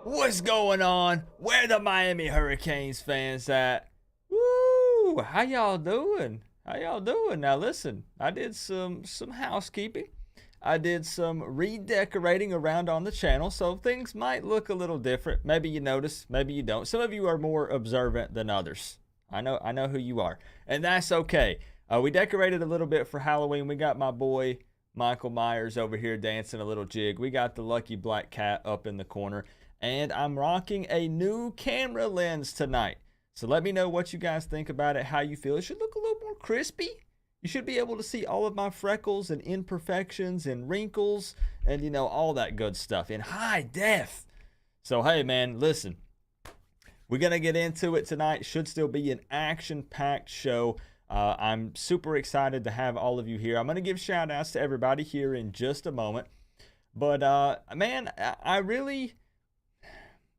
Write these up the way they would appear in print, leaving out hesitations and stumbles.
What's going on? Where the Miami Hurricanes fans at? Woo! How y'all doing? How y'all doing? Now listen, I did some housekeeping. I did some redecorating around on the channel, so things might look a little different. Maybe you notice, maybe you don't. Some of you are more observant than others. I know who you are, and that's okay. We decorated a little bit for Halloween. We got my boy Michael Myers over here dancing a little jig. We got the lucky black cat up in the corner. And I'm rocking a new camera lens tonight. So let me know what you guys think about it, how you feel. It should look a little more crispy. You should be able to see all of my freckles and imperfections and wrinkles and, all that good stuff in high def. So, hey, man, listen. We're going to get into it tonight. Should still be an action-packed show. I'm super excited to have all of you here. I'm going to give shout-outs to everybody here in just a moment. But, man, I really...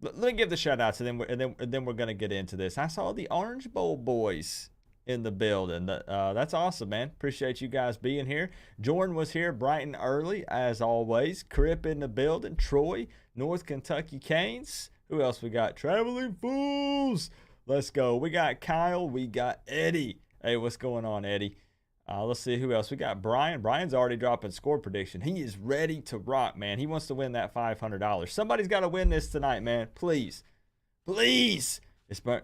Let me give the shout outs and then we're going to get into this. I saw the Orange Bowl boys in the building. That's awesome, man. Appreciate you guys being here. Jordan was here bright and early, as always. Crip in the building. Troy, North Kentucky Canes. Who else we got? Traveling Fools. Let's go. We got Kyle. We got Eddie. Hey, what's going on, Eddie? Let's see who else. We got Brian. Brian's already dropping score prediction. He is ready to rock, man. He wants to win that $500. Somebody's got to win this tonight, man. Please. Please.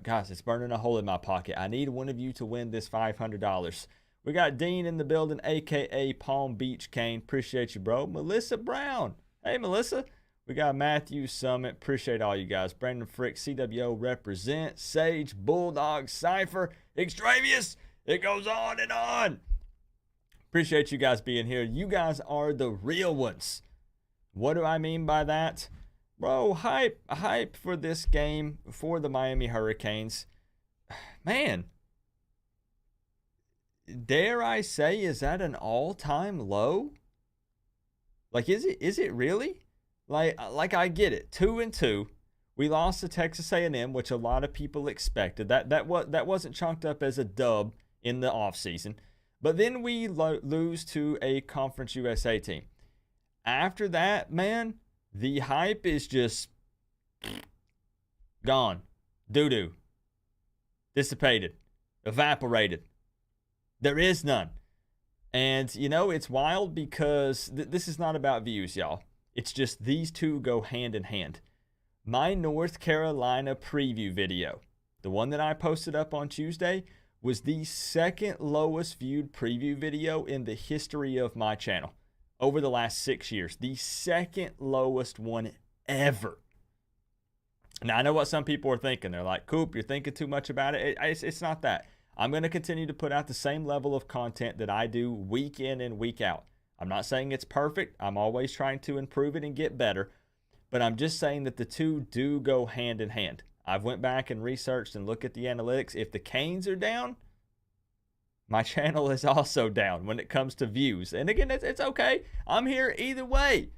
Guys, it's burning a hole in my pocket. I need one of you to win this $500. We got Dean in the building, a.k.a. Palm Beach Cane. Appreciate you, bro. Melissa Brown. Hey, Melissa. We got Matthew Summit. Appreciate all you guys. Brandon Frick, CWO represent. Sage, Bulldog, Cypher, Extravious. It goes on and on. Appreciate you guys being here. You guys are the real ones. What do I mean by that? Bro, hype for this game for the Miami Hurricanes. Man, dare I say, is that an all-time low? Like, is it really? Like I get it. 2-2. We lost to Texas A&M, which a lot of people expected. That wasn't chunked up as a dub in the offseason. But then we lose to a Conference USA team. After that, man, the hype is just gone. Doo-doo. Dissipated. Evaporated. There is none. And, it's wild because this is not about views, y'all. It's just these two go hand in hand. My North Carolina preview video, the one that I posted up on Tuesday, was the second lowest viewed preview video in the history of my channel over the last 6 years. The second lowest one ever. Now, I know what some people are thinking. They're like, Coop, you're thinking too much about it. It's not that. I'm going to continue to put out the same level of content that I do week in and week out. I'm not saying it's perfect. I'm always trying to improve it and get better. But I'm just saying that the two do go hand in hand. I've went back and researched and looked at the analytics. If the Canes are down, my channel is also down when it comes to views. And again, it's okay. I'm here either way.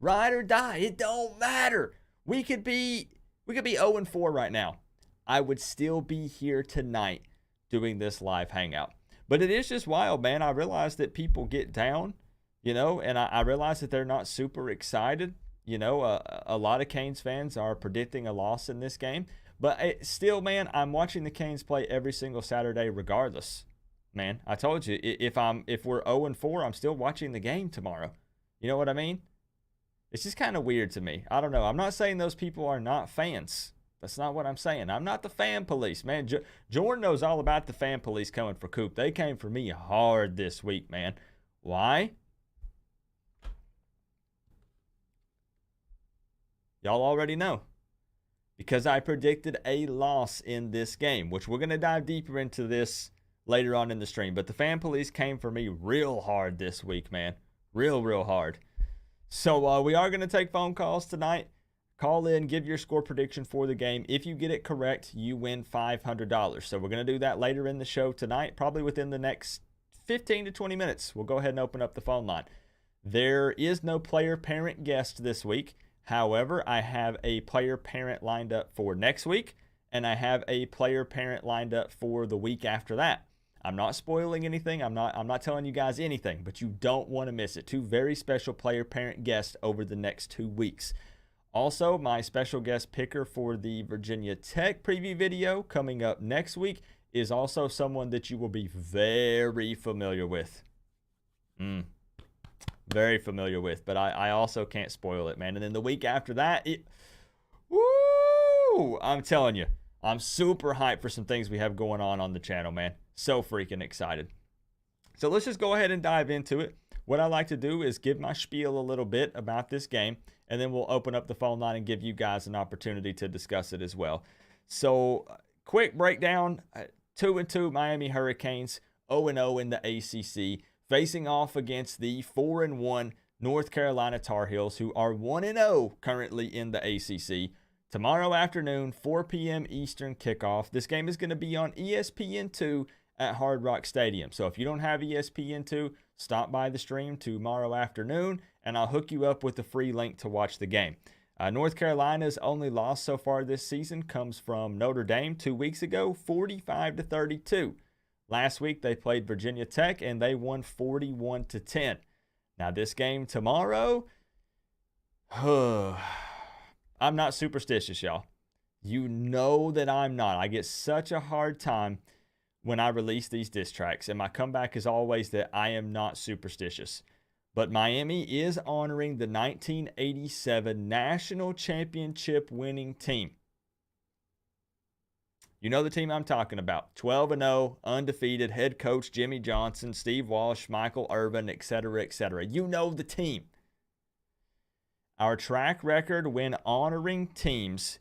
Ride or die. It don't matter. We could be 0-4 right now. I would still be here tonight doing this live hangout. But it is just wild, man. I realize that people get down, and I realize that they're not super excited. A lot of Canes fans are predicting a loss in this game. But still, man, I'm watching the Canes play every single Saturday regardless. Man, I told you, if we're 0-4, I'm still watching the game tomorrow. You know what I mean? It's just kind of weird to me. I don't know. I'm not saying those people are not fans. That's not what I'm saying. I'm not the fan police, man. Jordan knows all about the fan police coming for Coop. They came for me hard this week, man. Why? Y'all already know. Because I predicted a loss in this game, which we're going to dive deeper into this later on in the stream. But the fan police came for me real hard this week, man. Real hard. So we are going to take phone calls tonight. Call in, give your score prediction for the game. If you get it correct, you win $500. So we're going to do that later in the show tonight, probably within the next 15 to 20 minutes. We'll go ahead and open up the phone line. There is no player-parent guest this week. However, I have a player-parent lined up for next week, and I have a player-parent lined up for the week after that. I'm not spoiling anything. I'm not telling you guys anything, but you don't want to miss it. Two very special player-parent guests over the next 2 weeks. Also, my special guest picker for the Virginia Tech preview video coming up next week is also someone that you will be very familiar with. Very familiar with, but I also can't spoil it, man. And then the week after that, woo! I'm telling you, I'm super hyped for some things we have going on the channel, man. So freaking excited. So let's just go ahead and dive into it. What I like to do is give my spiel a little bit about this game, and then we'll open up the phone line and give you guys an opportunity to discuss it as well. So, quick breakdown. 2-2 Miami Hurricanes, 0-0 in the ACC, facing off against the 4-1 North Carolina Tar Heels, who are 1-0 currently in the ACC. Tomorrow afternoon, 4 p.m. Eastern kickoff. This game is going to be on ESPN2 at Hard Rock Stadium. So if you don't have ESPN2, stop by the stream tomorrow afternoon, and I'll hook you up with a free link to watch the game. North Carolina's only loss so far this season comes from Notre Dame 2 weeks ago, 45-32. Last week they played Virginia Tech and they won 41-10. Now this game tomorrow, I'm not superstitious, y'all. You know that I'm not. I get such a hard time when I release these diss tracks, and my comeback is always that I am not superstitious. But Miami is honoring the 1987 National Championship winning team. You know the team I'm talking about. 12-0, undefeated, head coach Jimmy Johnson, Steve Walsh, Michael Irvin, etc., etc. You know the team. Our track record when honoring teams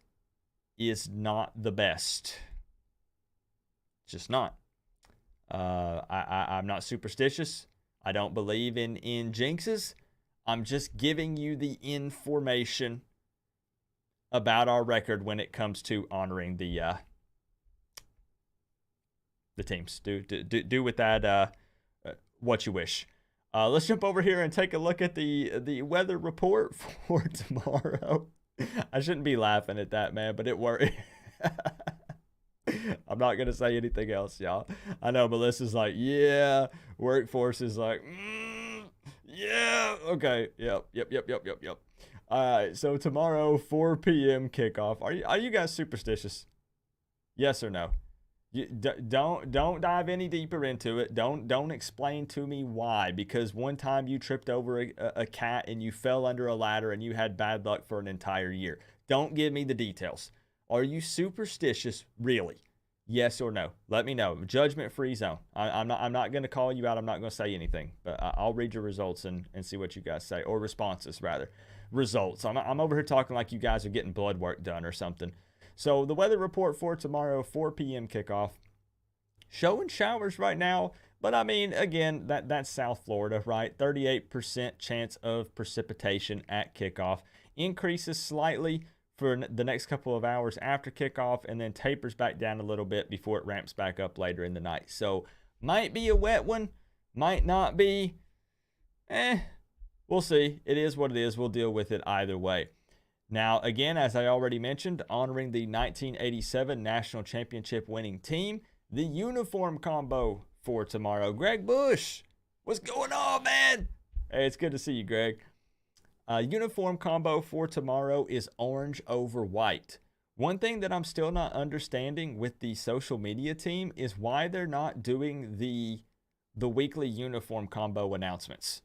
is not the best. It's just not. I'm not superstitious. I don't believe in jinxes. I'm just giving you the information about our record when it comes to honoring the teams. Do with that what you wish. Let's jump over here and take a look at the weather report for tomorrow. I shouldn't be laughing at that, man, but it worked. I'm not going to say anything else, y'all. I know Melissa's like, yeah. Workforce is like, yeah. Okay. Yep. All right. So tomorrow, 4 p.m. kickoff. Are you guys superstitious? Yes or no? Don't dive any deeper into it. Don't explain to me why. Because one time you tripped over a cat and you fell under a ladder and you had bad luck for an entire year. Don't give me the details. Are you superstitious, really? Yes or no? Let me know. Judgment-free zone. I'm not going to call you out. I'm not going to say anything. But I'll read your results and see what you guys say. Or responses, rather. Results. I'm over here talking like you guys are getting blood work done or something. So the weather report for tomorrow, 4 p.m. kickoff. Showing showers right now. But, I mean, again, that's South Florida, right? 38% chance of precipitation at kickoff. Increases slightly for the next couple of hours after kickoff, and then tapers back down a little bit before it ramps back up later in the night. So might be a wet one, might not be. We'll see. It is what it is. We'll deal with it either way. Now, again, as I already mentioned, honoring the 1987 National Championship winning team, the uniform combo for tomorrow. Greg Bush, what's going on, man? Hey, it's good to see you, Greg. Uniform combo for tomorrow is orange over white. One thing that I'm still not understanding with the social media team is why they're not doing the weekly uniform combo announcements.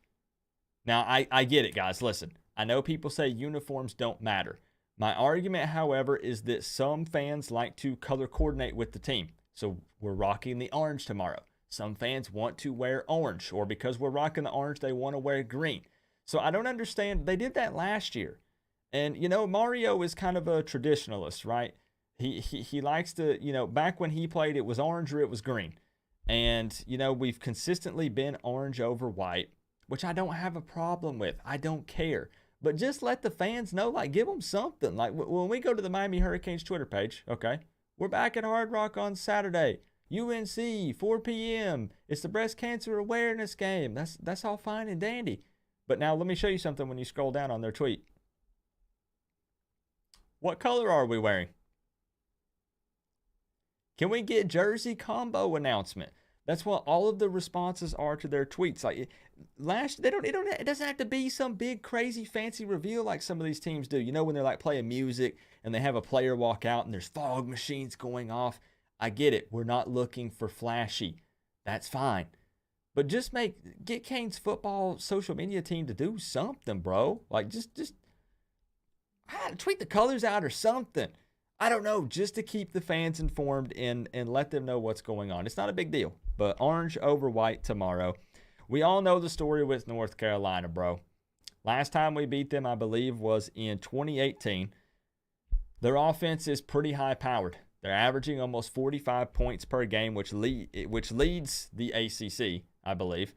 Now, I get it, guys. Listen, I know people say uniforms don't matter. My argument, however, is that some fans like to color coordinate with the team. So we're rocking the orange tomorrow. Some fans want to wear orange, or because we're rocking the orange, they want to wear green. So I don't understand. They did that last year. And, you know, Mario is kind of a traditionalist, right? He likes to, you know, back when he played, it was orange or it was green. And, you know, we've consistently been orange over white, which I don't have a problem with. I don't care. But just let the fans know, like, give them something. Like, when we go to the Miami Hurricanes Twitter page, okay, we're back at Hard Rock on Saturday. UNC, 4 p.m. It's the breast cancer awareness game. That's all fine and dandy. But now let me show you something when you scroll down on their tweet. What color are we wearing? Can we get jersey combo announcement? That's what all of the responses are to their tweets. Like it doesn't have to be some big crazy fancy reveal like some of these teams do. You know, when they're like playing music and they have a player walk out and there's fog machines going off. I get it. We're not looking for flashy. That's fine. But just get Kane's football social media team to do something, bro. Like just tweet the colors out or something. I don't know, just to keep the fans informed and let them know what's going on. It's not a big deal, but orange over white tomorrow. We all know the story with North Carolina, bro. Last time we beat them, I believe, was in 2018. Their offense is pretty high-powered. They're averaging almost 45 points per game, which leads the ACC, I believe.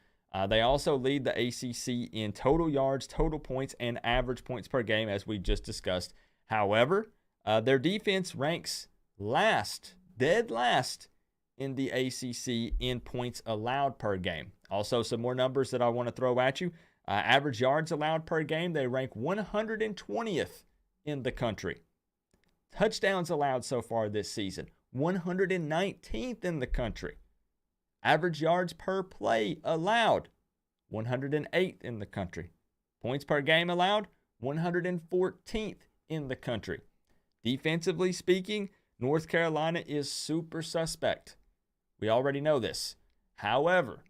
They also lead the ACC in total yards, total points, and average points per game, as we just discussed. However, their defense ranks dead last in the ACC in points allowed per game. Also, some more numbers that I want to throw at you. Average yards allowed per game, they rank 120th in the country. Touchdowns allowed so far this season, 119th in the country. Average yards per play allowed, 108th in the country. Points per game allowed, 114th in the country. Defensively speaking, North Carolina is super suspect. We already know this. However,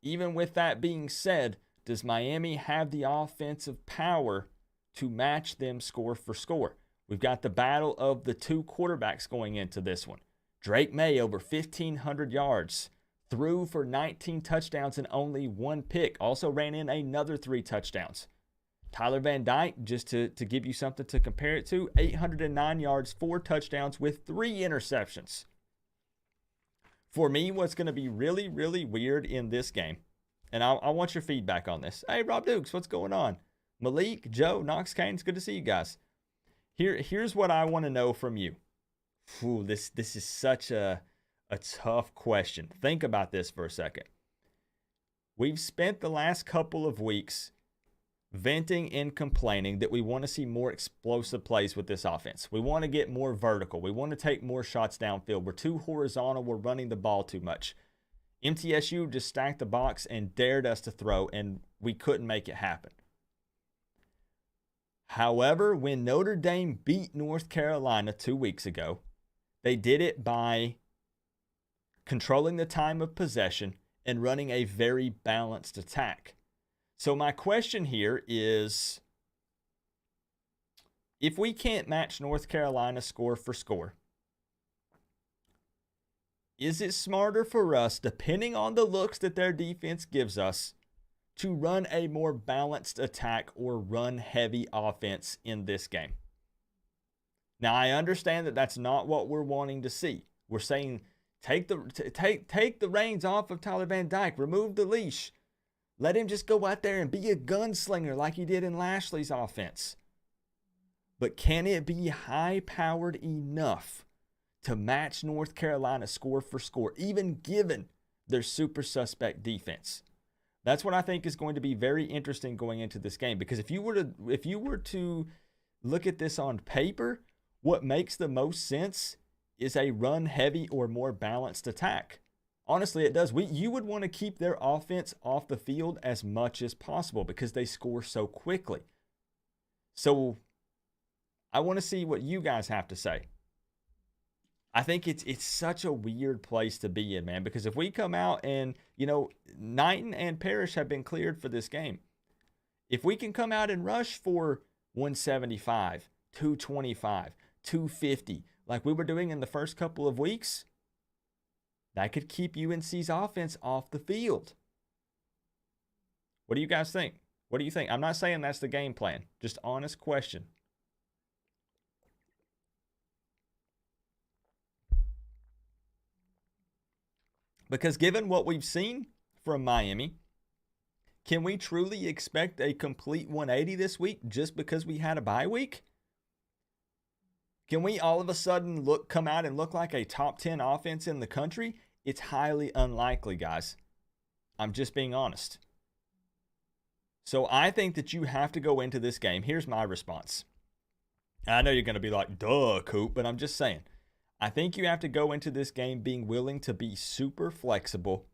even with that being said, does Miami have the offensive power to match them score for score? We've got the battle of the two quarterbacks going into this one. Drake May over 1,500 yards, threw for 19 touchdowns and only one pick. Also ran in another 3 touchdowns. Tyler Van Dyke, just to give you something to compare it to, 809 yards, 4 touchdowns with 3 interceptions. For me, what's going to be really, really weird in this game, and I want your feedback on this. Hey, Rob Dukes, what's going on? Malik, Joe, Knox Kane, it's good to see you guys. Here's what I want to know from you. Ooh, this is such a tough question. Think about this for a second. We've spent the last couple of weeks venting and complaining that we want to see more explosive plays with this offense. We want to get more vertical. We want to take more shots downfield. We're too horizontal. We're running the ball too much. MTSU just stacked the box and dared us to throw, and we couldn't make it happen. However, when Notre Dame beat North Carolina 2 weeks ago, they did it by controlling the time of possession and running a very balanced attack. So my question here is, if we can't match North Carolina score for score, is it smarter for us, depending on the looks that their defense gives us, to run a more balanced attack or run heavy offense in this game? Now, I understand that that's not what we're wanting to see. We're saying take the reins off of Tyler Van Dyke, remove the leash. Let him just go out there and be a gunslinger like he did in Lashley's offense. But can it be high-powered enough to match North Carolina score for score, even given their super suspect defense? That's what I think is going to be very interesting going into this game. Because if you were to look at this on paper, what makes the most sense is a run-heavy or more balanced attack. Honestly, it does. You would want to keep their offense off the field as much as possible because they score so quickly. So I want to see what you guys have to say. I think it's such a weird place to be in, man, because if we come out and, Knighton and Parrish have been cleared for this game. If we can come out and rush for 175, 225, 250, like we were doing in the first couple of weeks, that could keep UNC's offense off the field. What do you guys think? What do you think? I'm not saying that's the game plan. Just honest question. Because given what we've seen from Miami, can we truly expect a complete 180 this week just because we had a bye week? Can we all of a sudden come out and look like a top 10 offense in the country? It's highly unlikely, guys. I'm just being honest. So I think that you have to go into this game. Here's my response. I know you're going to be like, duh, Coop, but I'm just saying. I think you have to go into this game being willing to be super flexible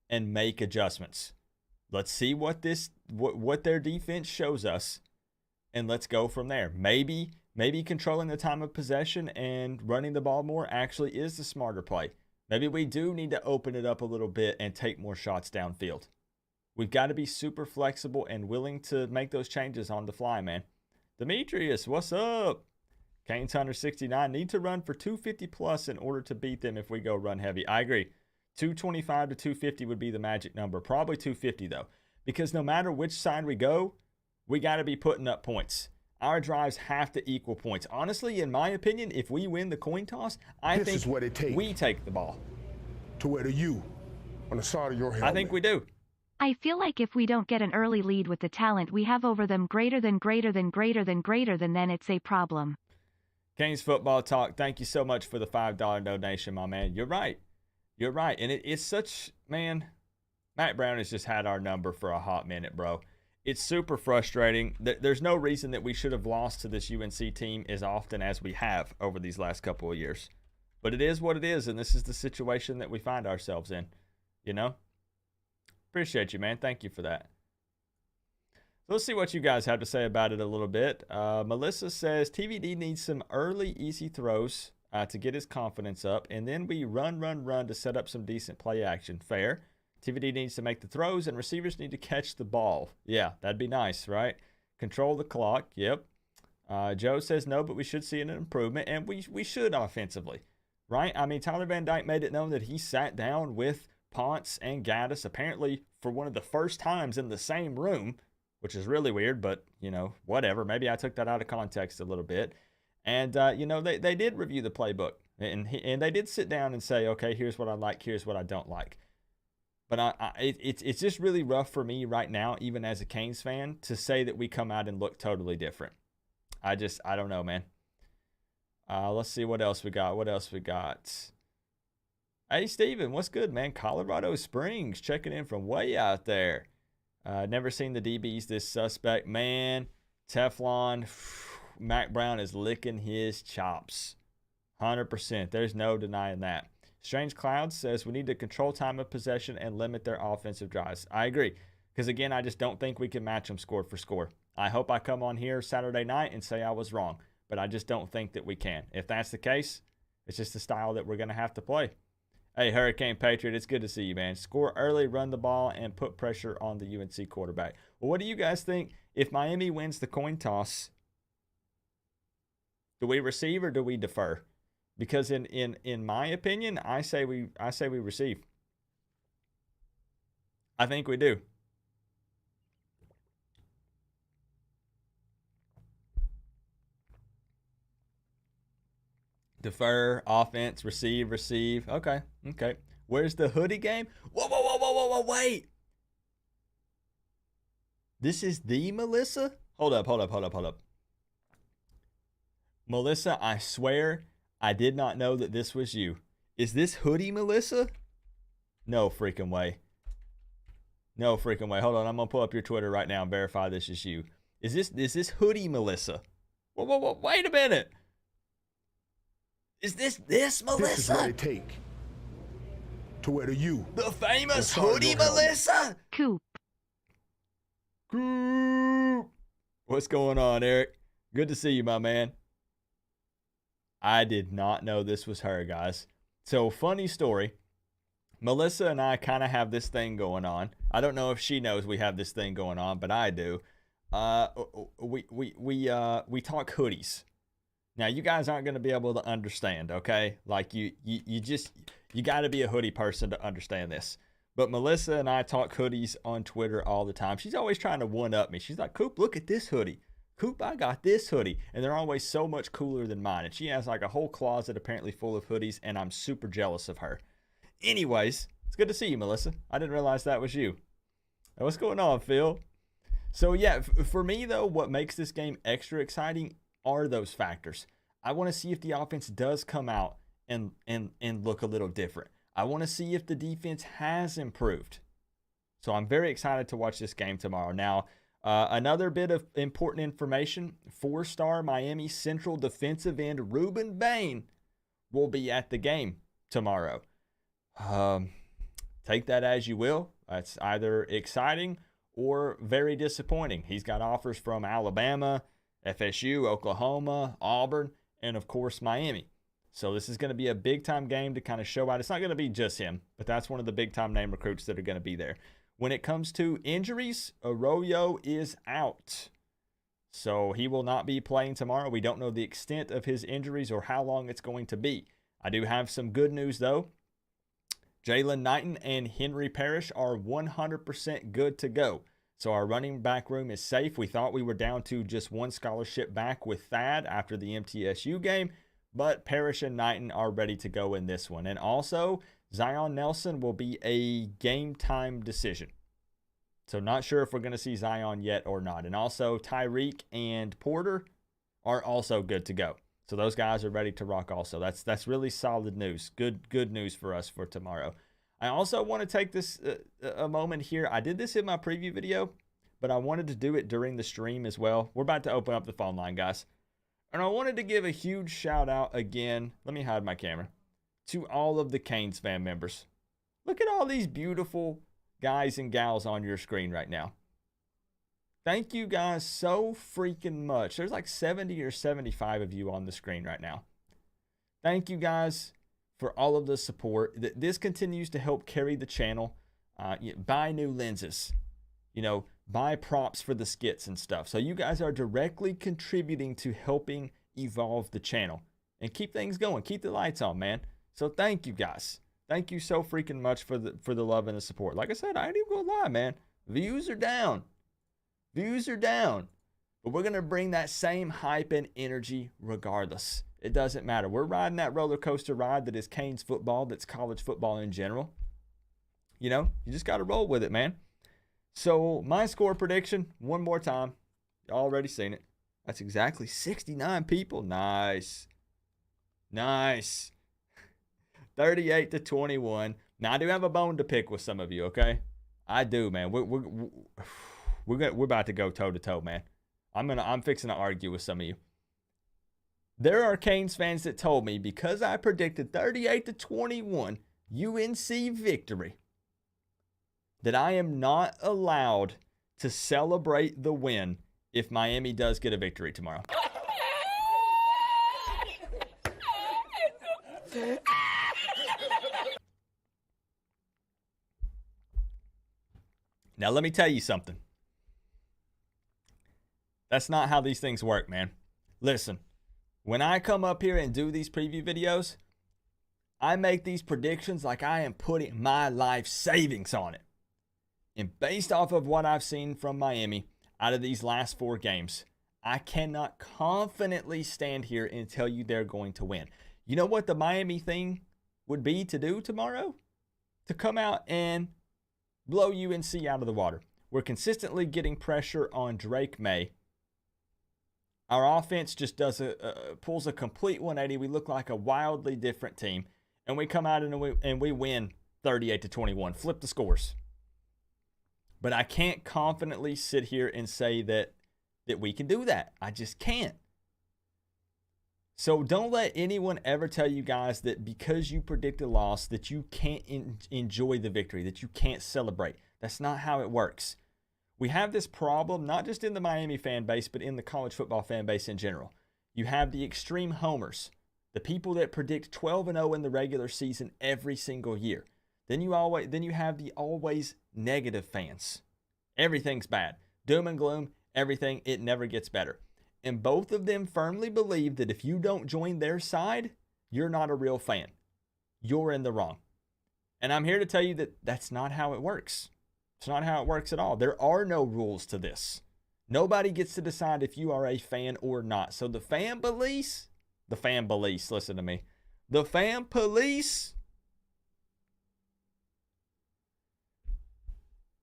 and make adjustments. Let's see what their defense shows us, and let's go from there. Maybe controlling the time of possession and running the ball more actually is the smarter play. Maybe we do need to open it up a little bit and take more shots downfield. We've got to be super flexible and willing to make those changes on the fly, man. Demetrius, what's up? Canes Hunter 69 need to run for 250 plus in order to beat them if we go run heavy. I agree. 225 to 250 would be the magic number. Probably 250 though, because no matter which side we go, we got to be putting up points. Our drives have to equal points. Honestly, in my opinion, if we win the coin toss, I think we take the ball. To where the U on the side of your helmet. I think we do. I feel like if we don't get an early lead with the talent we have over them greater than, then it's a problem. Canes Football Talk, thank you so much for the $5 donation, my man. You're right. You're right. And it's such, man, Matt Brown has just had our number for a hot minute, bro. It's super frustrating. There's no reason that we should have lost to this UNC team as often as we have over these last couple of years. But it is what it is, and this is the situation that we find ourselves in, you know? Appreciate you, man. Thank you for that. So let's see what you guys have to say about it a little bit. Melissa says, TVD needs some early, easy throws to get his confidence up, and then we run to set up some decent play action. Fair. TVD needs to make the throws, and receivers need to catch the ball. Yeah, that'd be nice, right? Control the clock. Yep. Joe says no, but we should see an improvement, and we should offensively, right? I mean, Tyler Van Dyke made it known that he sat down with Ponce and Gaddis apparently for one of the first times in the same room, which is really weird, but, you know, whatever. Maybe I took that out of context a little bit. And, you know, they did review the playbook, and they did sit down and say, okay, here's what I like, here's what I don't like. But it's just really rough for me right now, even as a Canes fan, to say that we come out and look totally different. I don't know, man. Let's see what else we got. Hey, Steven, what's good, man? Colorado Springs checking in from way out there. Never seen the DBs this suspect. Man, Teflon, Mac Brown is licking his chops. 100%. There's no denying that. Strange Cloud says we need to control time of possession and limit their offensive drives. I agree. Because, again, I just don't think we can match them score for score. I hope I come on here Saturday night and say I was wrong. But I just don't think that we can. If that's the case, it's just the style that we're going to have to play. Hey, Hurricane Patriot, it's good to see you, man. Score early, run the ball, and put pressure on the UNC quarterback. Well, what do you guys think? If Miami wins the coin toss, do we receive or do we defer? Because in my opinion, I say we receive. I think we do. Defer, offense, receive. Okay. Where's the hoodie game? Whoa, wait. This is the Melissa? Hold up. Melissa, I swear I did not know that this was you. Is this hoodie Melissa? No freaking way. Hold on, I'm going to pull up your Twitter right now and verify this is you. Is this hoodie Melissa? Whoa, wait a minute. Is this Melissa? This is what it take to wear the U. The famous hoodie Melissa? Coop. What's going on, Eric? Good to see you, my man. I did not know this was her, guys. So, funny story. Melissa and I kind of have this thing going on. I don't know if she knows we have this thing going on, but I do. We talk hoodies. Now, you guys aren't going to be able to understand, okay? Like, you got to be a hoodie person to understand this. But Melissa and I talk hoodies on Twitter all the time. She's always trying to one-up me. She's like, Coop, look at this hoodie. Coop, I got this hoodie. And they're always so much cooler than mine. And she has like a whole closet apparently full of hoodies, and I'm super jealous of her. Anyways, it's good to see you, Melissa. I didn't realize that was you. What's going on, Phil? So, yeah, for me, though, what makes this game extra exciting are those factors. I want to see if the offense does come out and look a little different. I want to see if the defense has improved. So I'm very excited to watch this game tomorrow. Now, another bit of important information, 4-star Miami Central defensive end Ruben Bain will be at the game tomorrow. Take that as you will. That's either exciting or very disappointing. He's got offers from Alabama, FSU, Oklahoma, Auburn, and of course Miami. So this is going to be a big-time game to kind of show out. It's not going to be just him, but that's one of the big-time name recruits that are going to be there. When it comes to injuries, Arroyo is out. So he will not be playing tomorrow. We don't know the extent of his injuries or how long it's going to be. I do have some good news, though. Jalen Knighton and Henry Parrish are 100% good to go. So our running back room is safe. We thought we were down to just one scholarship back with Thad after the MTSU game, but Parrish and Knighton are ready to go in this one. And also, Zion Nelson will be a game time decision. So not sure if we're going to see Zion yet or not. And also, Tyreek and Porter are also good to go. So those guys are ready to rock also. That's really solid news. Good news for us for tomorrow. I also want to take this a moment here. I did this in my preview video, but I wanted to do it during the stream as well. We're about to open up the phone line, guys. And I wanted to give a huge shout out again. Let me hide my camera. To all of the Canes fan members. Look at all these beautiful guys and gals on your screen right now. Thank you guys so freaking much. There's like 70 or 75 of you on the screen right now. Thank you guys for all of the support. This continues to help carry the channel. Buy new lenses. Buy props for the skits and stuff. So you guys are directly contributing to helping evolve the channel. And keep things going. Keep the lights on, man. So thank you guys. Thank you so freaking much for the love and the support. Like I said, I ain't even gonna lie, man. Views are down. Views are down. But we're going to bring that same hype and energy regardless. It doesn't matter. We're riding that roller coaster ride that is Canes football, that's college football in general. You just got to roll with it, man. So my score prediction, one more time. You already seen it. That's exactly 69 people. Nice. 38-21. Now, I do have a bone to pick with some of you, okay? I do, man. We're about to go toe-to-toe, man. I'm fixing to argue with some of you. There are Canes fans that told me because I predicted 38-21 UNC victory that I am not allowed to celebrate the win if Miami does get a victory tomorrow. Now, let me tell you something. That's not how these things work, man. Listen, when I come up here and do these preview videos, I make these predictions like I am putting my life savings on it. And based off of what I've seen from Miami out of these last 4 games, I cannot confidently stand here and tell you they're going to win. You know what the Miami thing would be to do tomorrow? To come out and blow UNC out of the water. We're consistently getting pressure on Drake May. Our offense just does pulls a complete 180. We look like a wildly different team. And we come out and we win 38-21. Flip the scores. But I can't confidently sit here and say that we can do that. I just can't. So don't let anyone ever tell you guys that because you predict a loss that you can't enjoy the victory, that you can't celebrate. That's not how it works. We have this problem, not just in the Miami fan base, but in the college football fan base in general. You have the extreme homers, the people that predict 12-0 in the regular season every single year. Then you have the always negative fans. Everything's bad. Doom and gloom, everything, it never gets better. And both of them firmly believe that if you don't join their side, you're not a real fan. You're in the wrong. And I'm here to tell you that that's not how it works. It's not how it works at all. There are no rules to this. Nobody gets to decide if you are a fan or not. So the fan police, listen to me. The fan police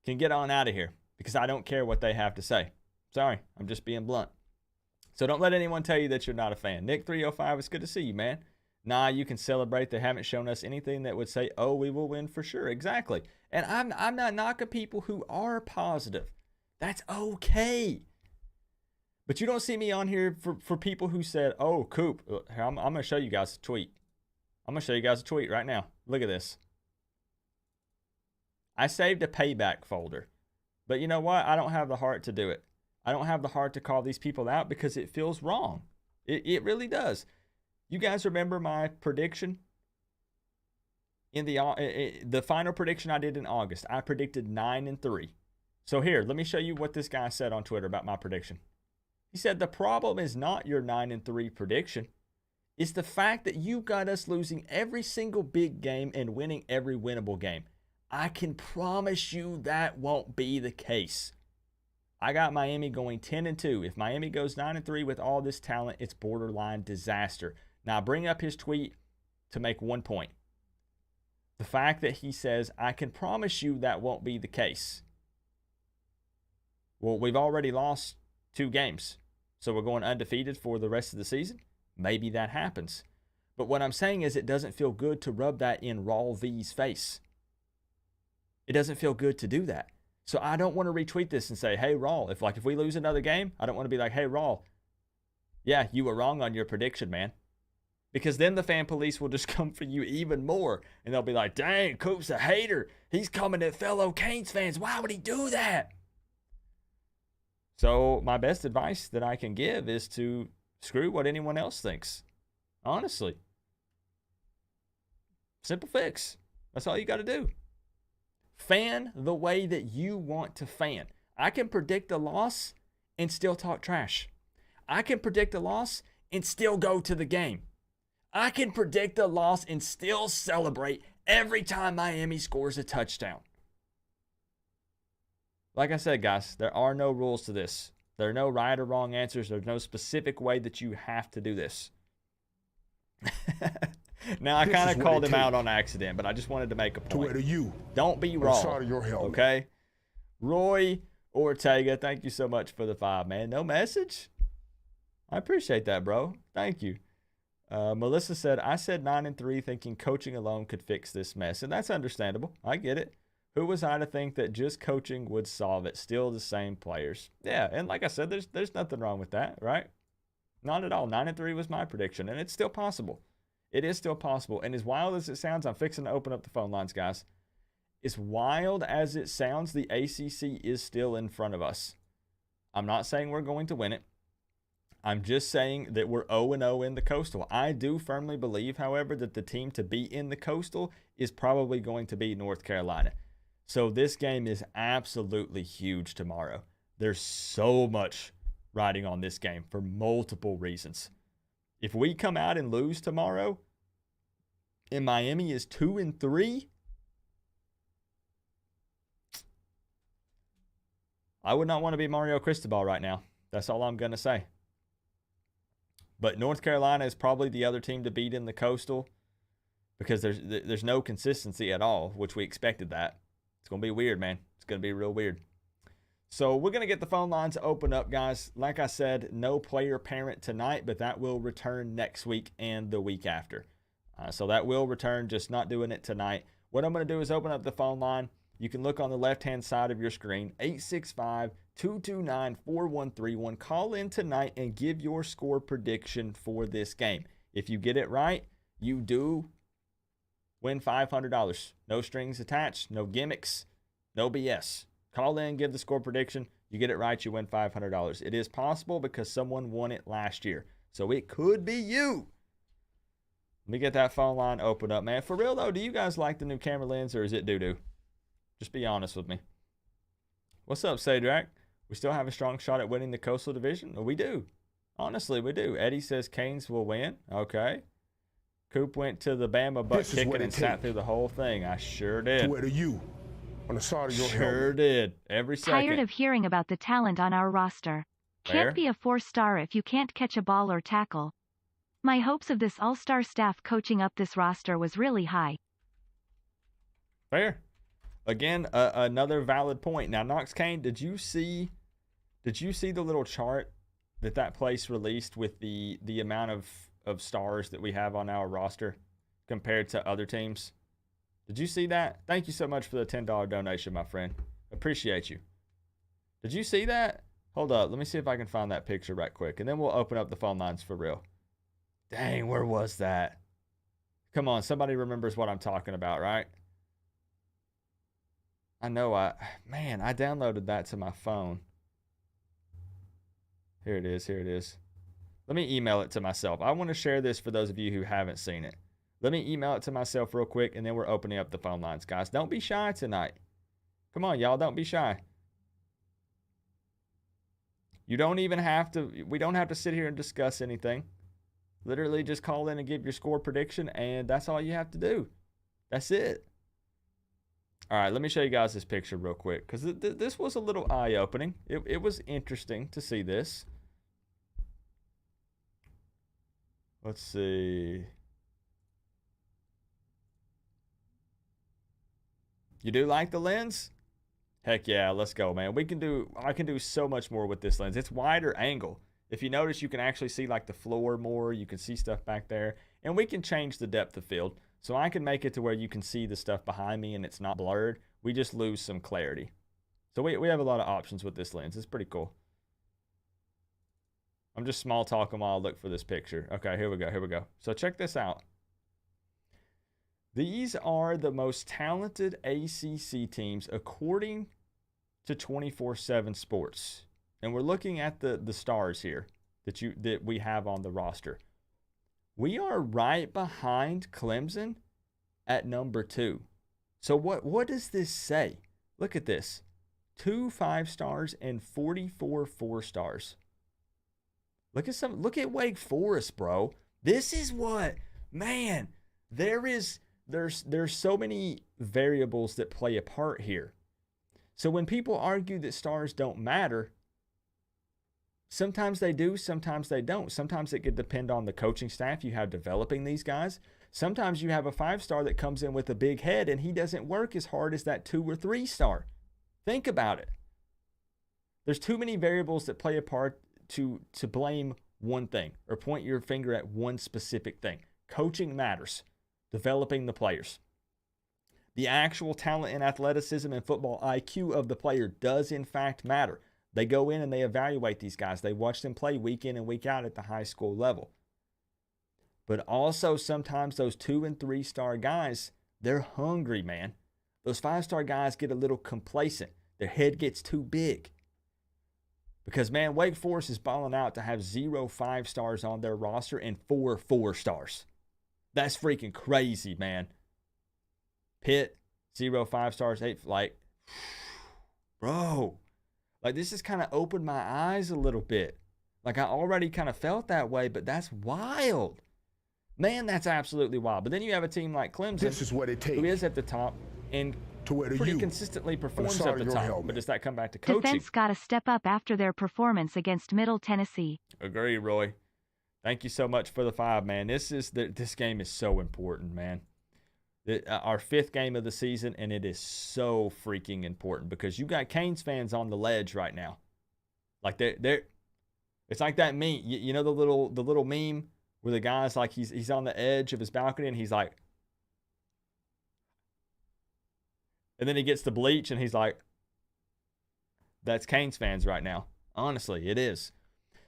can get on out of here because I don't care what they have to say. Sorry, I'm just being blunt. So don't let anyone tell you that you're not a fan. Nick 305, it's good to see you, man. Nah, you can celebrate. They haven't shown us anything that would say, oh, we will win for sure. Exactly. And I'm not knocking people who are positive. That's okay. But you don't see me on here for people who said, oh, Coop, I'm going to show you guys a tweet. I'm going to show you guys a tweet right now. Look at this. I saved a payback folder. But you know what? I don't have the heart to do it. I don't have the heart to call these people out because it feels wrong. It really does. You guys remember my prediction? In the final prediction I did in August, I predicted 9-3. So here, let me show you what this guy said on Twitter about my prediction. He said, the problem is not your 9-3 prediction. It's the fact that you got us losing every single big game and winning every winnable game. I can promise you that won't be the case. I got Miami going 10-2. If Miami goes 9-3 with all this talent, it's borderline disaster. Now, bring up his tweet to make one point. The fact that he says, I can promise you that won't be the case. Well, we've already lost 2 games. So we're going undefeated for the rest of the season. Maybe that happens. But what I'm saying is it doesn't feel good to rub that in Raw V's face. It doesn't feel good to do that. So I don't want to retweet this and say, hey, Raw, if we lose another game, I don't want to be like, hey, Raw, yeah, you were wrong on your prediction, man. Because then the fan police will just come for you even more. And they'll be like, dang, Coop's a hater. He's coming at fellow Canes fans. Why would he do that? So my best advice that I can give is to screw what anyone else thinks. Honestly. Simple fix. That's all you got to do. Fan the way that you want to fan. I can predict a loss and still talk trash. I can predict a loss and still go to the game. I can predict a loss and still celebrate every time Miami scores a touchdown. Like I said, guys, there are no rules to this. There are no right or wrong answers. There's no specific way that you have to do this. Now, I kind of called him out on accident, but I just wanted to make a point. Don't be wrong. Sorry, your help. Okay? Roy Ortega, thank you so much for the 5, man. No message? I appreciate that, bro. Thank you. Melissa said, I said 9-3 thinking coaching alone could fix this mess. And that's understandable. I get it. Who was I to think that just coaching would solve it? Still the same players. Yeah, and like I said, there's nothing wrong with that, right? Not at all. 9-3 was my prediction, and it's still possible. It is still possible. And as wild as it sounds, I'm fixing to open up the phone lines, guys. As wild as it sounds, the ACC is still in front of us. I'm not saying we're going to win it. I'm just saying that we're 0-0 in the Coastal. I do firmly believe, however, that the team to be in the Coastal is probably going to be North Carolina. So this game is absolutely huge tomorrow. There's so much riding on this game for multiple reasons. If we come out and lose tomorrow, and Miami is 2-3, I would not want to be Mario Cristobal right now. That's all I'm going to say. But North Carolina is probably the other team to beat in the Coastal because there's no consistency at all, which we expected that. It's going to be weird, man. It's going to be real weird. So we're going to get the phone lines open up, guys. Like I said, no player parent tonight, but that will return next week and the week after. So that will return, just not doing it tonight. What I'm going to do is open up the phone line. You can look on the left-hand side of your screen, 865-229-4131. Call in tonight and give your score prediction for this game. If you get it right, you do win $500. No strings attached, no gimmicks, no BS. Call in, give the score prediction. You get it right, you win $500. It is possible because someone won it last year. So it could be you. Let me get that phone line open up, man. For real, though, do you guys like the new camera lens or is it doo-doo? Just be honest with me. What's up, Sadrak? We still have a strong shot at winning the Coastal Division? We do. Honestly, we do. Eddie says Canes will win. Okay. Coop went to the Bama butt kicking and sat through the whole thing. I sure did. Where to you? On the side of your sure did. Every second. Tired of hearing about the talent on our roster. Fair? Can't be a 4-star if you can't catch a ball or tackle. My hopes of this all-star staff coaching up this roster was really high. Fair. Again, another valid point. Now, Knox Kane, did you see the little chart that place released with the amount of stars that we have on our roster compared to other teams? Did you see that? Thank you so much for the $10 donation, my friend. Appreciate you. Did you see that? Hold up. Let me see if I can find that picture right quick, and then we'll open up the phone lines for real. Dang, where was that? Come on, somebody remembers what I'm talking about, right? I know I downloaded that to my phone. Here it is. Let me email it to myself. I want to share this for those of you who haven't seen it. Let me email it to myself real quick, and then we're opening up the phone lines, guys. Don't be shy tonight. Come on, y'all, don't be shy. You don't even have to, we don't have to sit here and discuss anything. Literally just call in and give your score prediction, and that's all you have to do. That's it. All right, let me show you guys this picture real quick, because this was a little eye-opening. It was interesting to see this. Let's see. You do like the lens? Heck yeah, let's go, man. I can do so much more with this lens. It's wider angle. If you notice, you can actually see like the floor more. You can see stuff back there. And we can change the depth of field. So I can make it to where you can see the stuff behind me and it's not blurred. We just lose some clarity. So we have a lot of options with this lens. It's pretty cool. I'm just small talking while I look for this picture. Okay, here we go. So check this out. These are the most talented ACC teams according to 24/7 Sports. And we're looking at the stars here that we have on the roster. We are right behind Clemson at number 2. So what does this say? Look at this. 2 5-stars and 44 4-stars. Look at Wake Forest, bro. This is what, man, there's so many variables that play a part here. So when people argue that stars don't matter, sometimes they do, sometimes they don't. Sometimes it could depend on the coaching staff you have developing these guys. Sometimes you have a 5-star that comes in with a big head and he doesn't work as hard as that 2 or 3-star. Think about it. There's too many variables that play a part to blame one thing or point your finger at one specific thing. Coaching matters. Developing the players. The actual talent and athleticism and football IQ of the player does in fact matter. They go in and they evaluate these guys. They watch them play week in and week out at the high school level. But also sometimes those 2 and 3-star guys, they're hungry, man. Those 5-star guys get a little complacent. Their head gets too big. Because, man, Wake Forest is balling out to have 0 5-stars on their roster and 4 4-stars. That's freaking crazy, man. Pitt, 0 5-stars, 8, like, bro. Like, this has kind of opened my eyes a little bit. Like, I already kind of felt that way, but that's wild. Man, that's absolutely wild. But then you have a team like Clemson, this is what it takes, who is at the top and pretty consistently performs at the top. But does that come back to coaching? Defense got to step up after their performance against Middle Tennessee. Agree, Roy. Thank you so much for the 5, man. This game is so important, man. Our 5th game of the season, and it is so freaking important because you got Canes fans on the ledge right now. Like they're it's like that meme. You know the little meme where the guy's like he's on the edge of his balcony and he's like, and then he gets the bleach and he's like, that's Canes fans right now. Honestly, it is.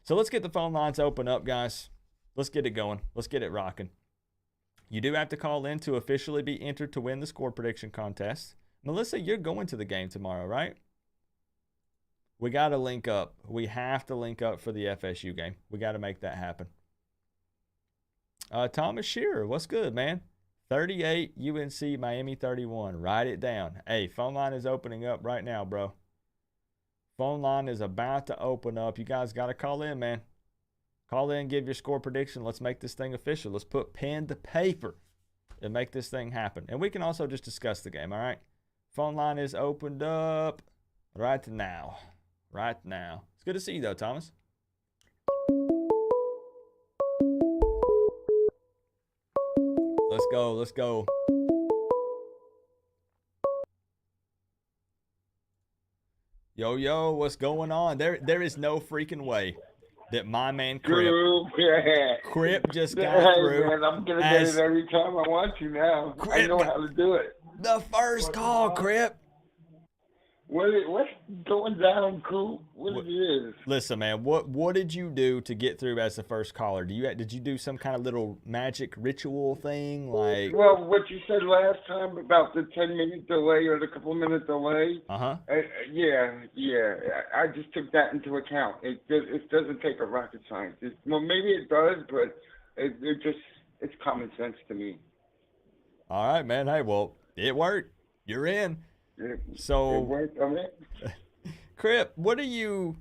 So let's get the phone lines open up, guys. Let's get it going. Let's get it rocking. You do have to call in to officially be entered to win the score prediction contest. Melissa, you're going to the game tomorrow, right? We got to link up. We have to link up for the FSU game. We got to make that happen. Thomas Shearer, what's good, man? 38, UNC, Miami 31. Write it down. Hey, phone line is opening up right now, bro. Phone line is about to open up. You guys got to call in, man. Call in, give your score prediction. Let's make this thing official. Let's put pen to paper and make this thing happen. And we can also just discuss the game, all right? Phone line is opened up right now. Right now. It's good to see you, though, Thomas. Let's go. Let's go. Yo, what's going on? There is no freaking way that my man Crip just got through. Man, I'm gonna get it every time I want to now. I know how to do it. The first call, Crip. What's going down, Coop? What it is? Listen, man, what did you do to get through as the first caller? Did you do some kind of little magic ritual thing, like? Well, what you said last time about the 10-minute delay or the couple-minute delay. Yeah. I just took that into account. It doesn't take a rocket scientist. Well, maybe it does, but it's common sense to me. All right, man. Hey, well, it worked. You're in. So, it worked. I'm in. Crip, what are you?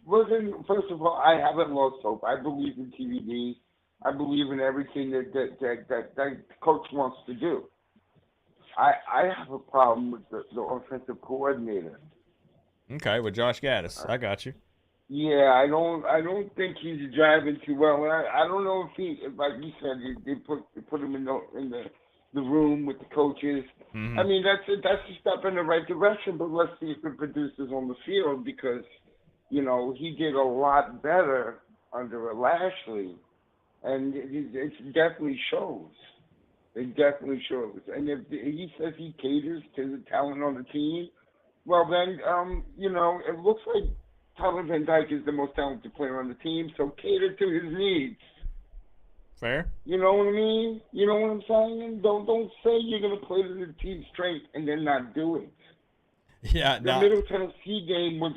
Listen, first of all, I haven't lost hope. I believe in TVD. I believe in everything that coach wants to do. I have a problem with the offensive coordinator. Okay, with Josh Gaddis. I got you. Yeah, I don't think he's driving too well. I don't know if like you said, they put him in the room with the coaches. Mm-hmm. I mean, that's a step in the right direction, but let's see if it produces on the field because, you know, he did a lot better under Lashley, and it definitely shows. It definitely shows. And if he says he caters to the talent on the team, well then, you know, it looks like Tyler Van Dyke is the most talented player on the team, so cater to his needs. Fair. You know what I mean? You know what I'm saying? Don't say you're going to play to the team's strength and then not do it. Yeah, the Middle Tennessee game was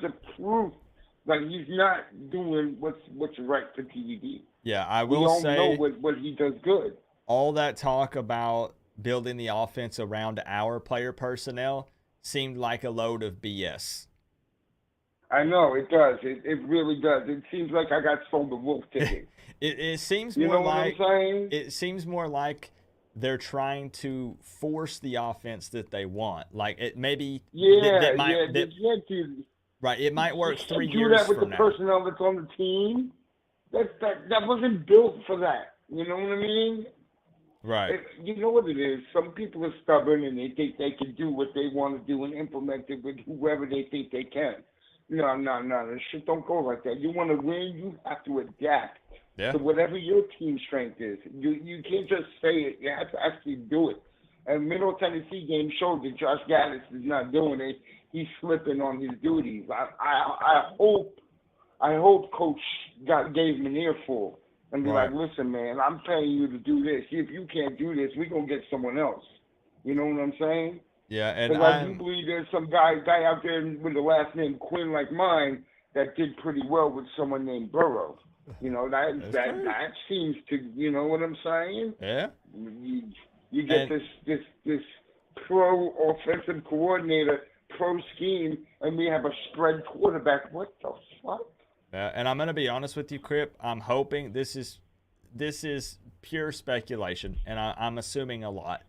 a proof that he's not doing what's right for TVD. Yeah, I we will all say know what he does good. All that talk about building the offense around our player personnel seemed like a load of BS. I know, it does. It really does. It seems like I got sold a wolf ticket. It seems you more know like what I'm saying? It seems more like they're trying to force the offense that they want. Like it maybe right. It might work 3 years from now. Do that with the personnel that's on the team. That wasn't built for that. You know what I mean? Right. You know what it is? Some people are stubborn and they think they can do what they want to do and implement it with whoever they think they can. No. This shit don't go like that. You want to win, you have to adapt to whatever your team strength is. You can't just say it. You have to actually do it. And Middle Tennessee game showed that Josh Gaddis is not doing it. He's slipping on his duties. I hope Coach gave him an earful and be like, listen, man, I'm paying you to do this. If you can't do this, we're going to get someone else. You know what I'm saying? Yeah, and I do believe there's some guy out there with the last name Quinn like mine that did pretty well with someone named Burrow. You know, that seems to, you know what I'm saying? Yeah. You get this pro offensive coordinator, pro scheme, and we have a spread quarterback. What the fuck? And I'm going to be honest with you, Crip. I'm hoping this is pure speculation, and I'm assuming a lot.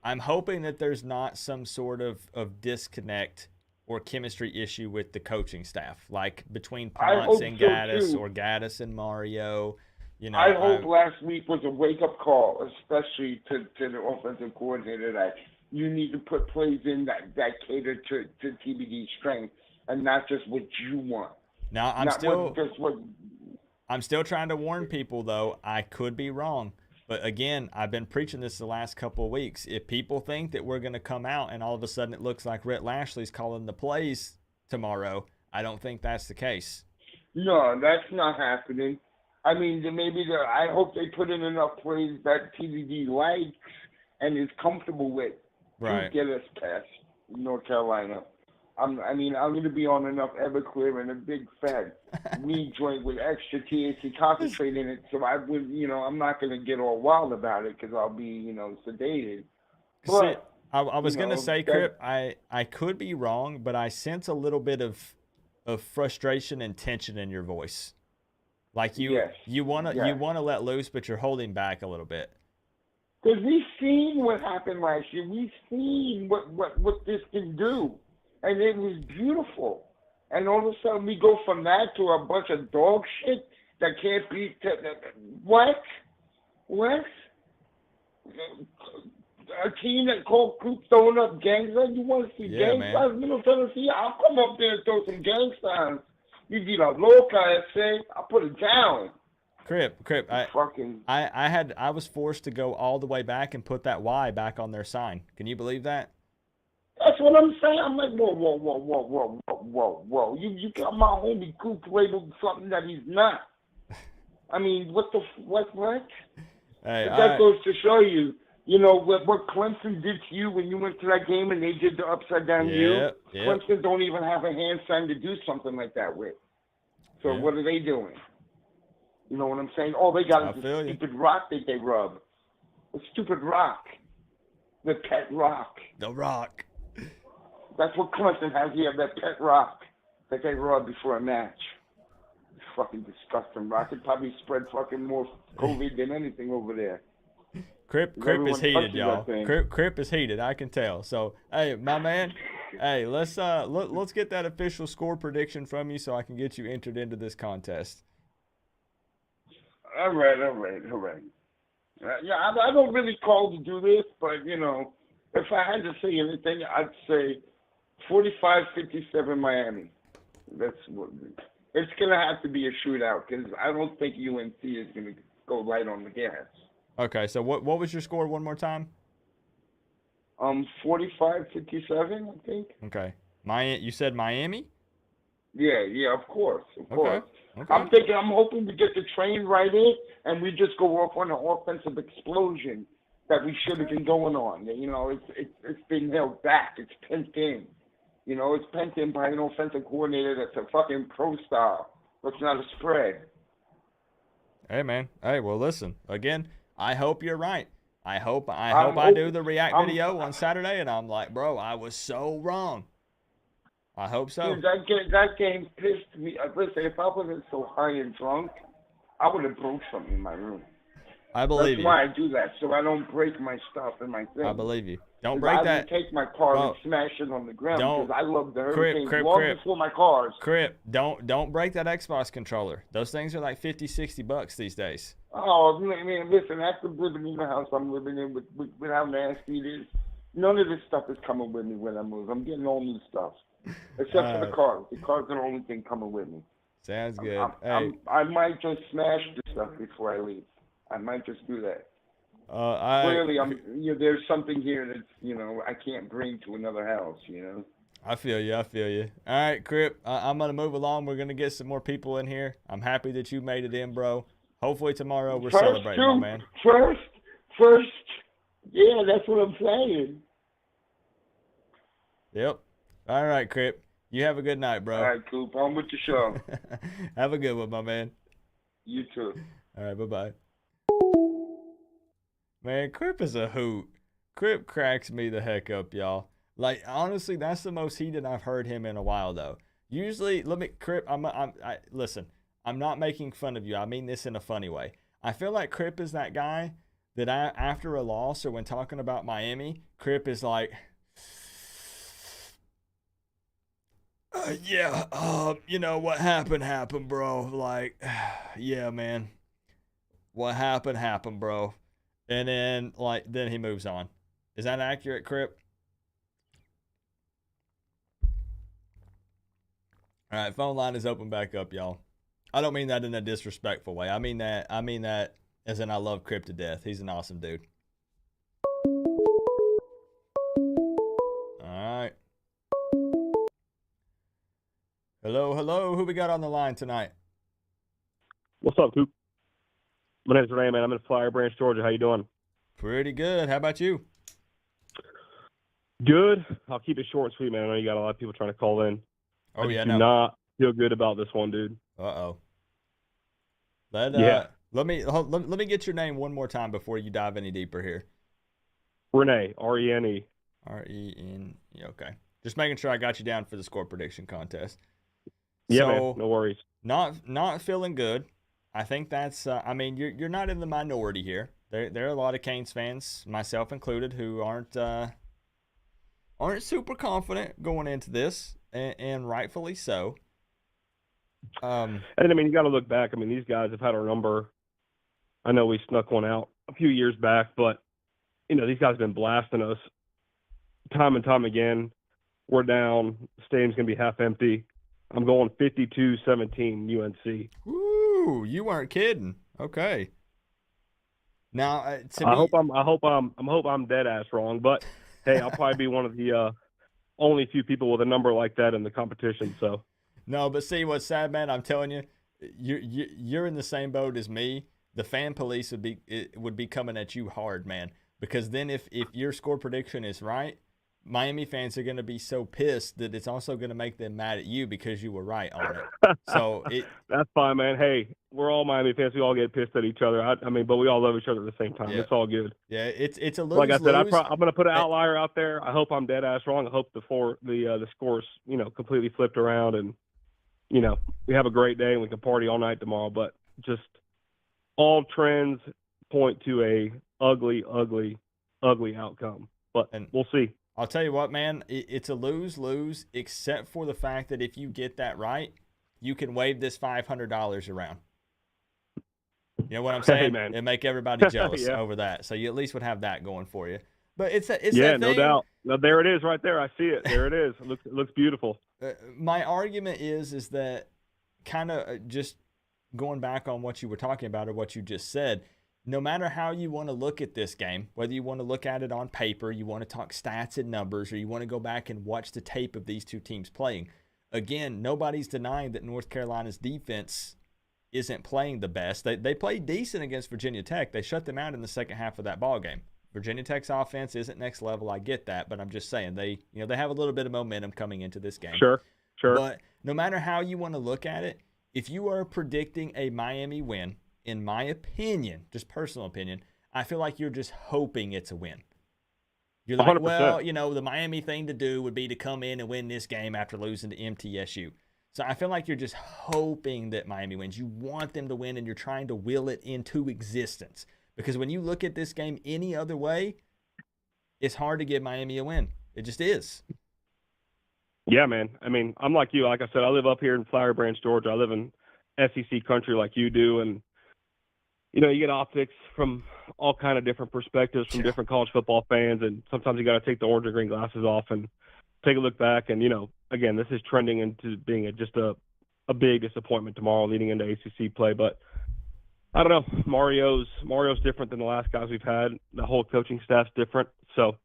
I'm hoping that there's not some sort of disconnect or chemistry issue with the coaching staff, like between Ponce and Gaddis or Gaddis and Mario. You know, I hope last week was a wake-up call, especially to the offensive coordinator, that you need to put plays in that cater to TBD's strength and not just what you want. Now, I'm still trying to warn people, though. I could be wrong. But again, I've been preaching this the last couple of weeks. If people think that we're going to come out and all of a sudden it looks like Rhett Lashley's calling the plays tomorrow, I don't think that's the case. No, that's not happening. I mean, I hope they put in enough plays that TVD likes and is comfortable with to get us past North Carolina. I'm going to be on enough Everclear and a big fat weed joint with extra THC concentrate in it, so I'm not going to get all wild about it because I'll be, sedated. But, I was going to say, Crip, I could be wrong, but I sense a little bit of frustration and tension in your voice. Like you want to let loose, but you're holding back a little bit. Because we've seen what happened last year. We've seen what this can do. And it was beautiful. And all of a sudden we go from that to a bunch of dog shit that can't be... What? A team that called Coop throwing up gang signs? You want to see gang signs? Middle Tennessee? I'll come up there and throw some gang signs. You be like, loca, I say, I'll put it down. Crip. Fucking. I was forced to go all the way back and put that Y back on their sign. Can you believe that? That's what I'm saying. I'm like, whoa. You got my homie Coop labeled something that he's not. I mean, what? Hey, But that goes to show you, what Clemson did to you when you went to that game and they did the upside down U. Yep. Clemson don't even have a hand sign to do something like that with. So what are they doing? You know what I'm saying? All they got is a stupid rock that they rub. A stupid rock. The pet rock. The rock. That's what Clemson has here, that pet rock that they rub before a match. It's fucking disgusting rock. It probably spread fucking more COVID than anything over there. Crip is heated, y'all. Crip is heated. I can tell. So, hey, my man, hey, let's get that official score prediction from you so I can get you entered into this contest. All right. Yeah, I don't really call to do this, but, if I had to say anything, I'd say 45-57 Miami. That's what it's going to have to be a shootout because I don't think UNC is going to go light on the gas. Okay, so what was your score one more time? 45-57, I think. Okay. You said Miami? Yeah, of course. Okay. I'm hoping we get the train right in and we just go off on an offensive explosion that we should have been going on. It's been held back. It's pent in. It's pent in by an offensive coordinator that's a fucking pro style. That's not a spread. Hey, man. Hey, well, listen. Again, I hope you're right. I hope I do the react video on Saturday, and I'm like, bro, I was so wrong. I hope so. Dude, that game pissed me. Listen, if I wasn't so high and drunk, I would have broke something in my room. I believe That's why I do that, so I don't break my stuff and my things. I believe you. Don't break that. I take my car and smash it on the ground because I love the hurricanes long before my cars. Crip, don't break that Xbox controller. Those things are like $50-$60 these days. Oh, man, listen, after living in the house I'm living in with how nasty it is, none of this stuff is coming with me when I move. I'm getting all new stuff, except for the cars. The cars are the only thing coming with me. Sounds good. I might just smash the stuff before I leave. I might just do that. Clearly, there's something here that I can't bring to another house. I feel you. All right, Crip, I'm gonna move along. We're gonna get some more people in here. I'm happy that you made it in, bro. Hopefully tomorrow we're celebrating, my man. First, yeah, that's what I'm saying. Yep. All right, Crip. You have a good night, bro. All right, Coop. On with the show. Have a good one, my man. You too. All right, bye-bye. Man, Crip is a hoot. Crip cracks me the heck up, y'all. Like, honestly, that's the most heated I've heard him in a while, though. Usually, Crip, listen, I'm not making fun of you. I mean this in a funny way. I feel like Crip is that guy that after a loss or when talking about Miami, Crip is like, what happened, bro. Like, yeah, man. What happened, bro. And then he moves on. Is that accurate, Crip? All right, phone line is open back up, y'all. I don't mean that in a disrespectful way. I mean that as in I love Crip to death. He's an awesome dude. All right. Hello. Who we got on the line tonight? What's up, Coop? My name's Rene, man. I'm in Flower Branch, Georgia. How you doing? Pretty good. How about you? Good. I'll keep it short and sweet, man. I know you got a lot of people trying to call in. Oh, I do not feel good about this one, dude. Uh-oh. Let me get your name one more time before you dive any deeper here. Rene, R-E-N-E. R-E-N-E, okay. Just making sure I got you down for the score prediction contest. Yeah, man. No worries. Not feeling good. I think that's, you're not in the minority here. There are a lot of Canes fans, myself included, who aren't super confident going into this, and rightfully so. And you got to look back. These guys have had our number. I know we snuck one out a few years back, but these guys have been blasting us time and time again. We're down. The stadium's gonna be half empty. I'm going 52-17 UNC. Ooh, you weren't kidding. Okay. Now, I hope I'm dead ass wrong, but hey, I'll probably be one of the only few people with a number like that in the competition. So no, but see what's sad, man. I'm telling you, you're in the same boat as me. The fan police would be coming at you hard, man. Because then if your score prediction is right, Miami fans are going to be so pissed that it's also going to make them mad at you because you were right on it. So that's fine, man. Hey, we're all Miami fans. We all get pissed at each other. I mean, but we all love each other at the same time. Yeah. It's all good. Yeah, it's a lose. Like I said, I'm going to put an outlier out there. I hope I'm dead ass wrong. I hope the scores completely flipped around, and we have a great day and we can party all night tomorrow. But just all trends point to a ugly outcome. But we'll see. I'll tell you what, man, it's a lose-lose, except for the fact that if you get that right, you can wave this $500 around. You know what I'm saying? Hey, man. And make everybody jealous over that. So you at least would have that going for you. But it's that thing. No doubt. No, there it is right there. I see it. There it is. It looks beautiful. My argument is that kind of just going back on what you were talking about or what you just said, no matter how you want to look at this game, whether you want to look at it on paper, you want to talk stats and numbers, or you want to go back and watch the tape of these two teams playing, again, nobody's denying that North Carolina's defense isn't playing the best. They played decent against Virginia Tech. They shut them out in the second half of that ball game. Virginia Tech's offense isn't next level. I get that, but I'm just saying they have a little bit of momentum coming into this game. Sure. But no matter how you want to look at it, if you are predicting a Miami win, in my opinion, just personal opinion, I feel like you're just hoping it's a win. You're like, 100%. Well, the Miami thing to do would be to come in and win this game after losing to MTSU. So I feel like you're just hoping that Miami wins. You want them to win, and you're trying to will it into existence. Because when you look at this game any other way, it's hard to give Miami a win. It just is. Yeah, man. I mean, I'm like you. Like I said, I live up here in Flower Branch, Georgia. I live in SEC country like you do, and you get optics from all kind of different perspectives from different college football fans, and sometimes you got to take the orange and green glasses off and take a look back. And again, this is trending into being just a big disappointment tomorrow, leading into ACC play. But I don't know, Mario's different than the last guys we've had. The whole coaching staff's different, so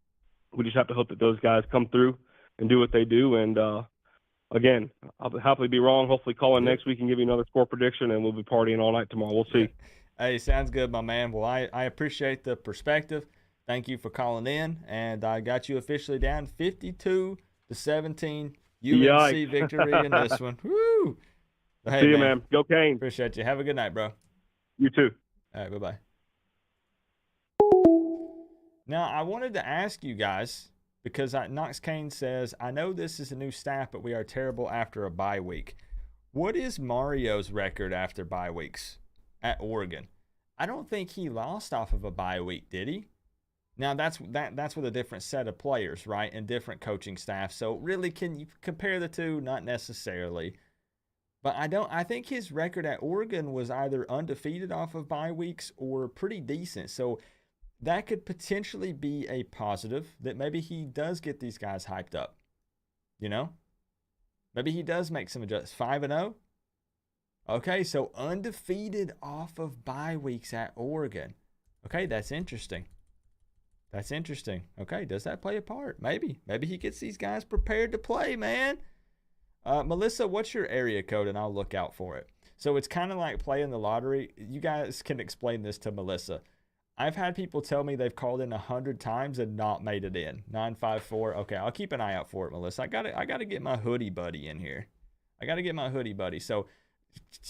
we just have to hope that those guys come through and do what they do. And again, I'll happily be wrong. Hopefully, call in next week and give you another score prediction, and we'll be partying all night tomorrow. We'll see. Hey, sounds good, my man. Well, I appreciate the perspective. Thank you for calling in, and I got you officially down 52-17 UNC Yikes. victory in this one. Woo! Hey, see you, man. Go Canes. Appreciate you. Have a good night, bro. You too. All right, bye-bye. Now, I wanted to ask you guys, because Knox Kane says, I know this is a new staff, but we are terrible after a bye week. What is Mario's record after bye weeks at Oregon? I don't think he lost off of a bye week, did he? Now, that's with a different set of players, right, and different coaching staff. So, really, can you compare the two? Not necessarily. But I think his record at Oregon was either undefeated off of bye weeks or pretty decent. So, that could potentially be a positive that maybe he does get these guys hyped up. Maybe he does make some adjustments. 5-0? Okay, so undefeated off of bye weeks at Oregon. Okay, that's interesting. Okay, does that play a part? Maybe he gets these guys prepared to play, man. Melissa, what's your area code? And I'll look out for it. So it's kind of like playing the lottery. You guys can explain this to Melissa. I've had people tell me they've called in 100 times and not made it in. 954. Okay, I'll keep an eye out for it, Melissa. I gotta get my hoodie buddy in here. So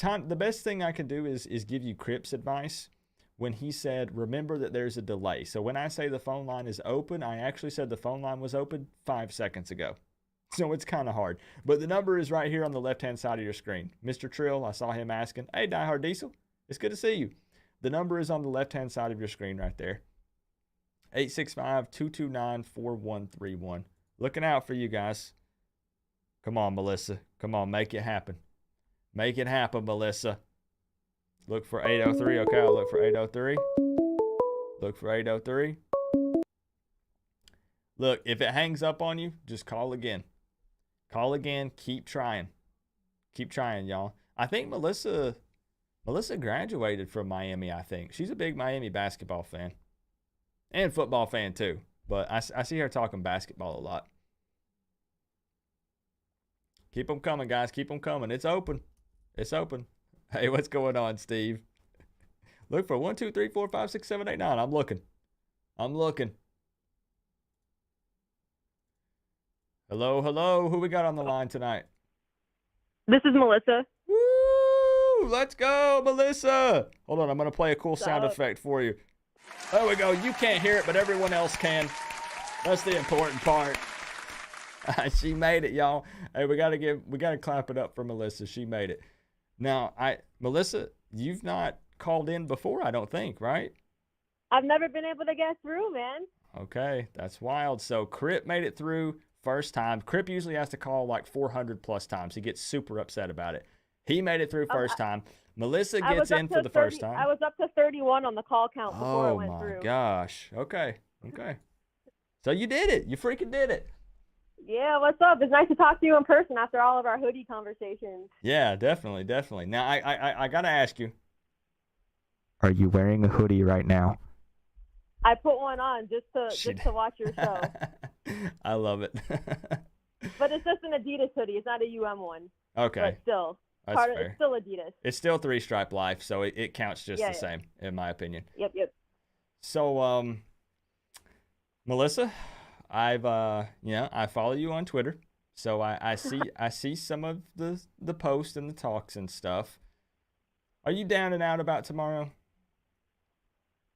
the best thing I can do is give you Crip's advice when he said, remember that there's a delay. So when I say the phone line is open, I actually said the phone line was open 5 seconds ago. So it's kind of hard. But the number is right here on the left-hand side of your screen. Mr. Trill, I saw him asking, hey, Die Hard Diesel, it's good to see you. The number is on the left-hand side of your screen right there. 865-229-4131. Looking out for you guys. Come on, Melissa. Come on, make it happen. Make it happen, Melissa. Look for 803. Okay, I'll look for 803. Look for 803. Look, if it hangs up on you, just call again. Call again. Keep trying. Keep trying, y'all. I think Melissa Melissa graduated from Miami, I think. She's a big Miami basketball fan and football fan too. But I see her talking basketball a lot. Keep them coming, guys. Keep them coming. It's open. It's open. Hey, what's going on, Steve? Look for 1, 2, 3, 4, 5, 6, 7, 8, 9. I'm looking. Hello, hello. Who we got on the line tonight? This is Melissa. Woo! Let's go, Melissa. Hold on. I'm going to play a cool sound effect for you. There we go. You can't hear it, but everyone else can. That's the important part. She made it, y'all. Hey, we gotta clap it up for Melissa. She made it. Now, Melissa, you've not called in before, I don't think, right? I've never been able to get through, man. Okay, that's wild. So Crip made it through first time. Crip usually has to call like 400 plus times. He gets super upset about it. He made it through first time. Melissa gets in for the first time. I was up to 31 on the call count before I went through. Oh my gosh. Okay. So you did it. You freaking did it. Yeah, what's up? It's nice to talk to you in person after all of our hoodie conversations. Yeah, definitely. Now, I got to ask you. Are you wearing a hoodie right now? I put one on just to watch your show. I love it. But it's just an Adidas hoodie. It's not a one. Okay. But still. That's fair. It's still Adidas. It's still 3-stripe life, so it counts just the same, in my opinion. Yep. So, Melissa, I follow you on Twitter, so I see some of the posts and the talks and stuff. Are you down and out about tomorrow?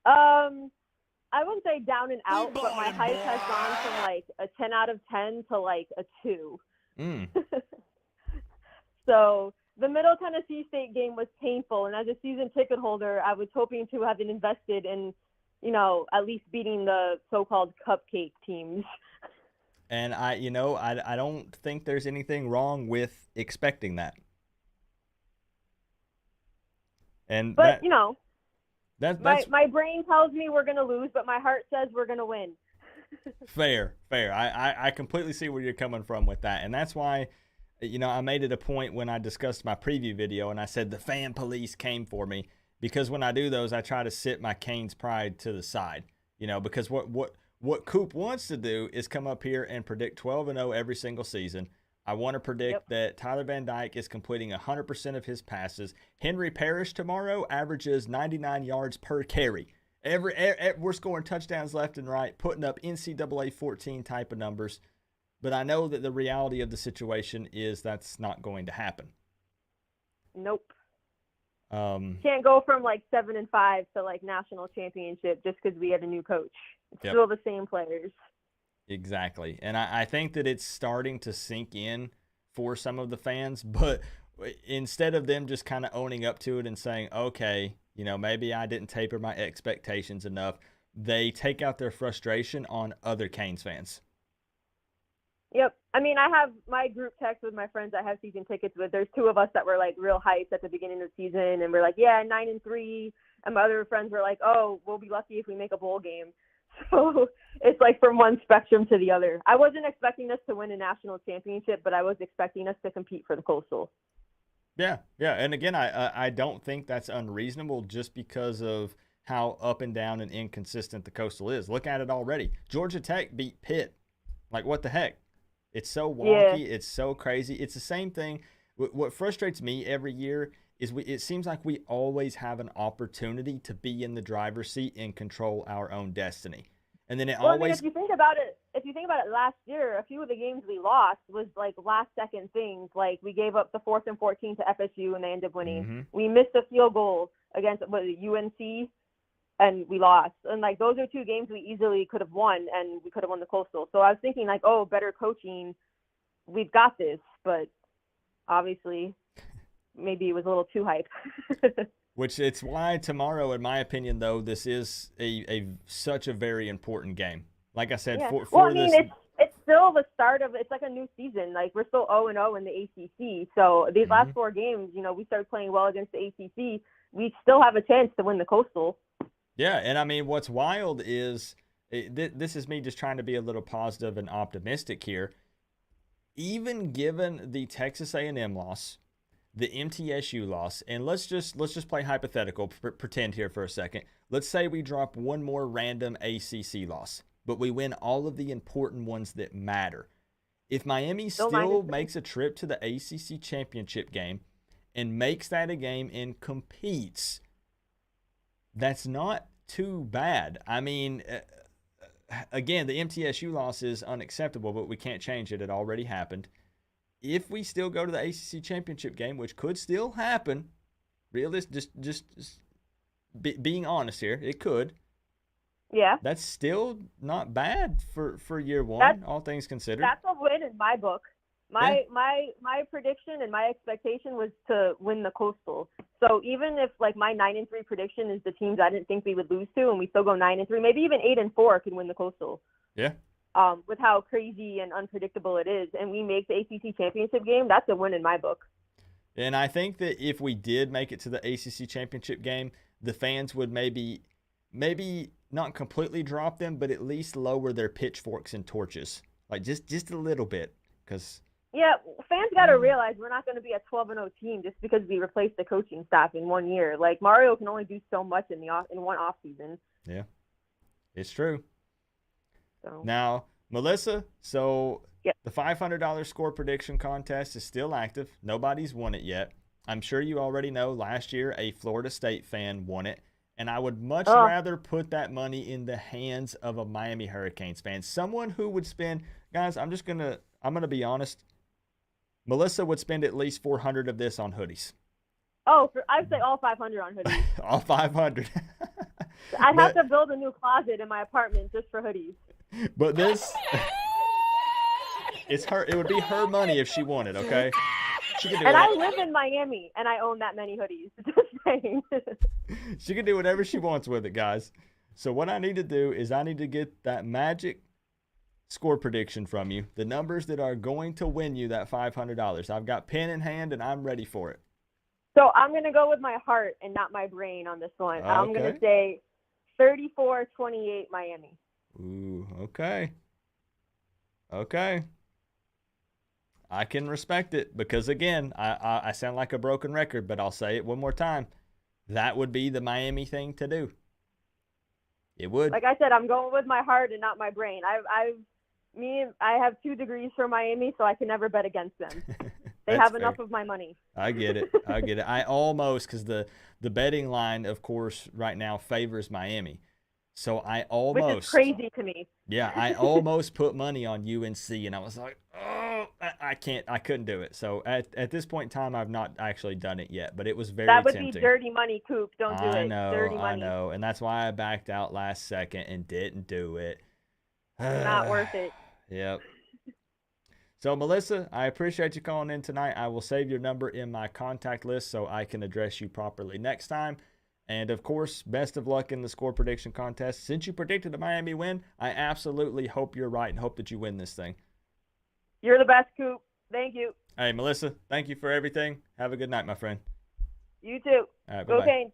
I wouldn't say down and out, but my hype has gone from like a 10 out of 10 to like a 2. So the Middle Tennessee State game was painful, and as a season ticket holder, I was hoping to have been invested in, at least beating the so-called cupcake teams. And I don't think there's anything wrong with expecting that. But that's my brain tells me we're gonna lose, but my heart says we're gonna win. Fair. I completely see where you're coming from with that, and that's why, I made it a point when I discussed my preview video, and I said the fan police came for me, because when I do those, I try to sit my Canes pride to the side, because what Coop wants to do is come up here and predict 12-0 every single season. I want to predict that Tyler Van Dyke is completing 100% of his passes. Henry Parrish tomorrow averages 99 yards per carry. We're scoring touchdowns left and right, putting up NCAA 14 type of numbers. But I know that the reality of the situation is that's not going to happen. Nope. Can't go from like 7-5 to like national championship just because we have a new coach. It's still the same players. Exactly. And I think that it's starting to sink in for some of the fans, but instead of them just kind of owning up to it and saying, okay, maybe I didn't taper my expectations enough, they take out their frustration on other Canes fans. Yep. I mean, I have my group text with my friends I have season tickets with. There's 2 of us that were like real hyped at the beginning of the season, and we're like, 9-3. And my other friends were like, oh, we'll be lucky if we make a bowl game. So it's like from one spectrum to the other. I wasn't expecting us to win a national championship, but I was expecting us to compete for the Coastal. Yeah. And again, I don't think that's unreasonable just because of how up and down and inconsistent the Coastal is. Look at it already. Georgia Tech beat Pitt. Like, what the heck? It's so wonky. Yeah. It's so crazy. It's the same thing. What frustrates me every year is it seems like we always have an opportunity to be in the driver's seat and control our own destiny. And then I mean, if you think about it last year, a few of the games we lost was like last second things. Like we gave up the 4th and 14 to FSU and they ended up winning. Mm-hmm. We missed a field goal against UNC and we lost. And like those are 2 games we easily could have won and we could have won the Coastal. So I was thinking like, oh, better coaching, we've got this. But obviously maybe it was a little too hype. Which it's why tomorrow, in my opinion, though, this is such a very important game. Like I said, it's still the start of it's like a new season. Like we're still 0-0 in the ACC. So these last 4 games, we started playing well against the ACC. We still have a chance to win the Coastal. Yeah, and I mean, what's wild is this is me just trying to be a little positive and optimistic here. Even given the Texas A&M loss, the MTSU loss, and let's just play hypothetical, pretend here for a second. Let's say we drop one more random ACC loss, but we win all of the important ones that matter. If Miami still makes a trip to the ACC championship game and makes that a game and competes, that's not too bad. I mean, again, the MTSU loss is unacceptable, but we can't change it. It already happened. If we still go to the ACC championship game, which could still happen, being honest here, it could. Yeah. That's still not bad for year one, all things considered. That's a win in my book. My prediction and my expectation was to win the Coastal. So even if like my 9-3 prediction is the teams I didn't think we would lose to, and we still go 9-3, maybe even 8-4 could win the Coastal. Yeah. With how crazy and unpredictable it is, and we make the ACC championship game, that's a win in my book. And I think that if we did make it to the ACC championship game, the fans would maybe not completely drop them, but at least lower their pitchforks and torches, like just a little bit, because. Yeah, fans got to realize we're not going to be a 12-0 team just because we replaced the coaching staff in 1 year. Like, Mario can only do so much in one off season. Yeah, it's true. So. Now, Melissa, the $500 score prediction contest is still active. Nobody's won it yet. I'm sure you already know last year a Florida State fan won it, and I would much rather put that money in the hands of a Miami Hurricanes fan, someone who would spend. Guys, I'm gonna be honest. Melissa would spend at least $400 of this on hoodies. Oh, I'd say all $500 on hoodies. All $500. I'd have to build a new closet in my apartment just for hoodies. But this, it would be her money if she wanted, okay? She could do I live in Miami, and I own that many hoodies. Just saying. She can do whatever she wants with it, guys. So what I need to do is I need to get that magic score prediction from you, the numbers that are going to win you that $500. I've got pen in hand, and I'm ready for it. So I'm going to go with my heart and not my brain on this one. Okay. I'm going to say 34-28 Miami. Ooh, okay. Okay. I can respect it because, again, I sound like a broken record, but I'll say it one more time. That would be the Miami thing to do. It would. Like I said, I'm going with my heart and not my brain. I have 2 degrees for Miami, so I can never bet against them. They have enough of my money. I get it. I almost, because the betting line, of course, right now favors Miami. So I almost. Which is crazy to me. Yeah, I almost put money on UNC, and I was like, oh, I couldn't do it. So at this point in time, I've not actually done it yet, but it was very tempting. That would be dirty money, Coop. Don't do it. Dirty money. I know, and that's why I backed out last second and didn't do it. Not worth it. Yep. So, Melissa, I appreciate you calling in tonight. I will save your number in my contact list so I can address you properly next time. And, of course, best of luck in the score prediction contest. Since you predicted a Miami win, I absolutely hope you're right and hope that you win this thing. You're the best, Coop. Thank you. Hey, Melissa, thank you for everything. Have a good night, my friend. You too. All right, Go bye-bye. Canes.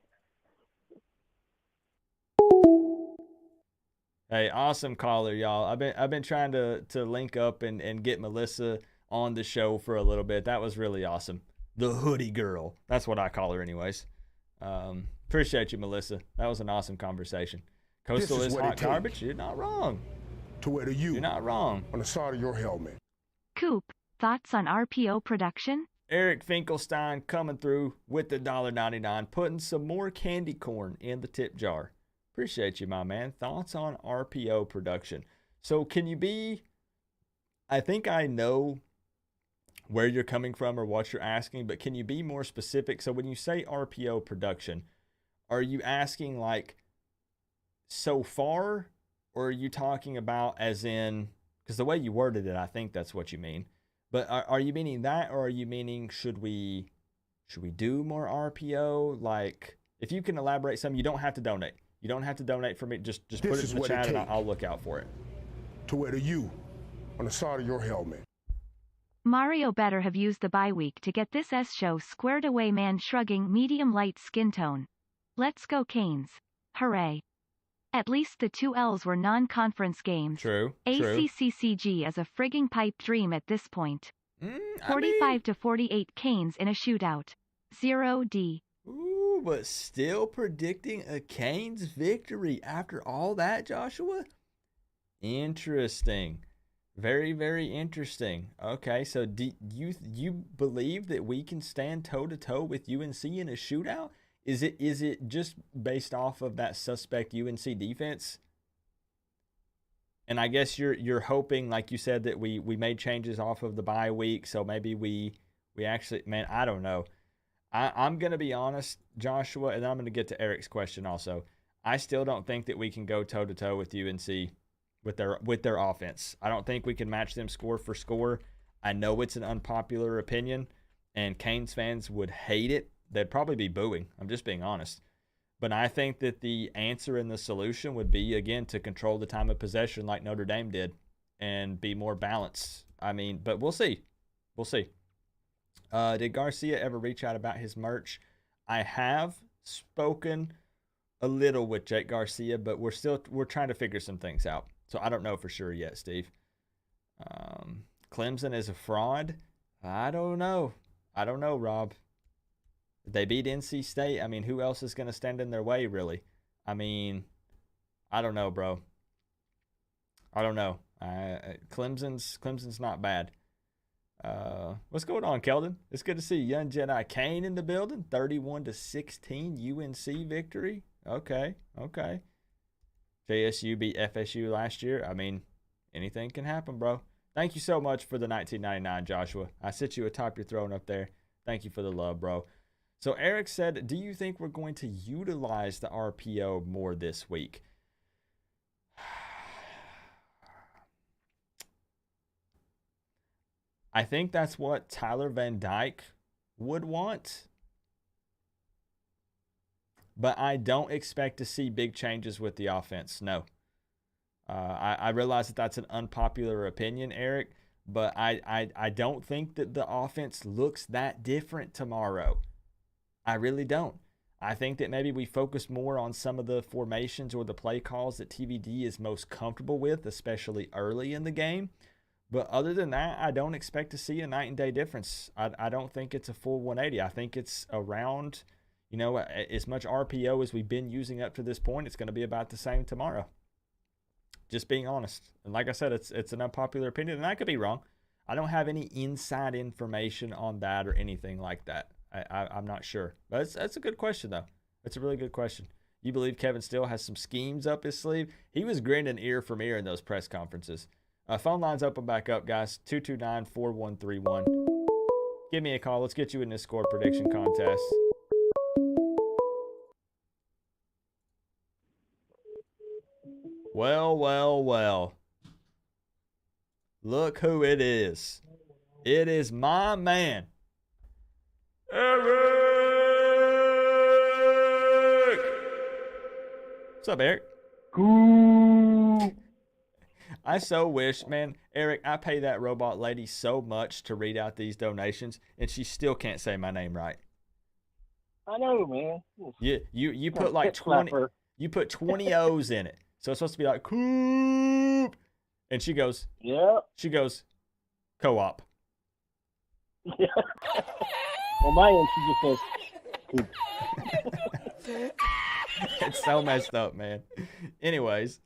Hey, awesome caller, y'all. I've been trying to link up and get Melissa on the show for a little bit. That was really awesome. The hoodie girl. That's what I call her anyways. Appreciate you, Melissa. That was an awesome conversation. Coastal is hot garbage. You're not wrong. To wear to you. You're not wrong. On the side of your helmet. Coop, thoughts on RPO production? Eric Finkelstein coming through with the $1.99, putting some more candy corn in the tip jar. Appreciate you, my man. Thoughts on RPO production. So can you be, I think I know where you're coming from or what you're asking, but can you be more specific? So when you say RPO production, are you asking like so far, or are you talking about as in, because the way you worded it, I think that's what you mean. But are you meaning that, or are you meaning should we do more RPO? Like, if you can elaborate some, you don't have to donate. You don't have to donate for me. Just put it in the chat and I'll look out for it. To wear to you on the side of your helmet. Mario better have used the bye week to get this show squared away. Man shrugging, medium light skin tone. Let's go Canes. Hooray. At least the 2 L's were non-conference games. True. ACCCG is a frigging pipe dream at this point. 45 to 48 Canes in a shootout. 0D. Ooh, but still predicting a Canes victory after all that, Joshua? Interesting. Very, very interesting. Okay, so do you believe that we can stand toe-to-toe with UNC in a shootout? Is it just based off of that suspect UNC defense? And I guess you're hoping, like you said, that we made changes off of the bye week, so maybe we actually, man, I don't know. I'm going to be honest, Joshua, and then I'm going to get to Eric's question also. I still don't think that we can go toe-to-toe with UNC with their offense. I don't think we can match them score for score. I know it's an unpopular opinion, and Canes fans would hate it. They'd probably be booing. I'm just being honest. But I think that the answer and the solution would be, again, to control the time of possession like Notre Dame did and be more balanced. I mean, but we'll see. We'll see. Did Garcia ever reach out about his merch? I have spoken a little with Jake Garcia, but we're trying to figure some things out. So I don't know for sure yet, Steve. Clemson is a fraud. I don't know, Rob. They beat NC State. I mean, who else is going to stand in their way, really? I mean, I don't know, bro. I don't know. Clemson's not bad. What's going on, Keldon? It's good to see Young Jedi Kane in the building. 31-16 UNC victory. Okay. JSU beat FSU last year. I mean, anything can happen, bro. Thank you so much for the 1999, Joshua. I sent you atop your throne up there. Thank you for the love, bro. So Eric said, do you think we're going to utilize the RPO more this week? I think that's what Tyler Van Dyke would want. But I don't expect to see big changes with the offense. No. I realize that that's an unpopular opinion, Eric, but I don't think that the offense looks that different tomorrow. I really don't. I think that maybe we focus more on some of the formations or the play calls that TVD is most comfortable with, especially early in the game. But other than that, I don't expect to see a night and day difference. I don't think it's a full 180. I think it's around, as much RPO as we've been using up to this point, it's going to be about the same tomorrow. Just being honest. And like I said, it's an unpopular opinion, and I could be wrong. I don't have any inside information on that or anything like that. I'm not sure. But that's a good question, though. It's a really good question. You believe Kevin Steele has some schemes up his sleeve? He was grinning ear from ear in those press conferences. Phone lines open back up, guys. 229-4131. Give me a call. Let's get you in this score prediction contest. Well. Look who it is. It is my man, Eric! What's up, Eric? Coop. I so wish, man, Eric, I pay that robot lady so much to read out these donations, and she still can't say my name right. I know, man. You put like 20. You put 20 O's in it, so it's supposed to be like Coop, and she goes, yeah. She goes, co-op. Yeah. On my end, she just says Coop. It's so messed up, man. Anyways,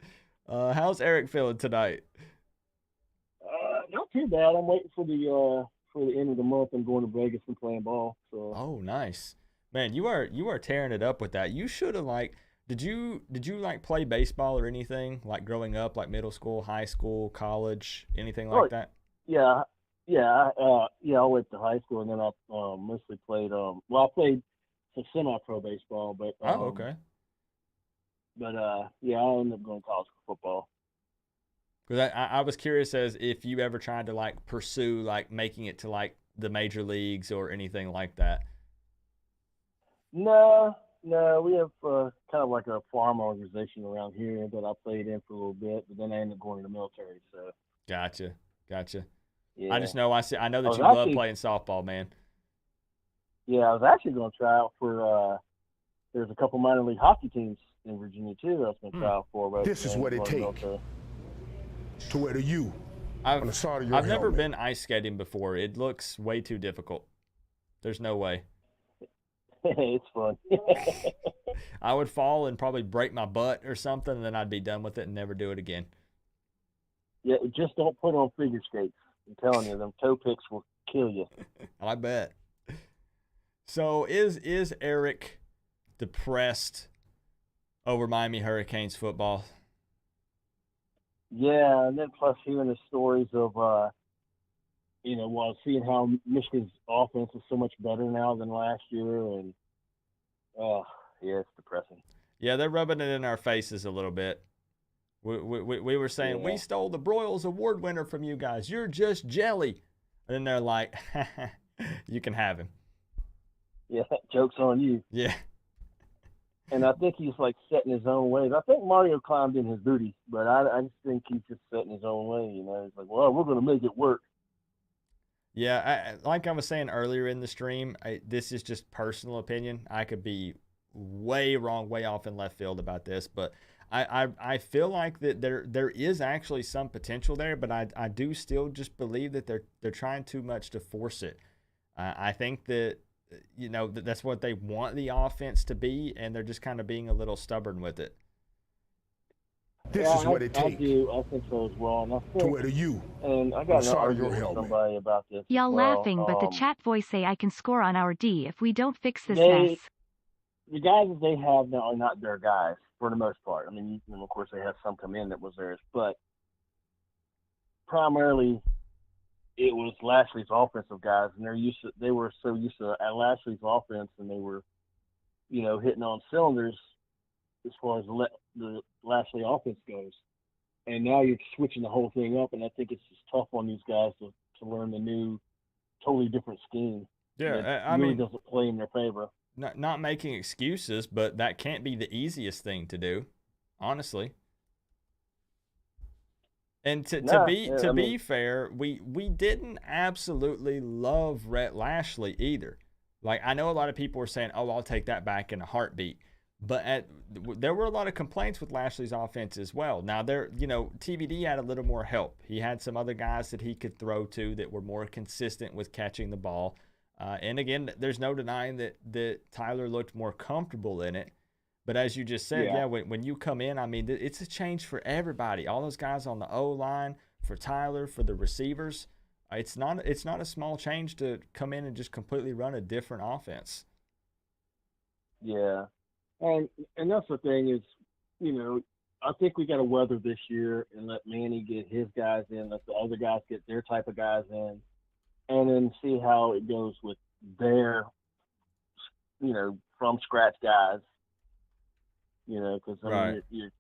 how's Eric feeling tonight? Not too bad. I'm waiting for the end of the month. I'm going to Vegas and playing ball. So. Oh, nice, man. You are tearing it up with that. You should have Did you play baseball or anything like growing up, like middle school, high school, college, anything like that? Yeah. I went to high school and then I mostly played. I played some semi-pro baseball, but. Okay. But I ended up going to college for football. Because I was curious as if you ever tried to pursue making it to the major leagues or anything like that. No, we have kind of like a farm organization around here that I played in for a little bit, but then I ended up going to the military. So. Gotcha. Yeah. I just know I know that you love playing softball, man. Yeah, I was actually going to try out for. There's a couple minor league hockey teams in Virginia too that I was going to try out for. But this is what it takes to wear the U. on the side of your I've never helmet. been ice skating before. It looks way too difficult. There's no way. It's fun. I would fall and probably break my butt or something, and then I'd be done with it and never do it again. Yeah, just don't put on figure skates. I'm telling you, them toe picks will kill you. I bet. So is Eric depressed over Miami Hurricanes football? Yeah, and then plus hearing the stories of, seeing how Michigan's offense is so much better now than last year, and yeah, it's depressing. Yeah, they're rubbing it in our faces a little bit. We were saying, we stole the Broyles Award winner from you guys. You're just jelly. And then they're like, you can have him. Yeah, joke's on you. Yeah. And I think he's like setting his own ways. I think Mario climbed in his booty, but I just think he's just setting his own way. He's like, well, we're going to make it work. Yeah, like I was saying earlier in the stream, this is just personal opinion. I could be way wrong, way off in left field about this, but I feel like that there is actually some potential there, but I do still just believe that they're trying too much to force it. I think that that's what they want the offense to be, and they're just kind of being a little stubborn with it. This is what it takes. I think so as well. And I think, to wear the U. And I got an argument with somebody about this. Y'all laughing, but the chat voice say I can score on our D if we don't fix this mess. The guys that they have now are not their guys for the most part. I mean, of course, they have some come in that was theirs, but primarily it was Lashley's offensive guys, and they were so used to Lashley's offense, and they were, hitting on cylinders as far as the Lashley offense goes. And now you're switching the whole thing up, and I think it's just tough on these guys to learn the new, totally different scheme. Yeah, I mean, doesn't play in their favor. Not making excuses, but that can't be the easiest thing to do, honestly. And to be fair, we didn't absolutely love Rhett Lashley either. Like, I know a lot of people were saying, "Oh, I'll take that back in a heartbeat," but there were a lot of complaints with Lashley's offense as well. Now TVD had a little more help. He had some other guys that he could throw to that were more consistent with catching the ball. And again, there's no denying that Tyler looked more comfortable in it. But as you just said, when you come in, I mean, it's a change for everybody. All those guys on the O-line, for Tyler, for the receivers. It's not a small change to come in and just completely run a different offense. Yeah. And that's the thing is, I think we got to weather this year and let Manny get his guys in, let the other guys get their type of guys in, and then see how it goes with their, from scratch guys. Because right. You're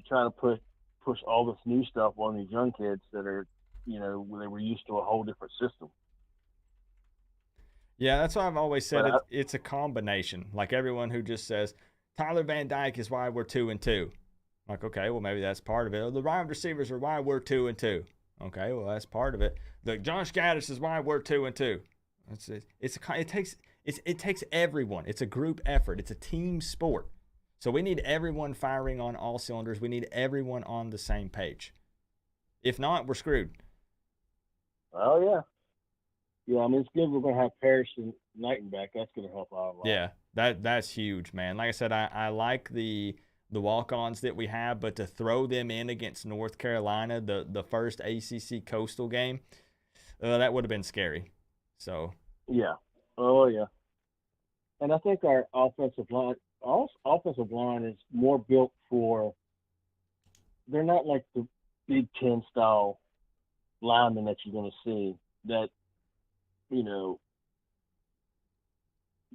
trying to push all this new stuff on these young kids that are, when they were used to a whole different system. Yeah, that's why I've always said it's a combination. Like everyone who just says Tyler Van Dyke is why we're 2-2. Like, okay, well maybe that's part of it. Or the wide receivers are why we're 2-2. Okay, well that's part of it. The Josh Gaddis is why we're 2-2. It takes everyone. It's a group effort. It's a team sport. So we need everyone firing on all cylinders. We need everyone on the same page. If not, we're screwed. Oh yeah. Yeah, I mean, it's good we're going to have Parrish and Knighton back. That's going to help out a lot. Yeah, that's huge, man. Like I said, I like the walk-ons that we have, but to throw them in against North Carolina, the first ACC Coastal game, that would have been scary. So. Yeah. Oh, yeah. And I think our offensive line is more built for – they're not like the Big Ten style linemen that you're going to see that,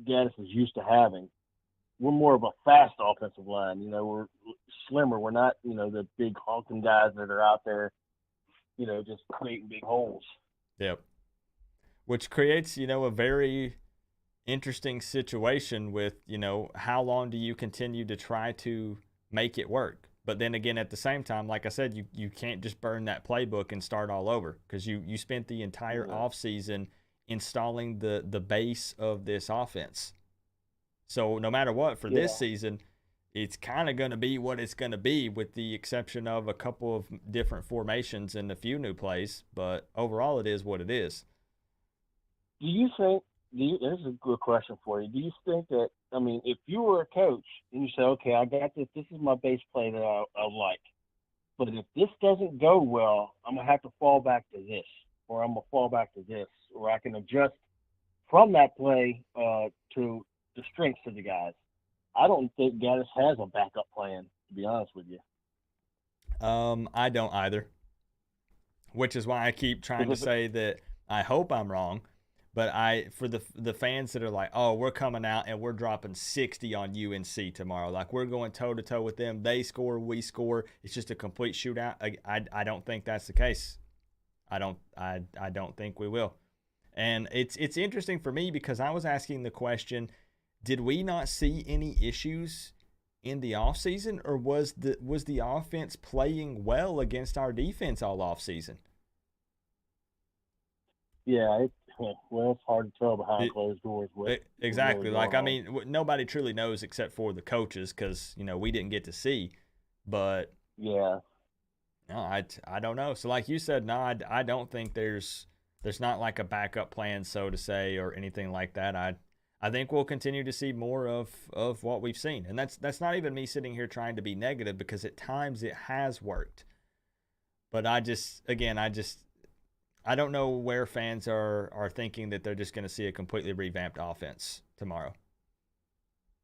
Gaddis is used to having. We're more of a fast offensive line. We're slimmer. We're not, the big honking guys that are out there, just creating big holes. Yep. Which creates, a very interesting situation with, how long do you continue to try to make it work? But then again, at the same time, like I said, you can't just burn that playbook and start all over because you spent the entire offseason installing the base of this offense. So no matter what, for this season, it's kind of going to be what it's going to be, with the exception of a couple of different formations and a few new plays. But overall, it is what it is. Do you think? This is a good question for you. Do you think that? I mean, if you were a coach and you say, "Okay, I got this. This is my base play that I like, but if this doesn't go well, I'm gonna have to fall back to this, or I'm gonna fall back to this, or I can adjust from that play to the strengths of the guys." I don't think Gaddis has a backup plan, to be honest with you. I don't either, which is why I keep trying to say that I hope I'm wrong. But for the fans that are like, oh, we're coming out and we're dropping 60 on UNC tomorrow, like we're going toe to toe with them. They score, we score. It's just a complete shootout. I don't think that's the case. I don't think we will. And it's interesting for me because I was asking the question, did we not see any issues in the offseason, or was the offense playing well against our defense all offseason? Yeah, it's hard to tell behind closed doors. Exactly. Like, I mean, nobody truly knows except for the coaches because, we didn't get to see. But, yeah. No, I don't know. So, like you said, no, I don't think there's not like a backup plan, so to say, or anything like that. I think we'll continue to see more of what we've seen. And that's not even me sitting here trying to be negative, because at times it has worked. But I don't know where fans are thinking that they're just going to see a completely revamped offense tomorrow.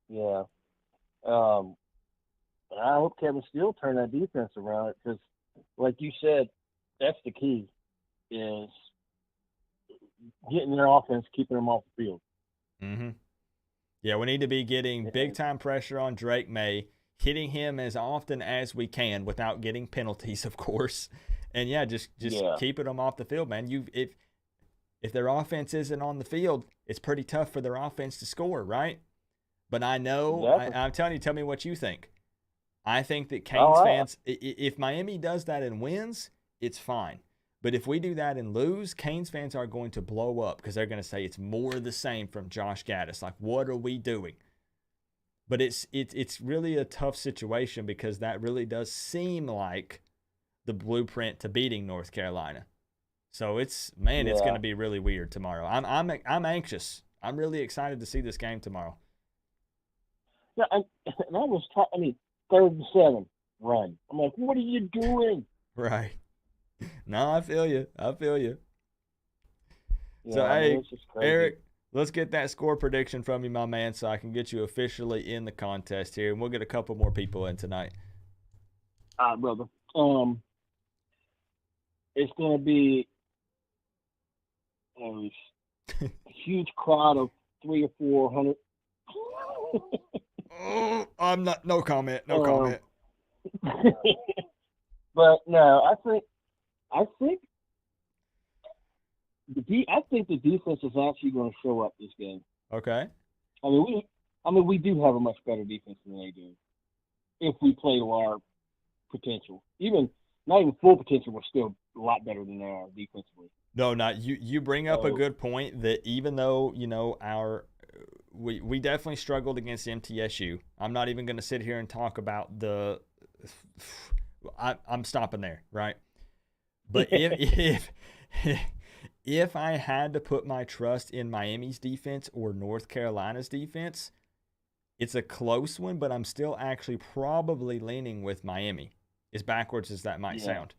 Yeah. I hope Kevin Steele turn that defense around, because like you said, that's the key, is getting their offense, keeping them off the field. Mm-hmm. Yeah, we need to be getting big-time pressure on Drake May, hitting him as often as we can without getting penalties, of course. And, yeah, just keeping them off the field, man. If their offense isn't on the field, it's pretty tough for their offense to score, right? But I know, I'm telling you, tell me what you think. I think that Canes fans, if Miami does that and wins, it's fine. But if we do that and lose, Canes fans are going to blow up because they're going to say it's more of the same from Josh Gaddis. Like, what are we doing? But it's really a tough situation, because that really does seem like the blueprint to beating North Carolina. So it's going to be really weird tomorrow. I'm anxious. I'm really excited to see this game tomorrow. Yeah, and I was 3rd and 7 run. I'm like, what are you doing? Right. No, I feel you. Yeah, so, hey, Eric, let's get that score prediction from you, my man, so I can get you officially in the contest here, and we'll get a couple more people in tonight. All right, brother. It's going to be a huge crowd of 300 or 400. I'm not. No comment. No comment. But no, I think the defense is actually going to show up this game. Okay. We do have a much better defense than they do. If we play to our potential, not even full potential, we're still a lot better than they are defensively. No, not you. You bring up a good point that even though we definitely struggled against MTSU. I'm not even going to sit here and talk about I'm stopping there, right? But if I had to put my trust in Miami's defense or North Carolina's defense, it's a close one, but I'm still actually probably leaning with Miami, as backwards as that might sound.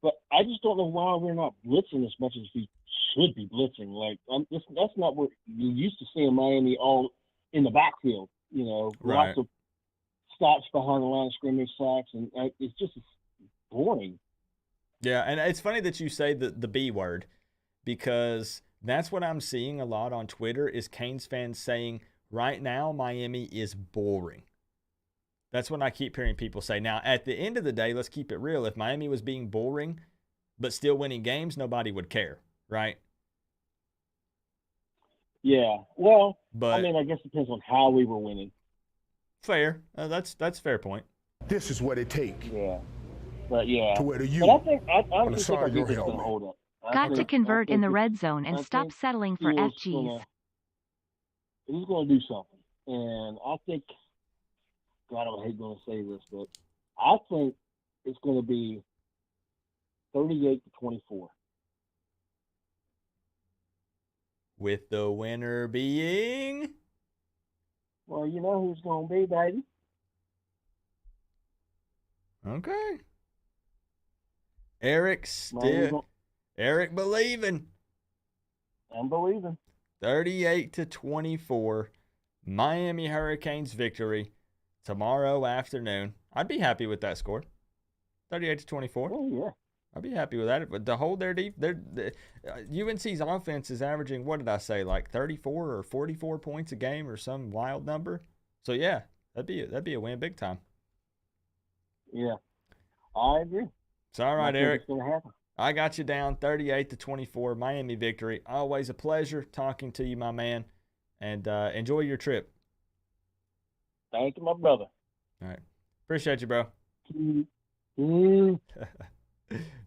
But I just don't know why we're not blitzing as much as we should be blitzing. Like, that's not what you used to see in Miami, all in the backfield. Right. Lots of stops behind the line of scrimmage, sacks, and it's just boring. Yeah, and it's funny that you say the B word, because that's what I'm seeing a lot on Twitter is Canes fans saying, right now Miami is boring. That's what I keep hearing people say. Now, at the end of the day, let's keep it real. If Miami was being boring but still winning games, nobody would care, right? Yeah. Well, I guess it depends on how we were winning. Fair. That's a fair point. This is what it takes. Yeah. But yeah. To where the you. But I think our defense is going to hold up. Got to convert in the red zone and stop settling for FGs. He's going to do something. And I think, God, I hate going to say this, but I think it's going to be 38-24. With the winner being? Well, you know who's going to be, baby. Okay. Eric believing. I'm believing. 38-24. Miami Hurricanes victory tomorrow afternoon. I'd be happy with that score. 38-24. Oh, yeah. I'd be happy with that. But to hold their UNC's offense is averaging, what did I say, like 34 or 44 points a game or some wild number. So yeah, that'd be a win big time. Yeah, I agree. It's all right, Eric. It's gonna happen. I got you down 38-24, Miami victory. Always a pleasure talking to you, my man, and enjoy your trip. Thank you, my brother. All right, appreciate you, bro.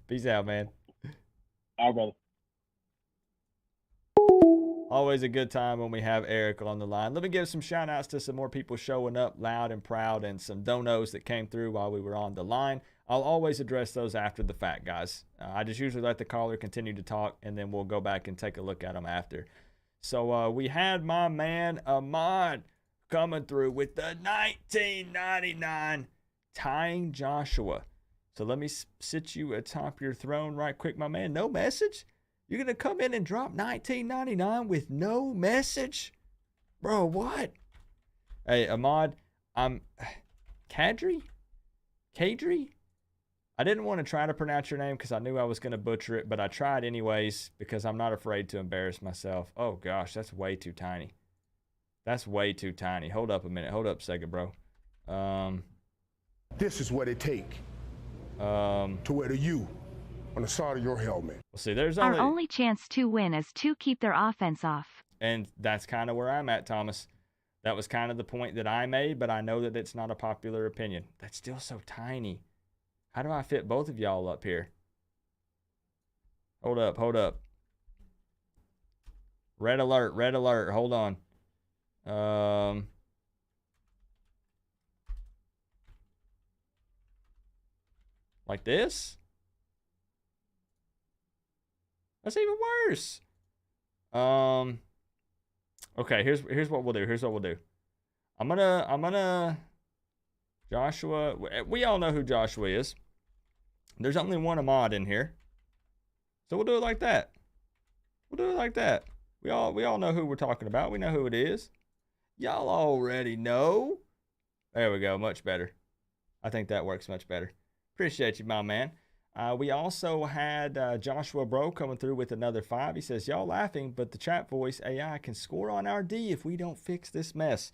Peace out, man. All right, brother. Always a good time when we have Eric on the line. Let me give some shout outs to some more people showing up loud and proud and some donos that came through while we were on the line. I'll always address those after the fact, guys. I just usually let the caller continue to talk, and then we'll go back and take a look at them after. So we had my man Ahmad coming through with the 1999 tying Joshua. So let me sit you atop your throne right quick, my man. No message? You're going to come in and drop 1999 with no message? Bro, what? Hey, Ahmad, I'm Kadri? I didn't want to try to pronounce your name because I knew I was going to butcher it, but I tried anyways because I'm not afraid to embarrass myself. Oh, gosh, that's way too tiny. That's way too tiny. Hold up a minute. Hold up a second, bro. This is what it take to wear the U on the side of your helmet. Well, see, there's Our only chance to win is to keep their offense off. And that's kind of where I'm at, Thomas. That was kind of the point that I made, but I know that it's not a popular opinion. That's still so tiny. How do I fit both of y'all up here? Hold up. Red alert. Hold on. Like this? That's even worse. Okay, here's what we'll do. I'm gonna Joshua. We all know who Joshua is. There's only one Ahmad in here, so we'll do it like that. We all know who we're talking about. We know who it is. Y'all already know. There we go. Much better. I think that works much better. Appreciate you, my man. We also had Joshua Bro coming through with another 5. He says, y'all laughing, but the chat voice AI can score on our D if we don't fix this mess.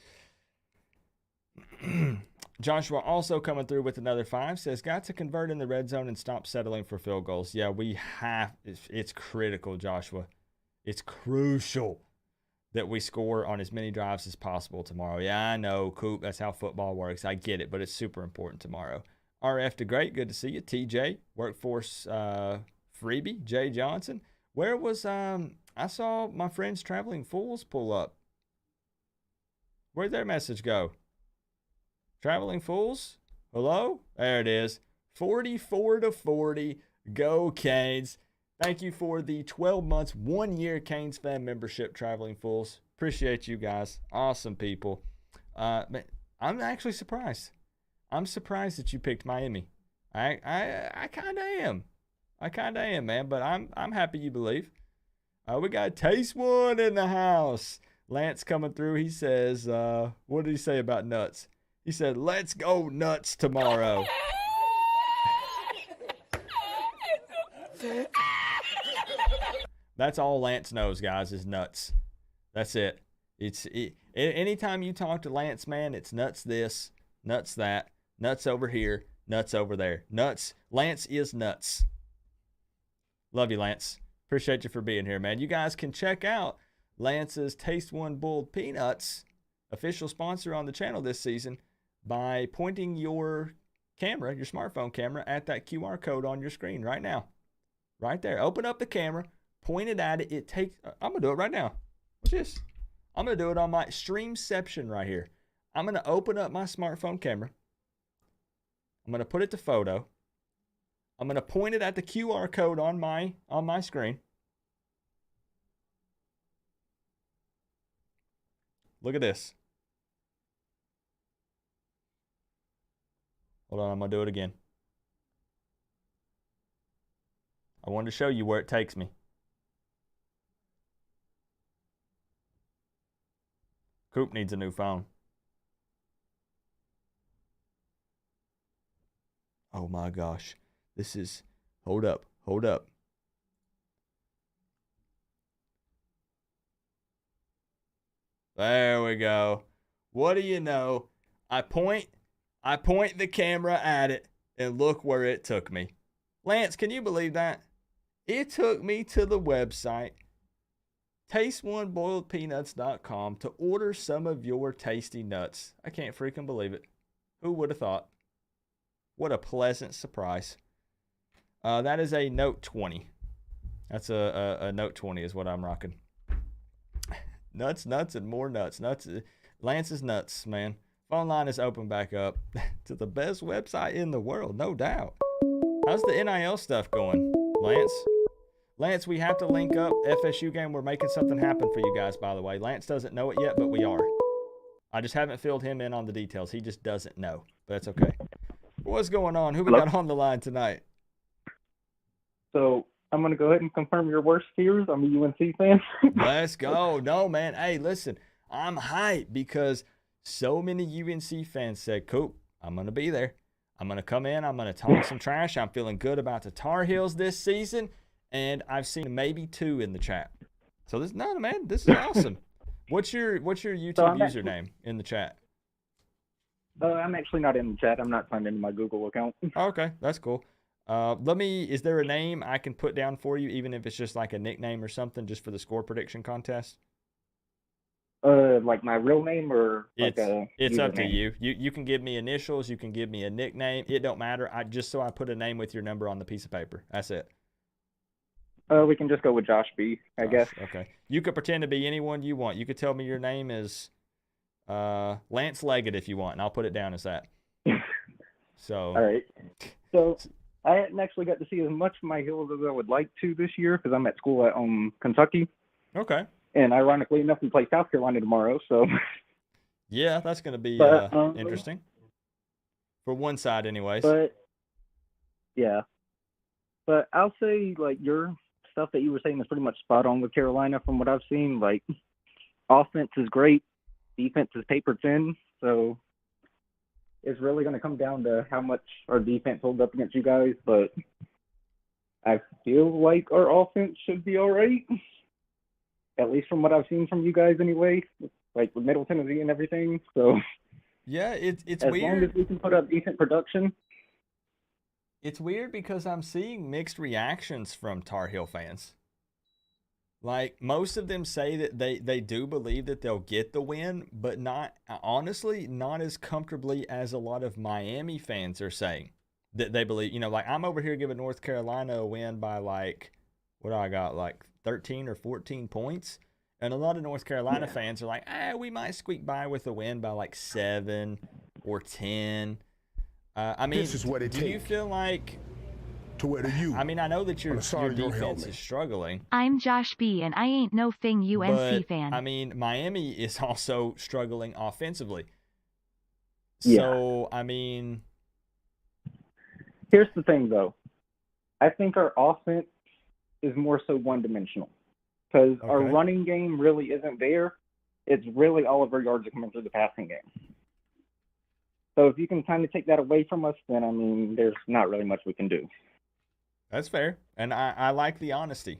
Joshua also coming through with another 5. Says, got to convert in the red zone and stop settling for field goals. Yeah, we have. It's critical, Joshua. It's crucial that we score on as many drives as possible tomorrow. Yeah, I know, Coop. That's how football works. I get it, but it's super important tomorrow. RF the Great, good to see you. TJ, Workforce Freebie, Jay Johnson. Where was, I saw my friends Traveling Fools pull up. Where'd their message go? Traveling Fools? Hello? There it is. 44-40. Go Canes. Thank you for the 12 months, 1 year Canes fan membership, Traveling Fools. Appreciate you guys. Awesome people. Man, I'm actually surprised. I'm surprised that you picked Miami. I kind of am. I kind of am, man. But I'm happy you believe. We got Taste One in the house. Lance coming through. He says, what did he say about nuts? He said, let's go nuts tomorrow. That's all Lance knows, guys, is nuts. That's it. Anytime you talk to Lance, man, it's nuts this, nuts that. Nuts over here, nuts over there. Nuts. Lance is nuts. Love you, Lance. Appreciate you for being here, man. You guys can check out Lance's Taste One Bulled Peanuts, official sponsor on the channel this season, by pointing your camera, your smartphone camera, at that QR code on your screen right now. Right there. Open up the camera, point it at it. I'm going to do it right now. Watch this. I'm going to do it on my Streamception right here. I'm going to open up my smartphone camera. I'm going to put it to photo. I'm going to point it at the QR code on my screen. Look at this. Hold on, I'm going to do it again. I wanted to show you where it takes me. Coop needs a new phone. Oh my gosh. This is... Hold up. Hold up. There we go. What do you know? I point the camera at it, and look where it took me. Lance, can you believe that? It took me to the website, tasteoneboiledpeanuts.com, to order some of your tasty nuts. I can't freaking believe it. Who would have thought? What a pleasant surprise. That is a Note 20. That's a Note 20 is what I'm rocking. Nuts, and more nuts. Lance's nuts, man. Phone line is open back up to the best website in the world, no doubt. How's the NIL stuff going, Lance? Lance, we have to link up FSU game. We're making something happen for you guys, by the way. Lance doesn't know it yet, but we are. I just haven't filled him in on the details. He just doesn't know, but that's okay. What's going on? Who we got on the line tonight? So I'm going to go ahead and confirm your worst fears. I'm a UNC fan. Let's go. No, man. Hey, listen, I'm hyped because so many UNC fans said, Coop, I'm going to be there. I'm going to come in. I'm going to talk some trash. I'm feeling good about the Tar Heels this season. And I've seen maybe 2 in the chat. So this is awesome. What's your YouTube username in the chat? I'm actually not in the chat. I'm not signed into my Google account. Okay, that's cool. Is there a name I can put down for you, even if it's just like a nickname or something, just for the score prediction contest? Like my real name or like it's up to you. You can give me initials. You can give me a nickname. It don't matter. I put a name with your number on the piece of paper. That's it. We can just go with Josh B, I guess. Okay. You could pretend to be anyone you want. You could tell me your name is Lance Leggett if you want, and I'll put it down as that. So. All right. So I hadn't actually got to see as much of my Heels as I would like to this year because I'm at school at Kentucky. Okay. And ironically enough, we play South Carolina tomorrow. So. Yeah, that's going to be interesting. For one side, anyways. But yeah. But I'll say like your stuff that you were saying is pretty much spot on with Carolina from what I've seen. Like, offense is great, defense is paper thin, so it's really going to come down to how much our defense holds up against you guys. But I feel like our offense should be all right, at least from what I've seen from you guys anyway, like with Middle Tennessee and everything. So yeah, it's as weird. As long as we can put up decent production. It's weird because I'm seeing mixed reactions from Tar Heel fans. Like, most of them say that they do believe that they'll get the win, but not as comfortably as a lot of Miami fans are saying that they believe. You know, like, I'm over here giving North Carolina a win by, like, what do I got, like 13 or 14 points? And a lot of North Carolina fans are like, we might squeak by with a win by, like, 7 or 10. I mean, this is what it do you feel like to wear the U? I mean, I know that your defense is struggling. I'm Josh B, and I ain't no thing UNC fan. I mean, Miami is also struggling offensively. Yeah. So, I mean... Here's the thing, though. I think our offense is more so one-dimensional. Because our running game really isn't there. It's really all of our yards are coming through the passing game. So if you can kind of take that away from us, then, I mean, there's not really much we can do. That's fair. And I like the honesty.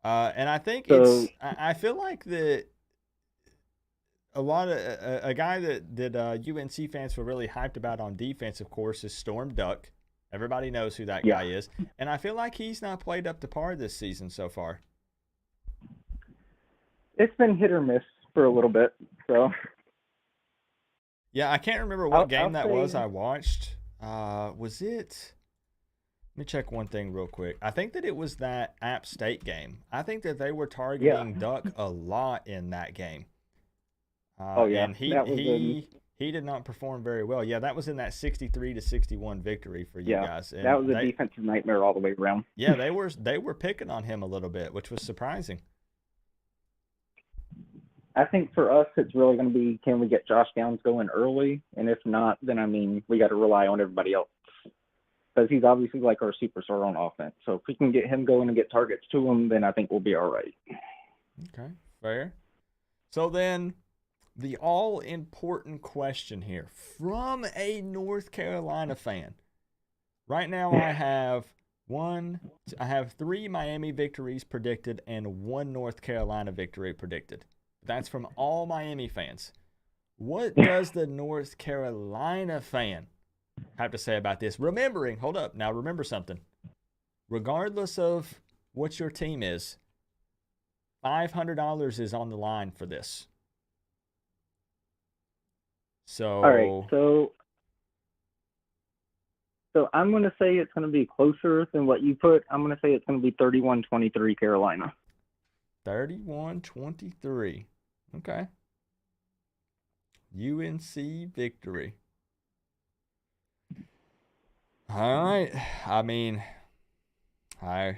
And I think I feel like that a lot of a guy that UNC fans were really hyped about on defense, of course, is Storm Duck. Everybody knows who that guy is. And I feel like he's not played up to par this season so far. It's been hit or miss for a little bit, so... Yeah, I can't remember what game that was I watched. Was it Let me check one thing real quick. I think that it was that App State game. I think that they were targeting Duck a lot in that game. And he did not perform very well. Yeah, that was in that 63-61 victory for you guys. And that was a defensive nightmare all the way around. Yeah, they were picking on him a little bit, which was surprising. I think for us, it's really going to be, can we get Josh Downs going early? And if not, then, I mean, we got to rely on everybody else. Because he's obviously like our superstar on offense. So if we can get him going and get targets to him, then I think we'll be all right. Okay, fair. So then the all-important question here from a North Carolina fan. Right now I have 3 Miami victories predicted and 1 North Carolina victory predicted. That's from all Miami fans. What does the North Carolina fan have to say about this? Remembering, hold up, now remember something. Regardless of what your team is, $500 is on the line for this. So, all right, so I'm going to say it's going to be closer than what you put. I'm going to say it's going to be 31-23 Carolina. 31-23. Okay. UNC victory. All right. I mean, I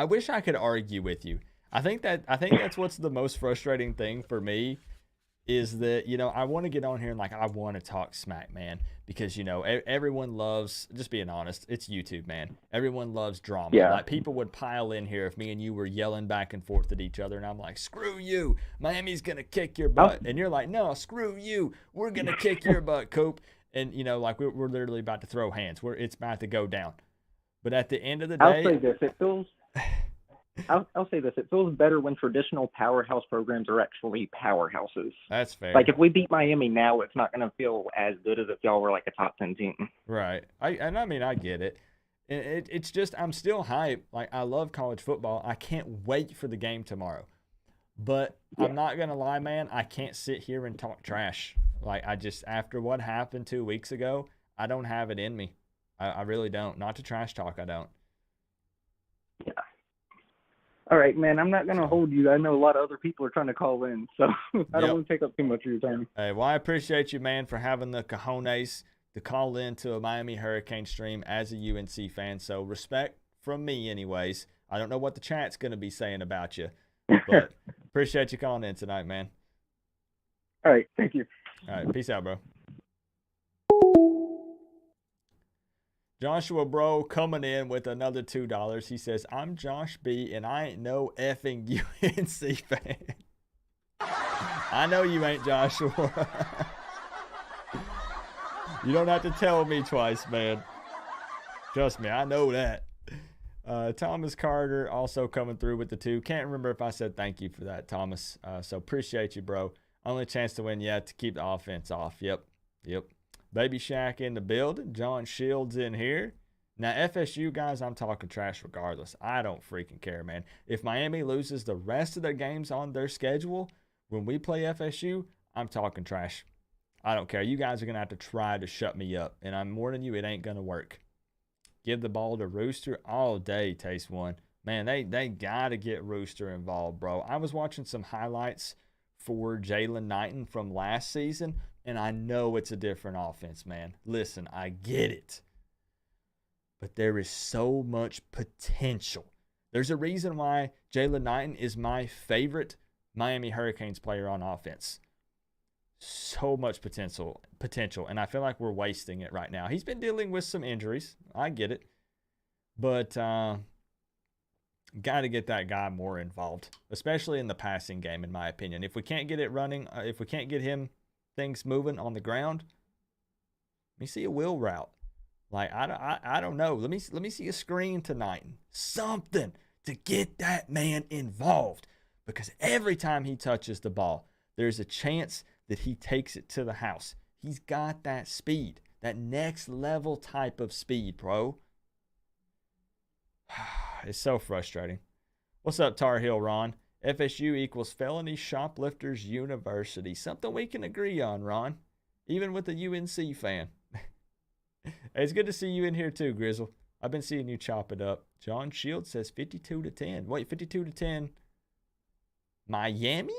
wish I could argue with you. I think that's what's the most frustrating thing for me is that, you know, I want to get on here and like I want to talk smack, man, because, you know, everyone loves, just being honest, it's YouTube, man. Everyone loves drama. Yeah. Like people would pile in here if me and you were yelling back and forth at each other and I'm like, screw you, Miami's going to kick your butt. And you're like, no, screw you, we're going to kick your butt, Coop. And, you know, like we're literally about to throw hands. It's about to go down. But at the end of the day, I'll say this, I'll say this. It feels better when traditional powerhouse programs are actually powerhouses. That's fair. Like, if we beat Miami now, it's not going to feel as good as if y'all were like a top 10 team. Right. I get it. It's just I'm still hyped. Like, I love college football. I can't wait for the game tomorrow. But I'm not going to lie, man. I can't sit here and talk trash. Like, after what happened 2 weeks ago, I don't have it in me. I really don't. Not to trash talk, I don't. Yeah. All right, man, I'm not going to hold you. I know a lot of other people are trying to call in, so I don't want to take up too much of your time. Hey, well, I appreciate you, man, for having the cojones to call in to a Miami Hurricane stream as a UNC fan. So respect from me anyways. I don't know what the chat's going to be saying about you, but appreciate you calling in tonight, man. All right, thank you. All right, peace out, bro. Joshua Bro coming in with another $2. He says, I'm Josh B, and I ain't no effing UNC fan. I know you ain't, Joshua. You don't have to tell me twice, man. Trust me, I know that. Thomas Carter also coming through with the 2. Can't remember if I said thank you for that, Thomas. So appreciate you, bro. Only chance to win yet to keep the offense off. Yep. Baby Shack in the building. John Shields in here. Now, FSU, guys, I'm talking trash regardless. I don't freaking care, man. If Miami loses the rest of their games on their schedule, when we play FSU, I'm talking trash. I don't care. You guys are going to have to try to shut me up. And I'm warning you, it ain't going to work. Give the ball to Rooster all day, Taste One. Man, they got to get Rooster involved, bro. I was watching some highlights for Jalen Knighton from last season, and I know it's a different offense, man. Listen, I get it. But there is so much potential. There's a reason why Jalen Knighton is my favorite Miami Hurricanes player on offense. So much potential, and I feel like we're wasting it right now. He's been dealing with some injuries. I get it. But got to get that guy more involved, especially in the passing game, in my opinion. If we can't get it running, if we can't get him things moving on the ground, let me see a wheel route. Like, I don't know. Let me see a screen tonight. Something to get that man involved. Because every time he touches the ball, there's a chance that he takes it to the house. He's got that speed. That next level type of speed, bro. It's so frustrating. What's up, Tar Heel Ron? FSU equals Felony Shoplifters University. Something we can agree on, Ron. Even with a UNC fan. Hey, it's good to see you in here too, Grizzle. I've been seeing you chop it up. John Shields says 52-10. Wait, 52-10 Miami?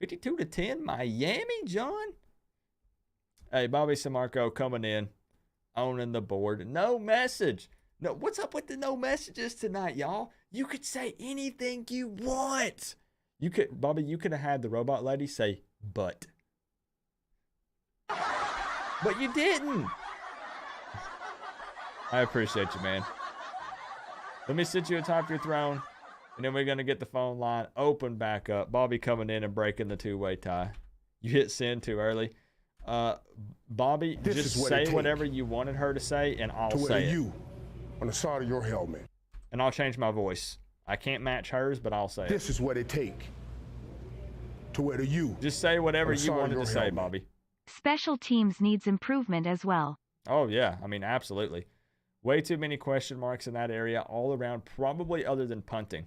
52-10 Miami, John? Hey, Bobby Samarco coming in, owning the board. No message. No, what's up with the no messages tonight, y'all? You could say anything you want. You could, Bobby, you could have had the robot lady say, but. But you didn't. I appreciate you, man. Let me sit you atop your throne, and then we're going to get the phone line open back up. Bobby coming in and breaking the two-way tie. You hit send too early. Bobby, just say whatever you wanted her to say, and I'll say it. You on the side of your helmet. And I'll change my voice. I can't match hers, but I'll say it. This is what it take to wear the U. Just say whatever you wanted to say, Bobby. Special teams needs improvement as well. Oh, yeah. I mean, absolutely. Way too many question marks in that area all around, probably other than punting.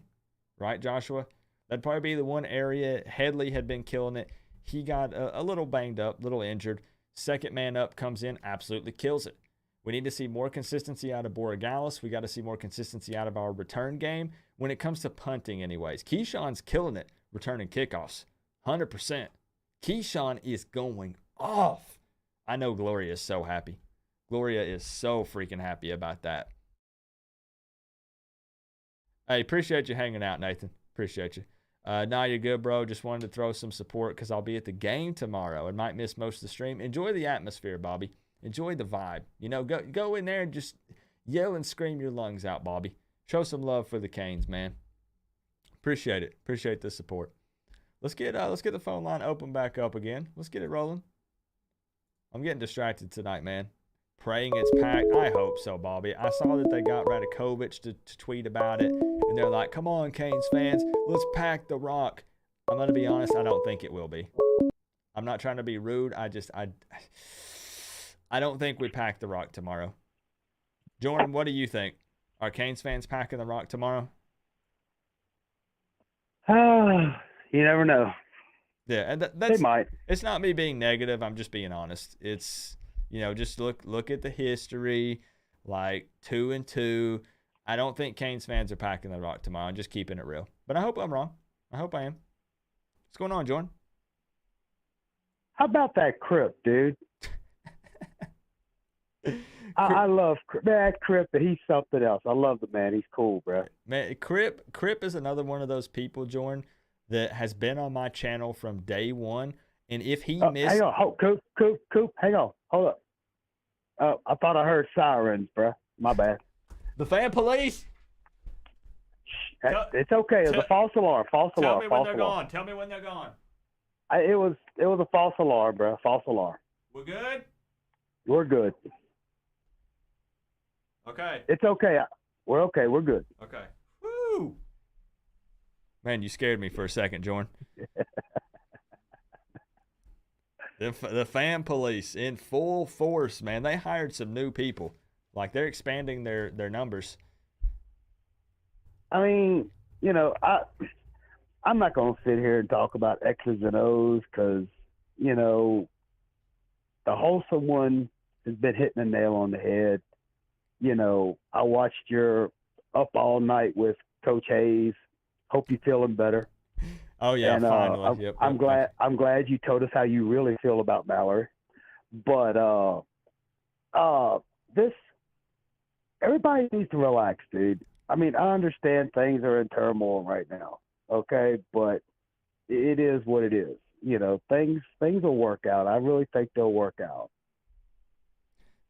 Right, Joshua? That'd probably be the one area. Headley had been killing it. He got a little banged up, a little injured. Second man up comes in, absolutely kills it. We need to see more consistency out of Borregales. We got to see more consistency out of our return game when it comes to punting anyways. Keyshawn's killing it, returning kickoffs, 100%. Keyshawn is going off. I know Gloria is so happy. Gloria is so freaking happy about that. Hey, appreciate you hanging out, Nathan. Appreciate you. Nah, you're good, bro. Just wanted to throw some support because I'll be at the game tomorrow and might miss most of the stream. Enjoy the atmosphere, Bobby. Enjoy the vibe. You know, go in there and just yell and scream your lungs out, Bobby. Show some love for the Canes, man. Appreciate it. Appreciate the support. Let's get the phone line open back up again. Let's get it rolling. I'm getting distracted tonight, man. Praying it's packed. I hope so, Bobby. I saw that they got Radakovich to tweet about it, and they're like, come on, Canes fans, let's pack the Rock. I'm going to be honest, I don't think it will be. I'm not trying to be rude. I don't think we pack the Rock tomorrow. Jordan, what do you think? Are Canes fans packing the Rock tomorrow? You never know. Yeah, and that's, they might. It's not me being negative. I'm just being honest. It's, you know, just look at the history, like 2-2. I don't think Canes fans are packing the Rock tomorrow. I'm just keeping it real. But I hope I'm wrong. I hope I am. What's going on, Jordan? How about that Crip, dude? I love Crip. Man, Crip, he's something else. I love the man. He's cool, bro. Man, Crip is another one of those people, Jordan, that has been on my channel from day one. And if he missed... Hang on. Coop, hang on. Hold up. I thought I heard sirens, bro. My bad. The fan police? It's okay. It was a false alarm. False alarm. Tell me when they're gone. Tell me when they're gone. It was a false alarm, bro. False alarm. We're good? We're good. Okay. It's okay. We're okay. We're good. Okay. Woo! Man, you scared me for a second, Jordan. The fan police in full force, man. They hired some new people. Like, they're expanding their numbers. I mean, you know, I'm not going to sit here and talk about X's and O's because, you know, the wholesome one has been hitting the nail on the head. You know, I watched your Up All Night with Coach Hayes. Hope you're feeling better. Oh yeah, and, finally. Yep, I'm glad you told us how you really feel about Mallory. But this, everybody needs to relax, dude. I mean, I understand things are in turmoil right now, okay? But it is what it is. You know, things will work out. I really think they'll work out.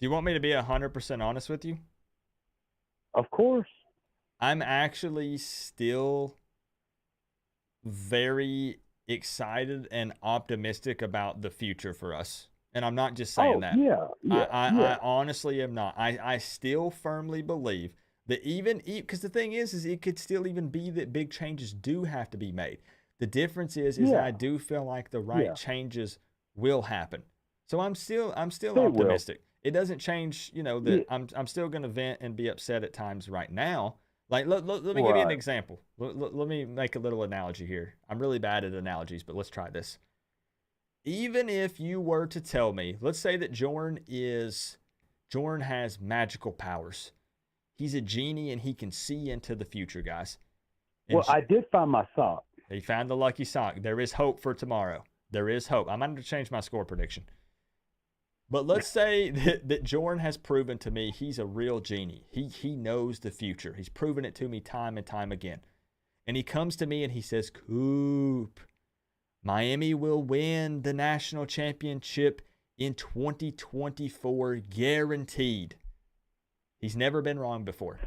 Do you want me to be 100% honest with you? Of course. I'm actually still very excited and optimistic about the future for us. And I'm not just saying that. I honestly am not. I still firmly believe that because the thing is it could still even be that big changes do have to be made. The difference is that I do feel like the right changes will happen. So I'm still optimistic. It doesn't change, you know, that I'm still going to vent and be upset at times right now. Like, let me give you an example. Let me make a little analogy here. I'm really bad at analogies, but let's try this. Even if you were to tell me, let's say that Jordan is Jordan has magical powers. He's a genie, and he can see into the future, guys. And well, I did find my sock. He found the lucky sock. There is hope for tomorrow. There is hope. I'm going to change my score prediction. But let's say that Jordan has proven to me he's a real genie. He knows the future. He's proven it to me time and time again. And he comes to me and he says, Coop, Miami will win the national championship in 2024, guaranteed. He's never been wrong before.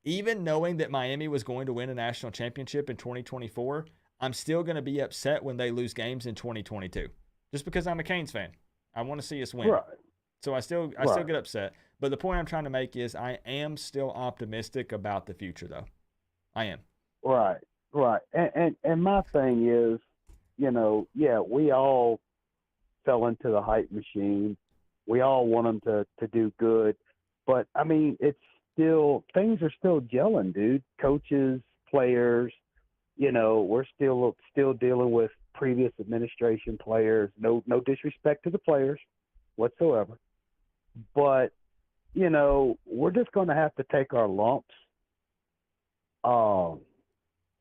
Even knowing that Miami was going to win a national championship in 2024, I'm still going to be upset when they lose games in 2022. Just because I'm a Canes fan. I want to see us win. Right. So I still get upset. But the point I'm trying to make is I am still optimistic about the future, though. I am. Right. And my thing is, we all fell into the hype machine. We all want them to do good. But, I mean, it's still – things are still gelling, dude. Coaches, players, we're still dealing with previous administration players. No disrespect to the players whatsoever. But, we're just going to have to take our lumps.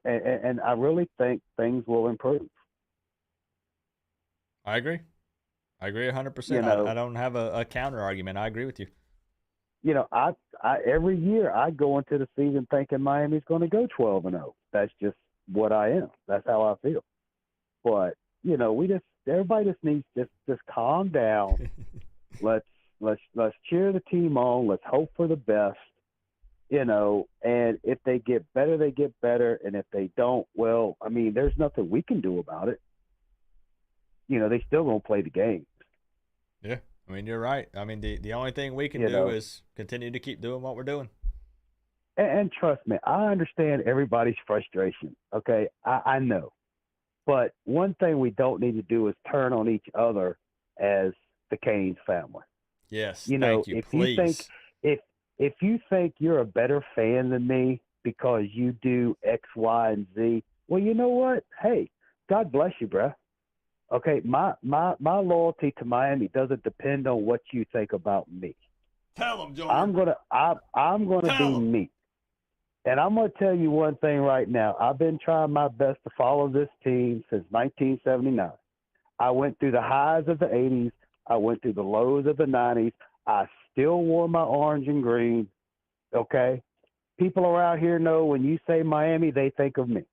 And I really think things will improve. I agree 100%. I don't have a counter argument. I agree with you. I every year I go into the season thinking Miami's going to go 12-0. That's just what I am. That's how I feel. But everybody just needs just calm down. let's cheer the team on. Let's hope for the best. And if they get better, they get better. And if they don't, well, I mean, there's nothing we can do about it. They still gonna play the games. Yeah, I mean, you're right. I mean, the only thing we can do is continue to keep doing what we're doing. And trust me, I understand everybody's frustration. Okay, I know. But one thing we don't need to do is turn on each other as the Canes family. Yes, thank you. Please. If you think you're a better fan than me because you do X, Y, and Z, well, you know what? Hey, God bless you, bruh. Okay, my loyalty to Miami doesn't depend on what you think about me. Tell them, Jordan. I'm gonna be me. And I'm going to tell you one thing right now. I've been trying my best to follow this team since 1979. I went through the highs of the 80s. I went through the lows of the 90s. I still wore my orange and green, okay? People around here know when you say Miami, they think of me,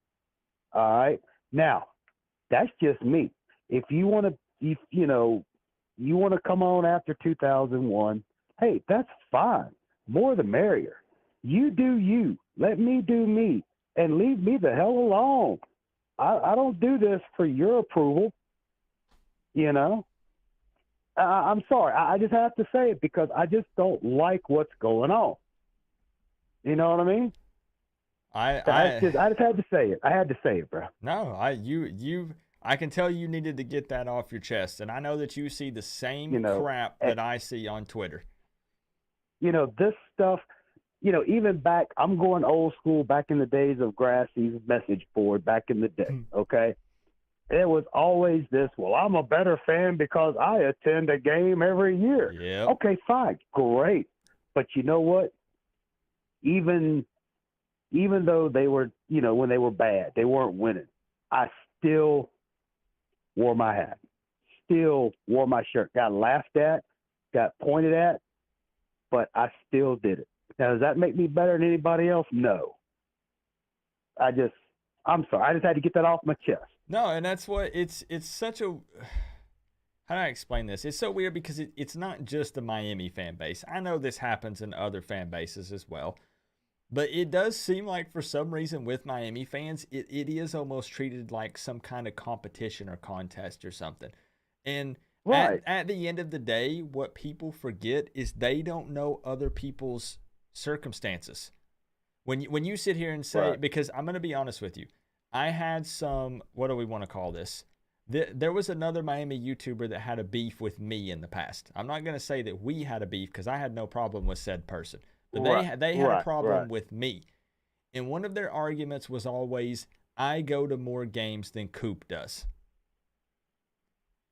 all right? Now, that's just me. If you want to, you want to come on after 2001, hey, that's fine. More the merrier. You do you. Let me do me. And leave me the hell alone. I don't do this for your approval. I'm sorry. I just have to say it because I just don't like what's going on. You know what I mean? I just had to say it. I had to say it, bro. No, I can tell you needed to get that off your chest. And I know that you see the same crap that I see on Twitter. This stuff, even back, I'm going old school, back in the days of Grassy's message board back in the day, okay? There was always this, well, I'm a better fan because I attend a game every year. Yeah. Okay, fine, great. But you know what? Even though they were, when they were bad, they weren't winning, I still wore my hat, still wore my shirt, got laughed at, got pointed at, but I still did it. Now, does that make me better than anybody else? No. I'm sorry. I just had to get that off my chest. No, and that's what it's such a, how do I explain this? It's so weird because it's not just the Miami fan base. I know this happens in other fan bases as well, but it does seem like for some reason with Miami fans, it is almost treated like some kind of competition or contest or something. And right. At the end of the day, what people forget is they don't know other people's circumstances. When you sit here and say, right. Because I'm going to be honest with you, I had some, what do we want to call this? There was another Miami YouTuber that had a beef with me in the past. I'm not going to say that we had a beef because I had no problem with said person. But they had a problem with me. And one of their arguments was always, I go to more games than Coop does.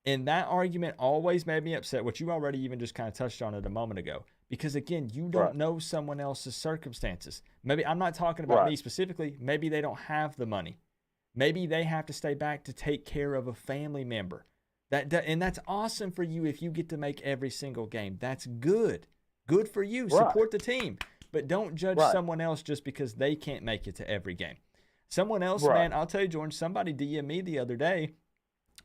And that argument always made me upset, which you already even just kind of touched on it a moment ago. Because, again, you don't know someone else's circumstances. Maybe I'm not talking about me specifically. Maybe they don't have the money. Maybe they have to stay back to take care of a family member. And that's awesome for you if you get to make every single game. That's good. Good for you. Support the team. But don't judge someone else just because they can't make it to every game. Someone else, man, I'll tell you, Jordan, somebody DM'd me the other day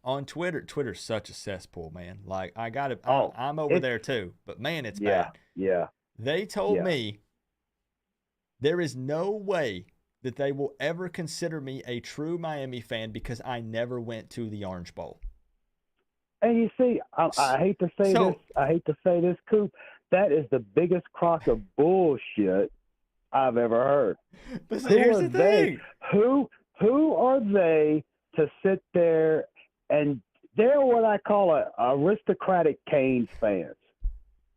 on Twitter. Twitter's such a cesspool, man. Like, I'm over there too. But, man, it's bad. Yeah. They told me there is no way that they will ever consider me a true Miami fan because I never went to the Orange Bowl. And you see, I hate to say this. I hate to say this, Coop. That is the biggest crock of bullshit I've ever heard. But here's the thing. Who are they to sit there and they're what I call aristocratic Canes fans.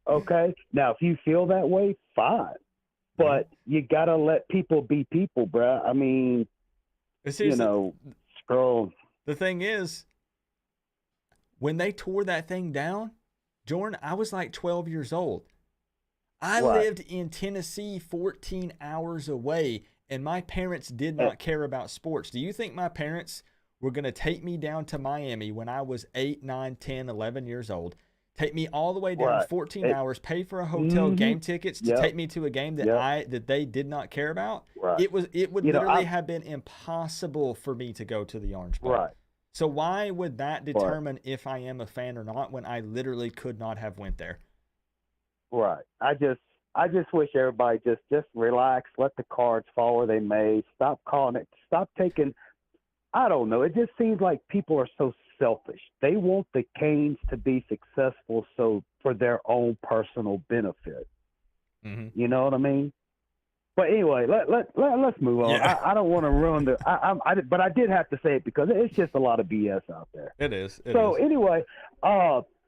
Okay? Now, if you feel that way, fine. But you got to let people be people, bruh. I mean, scroll. The thing is, when they tore that thing down, Jordan, I was like 12 years old. I lived in Tennessee 14 hours away, and my parents did not care about sports. Do you think my parents were going to take me down to Miami when I was 8, 9, 10, 11 years old, take me all the way down 14 hours, pay for a hotel, game tickets to take me to a game that they did not care about? It would literally have been impossible for me to go to the Orange Bowl. So why would that determine if I am a fan or not when I literally could not have went there? Right. I just wish everybody just relax, let the cards fall where they may. Stop calling it. Stop taking. I don't know. It just seems like people are so selfish. They want the Canes to be successful for their own personal benefit. Mm-hmm. You know what I mean? But anyway, let's move on. Yeah. I don't want to ruin but I did have to say it because it's just a lot of BS out there. It is. Anyway,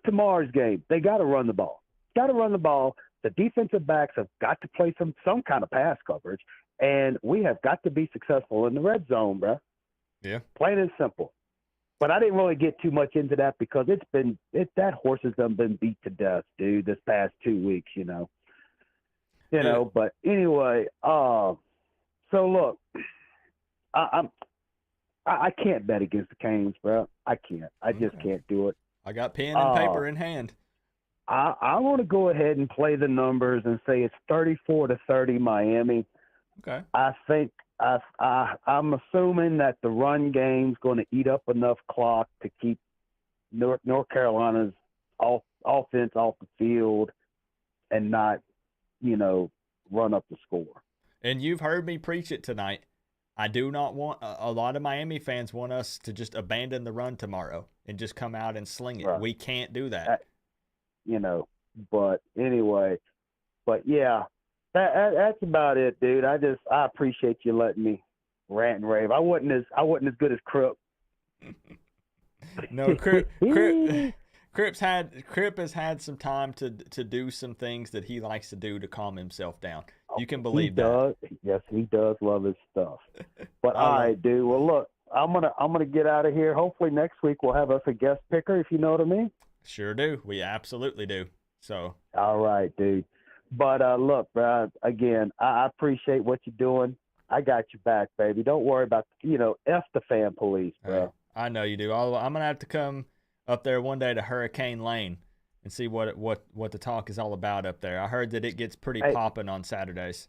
tomorrow's game, they got to run the ball. The defensive backs have got to play some kind of pass coverage, and we have got to be successful in the red zone, bro. Yeah. Plain and simple. But I didn't really get too much into that because that horse has been beat to death, dude, this past 2 weeks, you know. But anyway, so look, I can't bet against the Canes, bro. I can't. I just can't do it. I got pen and paper in hand. I want to go ahead and play the numbers and say it's 34-30 Miami. Okay. I think I'm assuming that the run game's going to eat up enough clock to keep North Carolina's offense off the field and not, run up the score. And you've heard me preach it tonight. I do not want a lot of Miami fans want us to just abandon the run tomorrow and just come out and sling it. Right. We can't do that. But anyway, yeah, that's about it, dude. I appreciate you letting me rant and rave. I wasn't as good as Crip. No, Crip has had some time to do some things that he likes to do to calm himself down. You can believe that. Yes, he does love his stuff. But all right, dude. Well, look, I'm gonna get out of here. Hopefully next week we'll have us a guest picker, if you know what I mean. Sure do. We absolutely do. So. All right, dude. But look, bro. Again, I appreciate what you're doing. I got your back, baby. Don't worry about F the fan police, bro. Right. I know you do. I'm gonna have to come up there one day to Hurricane Lane and see what the talk is all about up there. I heard that it gets pretty popping on Saturdays.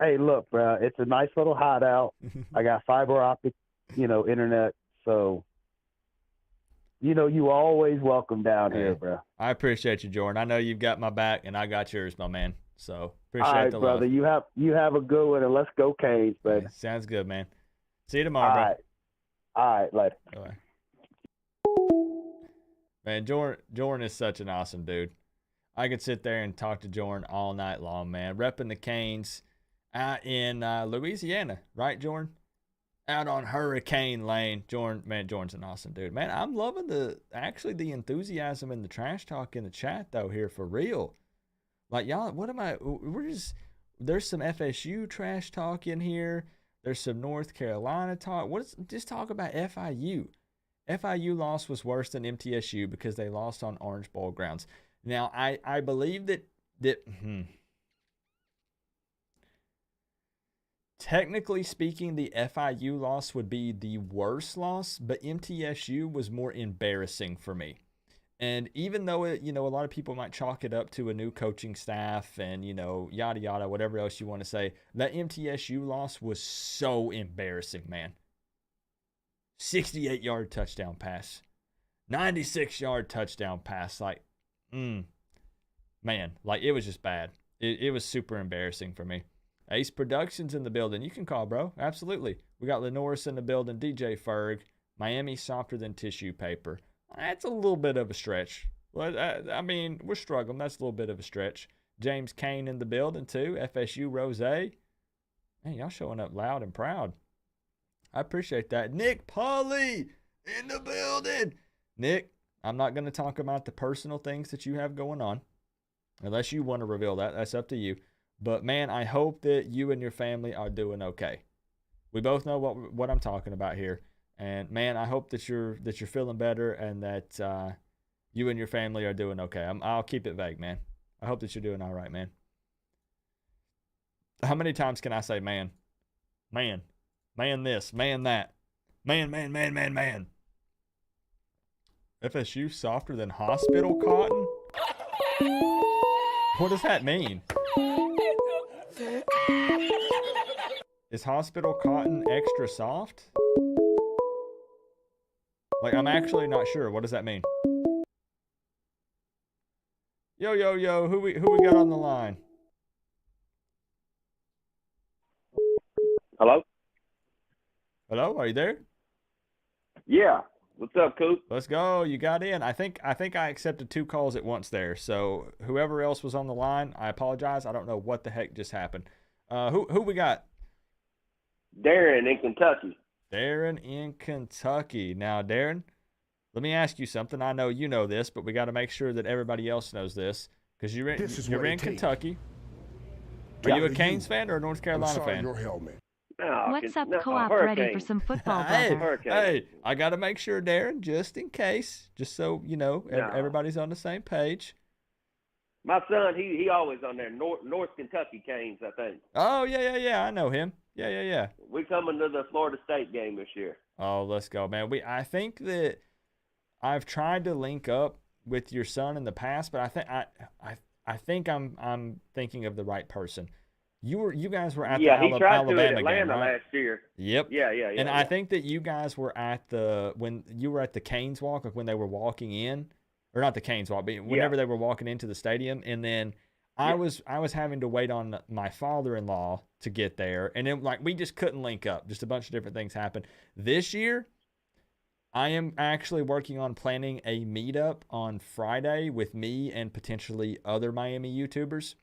Hey, look, bro. It's a nice little hideout. I got fiber optic, internet. So, you always welcome down here, bro. I appreciate you, Jordan. I know you've got my back, and I got yours, my man. So appreciate all right, the brother. love. You have a good one, and let's go Canes, baby. Sounds good, man. See you tomorrow, bro. All right, later. Bye. Man, Jordan is such an awesome dude. I could sit there and talk to Jordan all night long, man. Repping the Canes out in Louisiana, right, Jordan? Out on Hurricane Lane. Jordan's an awesome dude. Man, I'm loving the enthusiasm and the trash talk in the chat, though, here for real. Like, y'all, there's some FSU trash talk in here. There's some North Carolina talk. Just talk about FIU. FIU loss was worse than MTSU because they lost on Orange Bowl grounds. Now, I believe that technically speaking, the FIU loss would be the worst loss, but MTSU was more embarrassing for me. And even though a lot of people might chalk it up to a new coaching staff and, yada, yada, whatever else you want to say, that MTSU loss was so embarrassing, man. 68-yard touchdown pass. 96-yard touchdown pass. Like, man, like it was just bad. It was super embarrassing for me. Ace Productions in the building. You can call, bro. Absolutely. We got Lenoris in the building. DJ Ferg. Miami softer than tissue paper. That's a little bit of a stretch. I mean, we're struggling. That's a little bit of a stretch. James Kane in the building, too. FSU Rose. Man, y'all showing up loud and proud. I appreciate that. Nick Polly in the building. Nick, I'm not going to talk about the personal things that you have going on. Unless you want to reveal that. That's up to you. But, man, I hope that you and your family are doing okay. We both know what I'm talking about here. And, man, I hope that you're feeling better and that you and your family are doing okay. I'll keep it vague, man. I hope that you're doing all right, man. How many times can I say man? Man. Man this. Man that. Man. FSU softer than hospital cotton? What does that mean? Is hospital cotton extra soft? Like, I'm actually not sure. What does that mean? Yo, who we got on the line? Hello? Hello, are you there? Yeah. What's up, Coop? Let's go. You got in. I think I accepted 2 calls at once there. So whoever else was on the line, I apologize. I don't know what the heck just happened. Who we got? Darren in Kentucky. Darren in Kentucky. Now, Darren, let me ask you something. I know you know this, but we got to make sure that everybody else knows this because you're in Kentucky. Are you a Canes fan or a North Carolina fan? Your helmet. No, What's up, Co-op ready for some football, brother? Hey, I got to make sure, Darren, just in case, just so you know, everybody's on the same page. My son, he always on there. North Kentucky Canes, I think. Oh, yeah. I know him. Yeah. We coming to the Florida State game this year. Oh, let's go, man. I think that I've tried to link up with your son in the past, but I think I'm thinking of the right person. You guys were at the Alabama game, right? Last year. Yep. Yeah. And I think that you guys were at when you were at the Canes walk, like when they were walking in, or not the Canes walk, but whenever they were walking into the stadium, and then I was having to wait on my father-in-law to get there, and then we just couldn't link up. Just a bunch of different things happened. This year, I am actually working on planning a meetup on Friday with me and potentially other Miami YouTubers.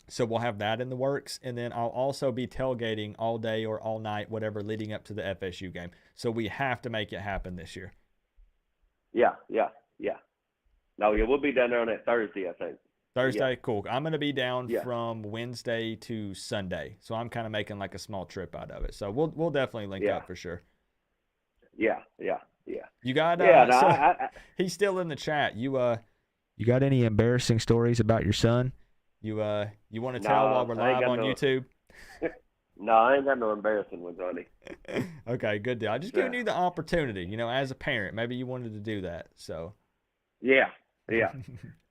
So we'll have that in the works. And then I'll also be tailgating all day or all night, whatever, leading up to the FSU game. So we have to make it happen this year. Yeah. No, we'll be down there on that Thursday, I think. Thursday, cool. I'm going to be down from Wednesday to Sunday. So I'm kind of making like a small trip out of it. So we'll definitely link up for sure. Yeah. You got he's still in the chat. You got any embarrassing stories about your son? You want to tell while we're live on YouTube? No, I ain't got no embarrassing ones, honey. Okay, good deal. I'm just giving you the opportunity, as a parent. Maybe you wanted to do that. So. Yeah.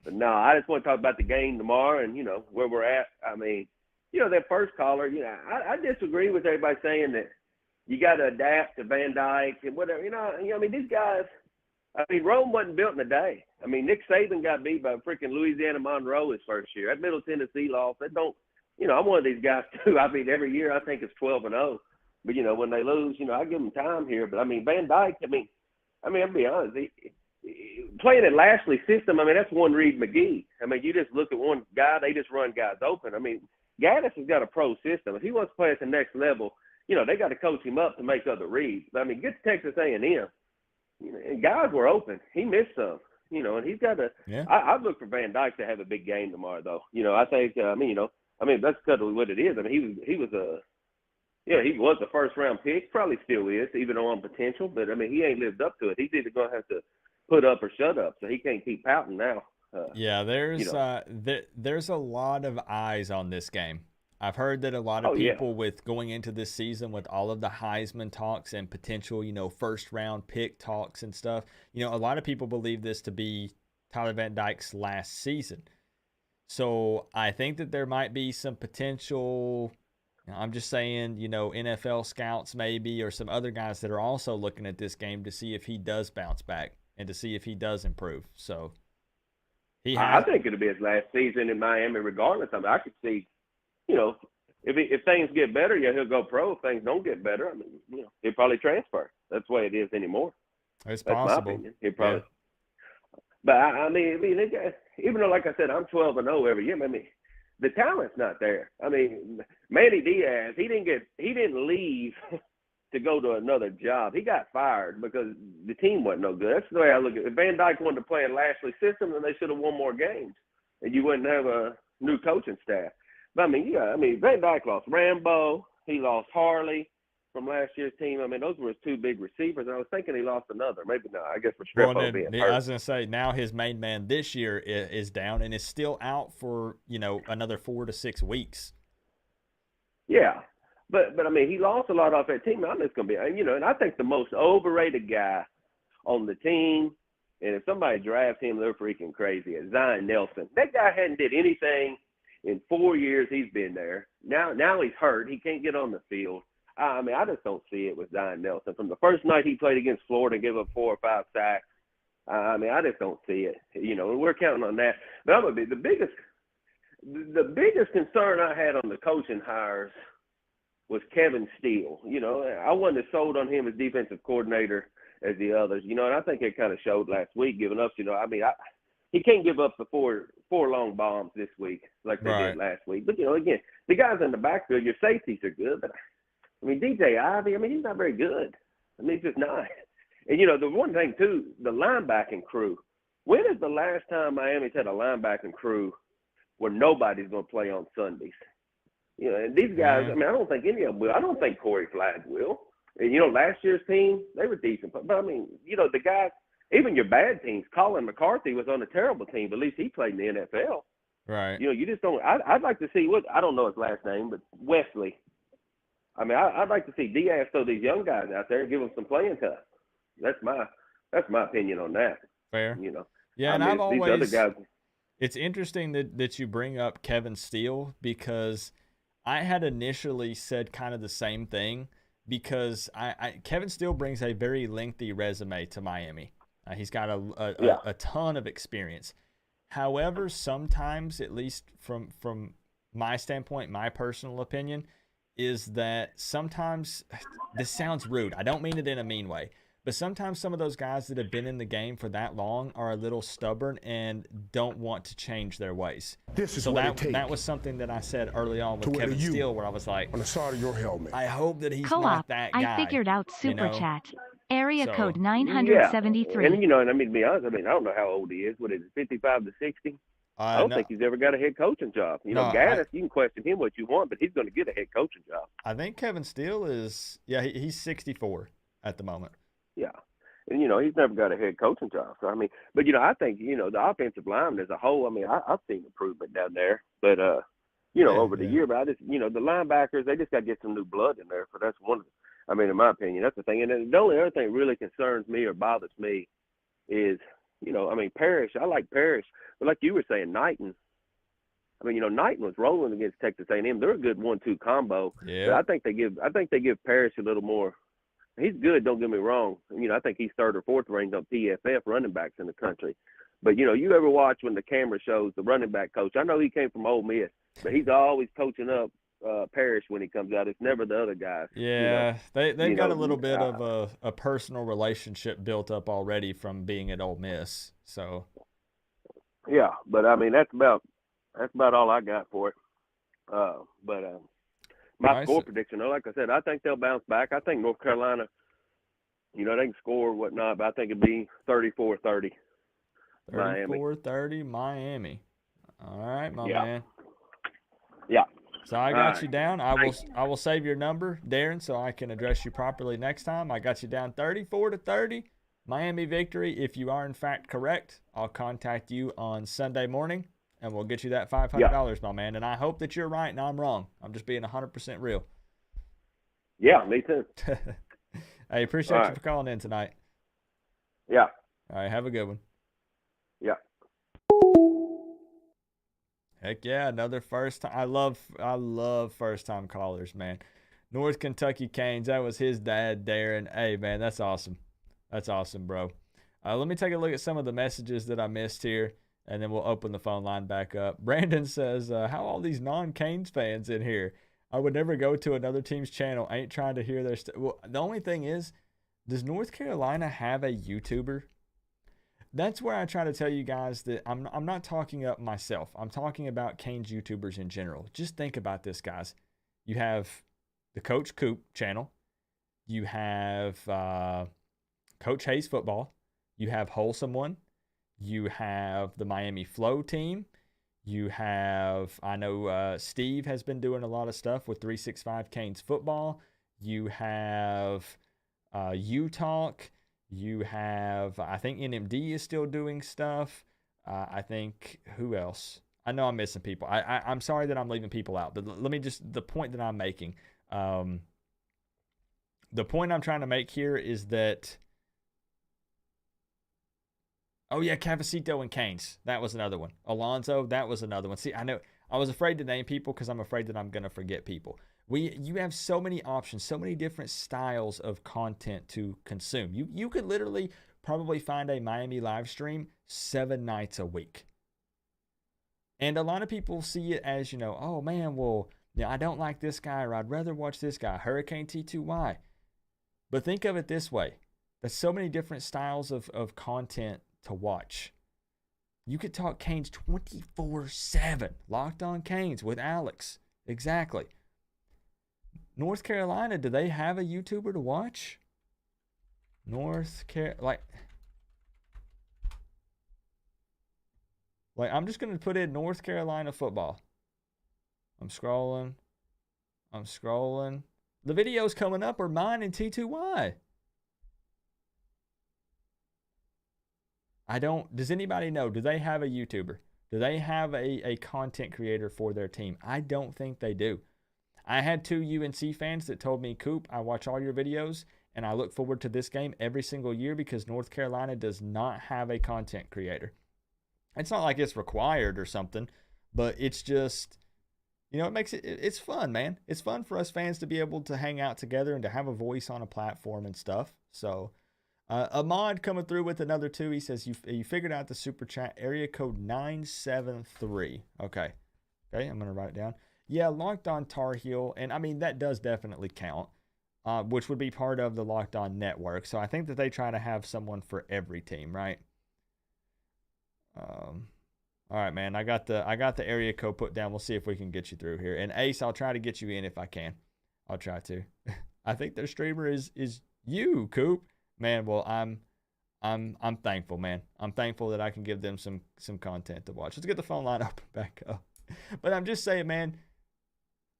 But no, I just want to talk about the game tomorrow and, where we're at. I mean, that first caller, I disagree with everybody saying that you got to adapt to Van Dyke and whatever. I mean, these guys, Rome wasn't built in a day. I mean, Nick Saban got beat by freaking Louisiana Monroe his first year. That Middle Tennessee loss, I'm one of these guys too. Every year I think it's 12-0. But, when they lose, I give them time here. But, Van Dyke, I'll be honest, playing at Lashley's system, that's one Reed McGee. You just look at one guy, they just run guys open. Gaddis has got a pro system. If he wants to play at the next level, they got to coach him up to make other reads. But, get to Texas A&M. And guys were open. He missed some, and he's got to I look for Van Dyke to have a big game tomorrow, though. I think, let's cut to what it is. He was Yeah, he was a first-round pick, probably still is, even though on potential. But, I mean, he ain't lived up to it. He's either going to have to put up or shut up, so he can't keep pouting now. Yeah, there's there's a lot of eyes on this game. I've heard that a lot of people with going into this season with all of the Heisman talks and potential, first-round pick talks and stuff, a lot of people believe this to be Tyler Van Dyke's last season. So I think that there might be some potential, I'm just saying, NFL scouts maybe, or some other guys that are also looking at this game to see if he does bounce back and to see if he does improve. So I think it'll be his last season in Miami regardless. I mean, I could see, if things get better, he'll go pro. If things don't get better, I mean, he'll probably transfer. That's the way it is anymore. It's That's possible. my opinion. He'll probably. Yeah. But I mean, even though, like I said, I'm 12-0 every year. I mean, the talent's not there. I mean, Manny Diaz, he didn't leave to go to another job. He got fired because the team wasn't no good. That's the way I look at it. If Van Dyke wanted to play in Lashley's system, then they should have won more games, and you wouldn't have a new coaching staff. But, I mean, Van Dyke lost Rambo. He lost Harley from last year's team. I mean, those were his two big receivers. And I was thinking he lost another. Maybe not. I guess Restrepo being hurt. I was going to say, now his main man this year is down and is still out for, another 4 to 6 weeks. Yeah. But I mean, he lost a lot off that team. I'm just going to be, and I think the most overrated guy on the team, and if somebody drafts him, they're freaking crazy, is Zion Nelson. That guy hadn't did anything in 4 years he's been there. Now he's hurt. He can't get on the field. I mean, I just don't see it with Zion Nelson. From the first night he played against Florida and gave up 4 or 5 sacks, I mean, I just don't see it. We're counting on that. But I'm going to be the biggest concern I had on the coaching hires was Kevin Steele. I wasn't as sold on him as defensive coordinator as the others, and I think it kind of showed last week giving up, he can't give up the four long bombs this week like they did last week. But, again, the guys in the backfield, your safeties are good. But, I mean, DJ Ivy, he's not very good. He's just not. And, the one thing, too, the linebacking crew. When is the last time Miami's had a linebacking crew where nobody's going to play on Sundays? And these guys, I don't think any of them will. I don't think Corey Flagg will. And, last year's team, they were decent. But the guys, even your bad teams, Colin McCarthy was on a terrible team, but at least he played in the NFL. Right. You just don't – I'd like to see I don't know his last name, but Wesley. I mean, I'd like to see Diaz throw these young guys out there and give them some playing time. That's my opinion on that. Fair. Yeah, and I've always these other guys. It's interesting that you bring up Kevin Steele because I had initially said kind of the same thing because Kevin Steele brings a very lengthy resume to Miami. He's got a ton of experience. However, sometimes, at least from my standpoint, my personal opinion, is that sometimes, this sounds rude, I don't mean it in a mean way, but sometimes some of those guys that have been in the game for that long are a little stubborn and don't want to change their ways. That was something that I said early on with Kevin Steele, where I was like, on the side of your helmet. I hope that he's Co-op, not that guy. I figured out Super Chat. Area code Yeah. 973. And, to be honest, I don't know how old he is. What is it, 55 to 60? I don't think he's ever got a head coaching job. Gaddis, you can question him what you want, but he's going to get a head coaching job. I think Kevin Steele is, he's 64 at the moment. Yeah. And, he's never got a head coaching job. So, but, I think, the offensive line as a whole, I've seen improvement down there. But, over the year, but I just, the linebackers, they just got to get some new blood in there. That's one of the, in my opinion, that's the thing. And then the only other thing that really concerns me or bothers me is, Parrish. I like Parrish. But like you were saying, Knighton. Knighton was rolling against Texas A&M. They're a good 1-2 combo. Yeah. But I think they give Parrish a little more. He's good, don't get me wrong. I think he's third or fourth ranked on PFF running backs in the country. But, you ever watch when the camera shows the running back coach? I know he came from Ole Miss, but he's always coaching up Parrish when he comes out. It's never the other guys. Yeah, they've got a little bit of a personal relationship built up already from being at Ole Miss. So. Yeah, but that's about all I got for it. My score prediction, like I said, I think they'll bounce back. I think North Carolina, they can score or whatnot, but I think it'd be 34-30. 34-30 Miami. All right, my man. Yeah. So I got you down. I will save your number, Darren, so I can address you properly next time. I got you down 34-30. Miami victory. If you are in fact correct, I'll contact you on Sunday morning, and we'll get you that $500, my man. And I hope that you're right and I'm wrong. I'm just being 100% real. Yeah, me too. Hey, appreciate you for calling in tonight. Yeah. All right, have a good one. Yeah. Heck yeah, another first time. I love first time callers, man. North Kentucky Canes, that was his dad, Darren. Hey, man, that's awesome. That's awesome, bro. Let me take a look at some of the messages that I missed here, and then we'll open the phone line back up. Brandon says, how all these non-Canes fans in here? I would never go to another team's channel. Ain't trying to hear their Well, the only thing is, does North Carolina have a YouTuber? That's where I try to tell you guys that I'm not talking up myself. I'm talking about Canes YouTubers in general. Just think about this, guys. You have the Coach Coop channel. You have Coach Hayes Football. You have Wholesome One. You have the Miami Flow team. You have, I know Steve has been doing a lot of stuff with 365 Canes Football. You have U-Talk. You have, I think NMD is still doing stuff. I think, who else? I know I'm missing people. I'm sorry that I'm leaving people out. But let me just, the point that I'm making. The point I'm trying to make here is that, oh yeah, Cavacito and Canes. That was another one. Alonzo, that was another one. See, I know, I was afraid to name people because I'm afraid that I'm going to forget people. You have so many options, so many different styles of content to consume. You could literally probably find a Miami live stream 7 nights a week. And a lot of people see it as, oh man, well, I don't like this guy, or I'd rather watch this guy, Hurricane T2Y. But think of it this way. There's so many different styles of content to watch. You could talk Canes 24/7. Locked on Canes with Alex. Exactly. North Carolina, do they have a YouTuber to watch? Like I'm just going to put in North Carolina football. I'm scrolling. The videos coming up are mine and T2Y. Does anybody know? Do they have a YouTuber? Do they have a content creator for their team? I don't think they do. I had 2 UNC fans that told me, Coop, I watch all your videos, and I look forward to this game every single year because North Carolina does not have a content creator. It's not like it's required or something, but it's just, it makes it's fun, man. It's fun for us fans to be able to hang out together and to have a voice on a platform and stuff. So, Ahmad coming through with another 2. He says, you figured out the super chat, area code 973. Okay, I'm going to write it down. Yeah, Locked On Tar Heel, and I mean, that does definitely count, which would be part of the Locked On network. So I think that they try to have someone for every team, right? All right, man, I got the area code put down. We'll see if we can get you through here. And Ace, I'll try to get you in if I can. I'll try to. I think their streamer is you, Coop. Man, well, I'm thankful, man. I'm thankful that I can give them some content to watch. Let's get the phone line up back up. But I'm just saying, man,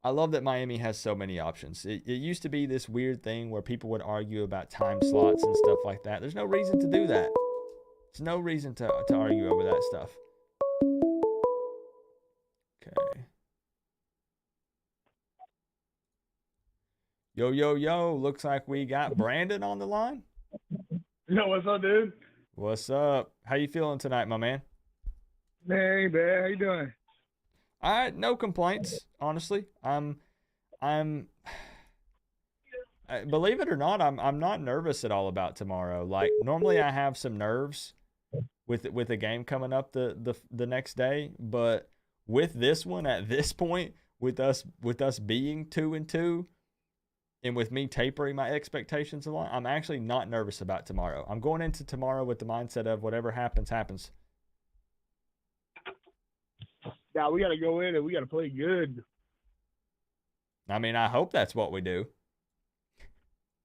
I love that Miami has so many options. It used to be this weird thing where people would argue about time slots and stuff like that. There's no reason to do that. There's no reason to argue over that stuff. Okay. Yo. Looks like we got Brandon on the line. Yo, what's up, dude? What's up? How you feeling tonight, my man? Man, ain't bad. How you doing? All right, no complaints, honestly. Believe it or not, I'm not nervous at all about tomorrow. Like, normally I have some nerves with a game coming up the next day, but with this one at this point, with us being 2-2, and with me tapering my expectations a lot, I'm actually not nervous about tomorrow. I'm going into tomorrow with the mindset of whatever happens, happens. Now we got to go in and we got to play good. I mean, I hope that's what we do.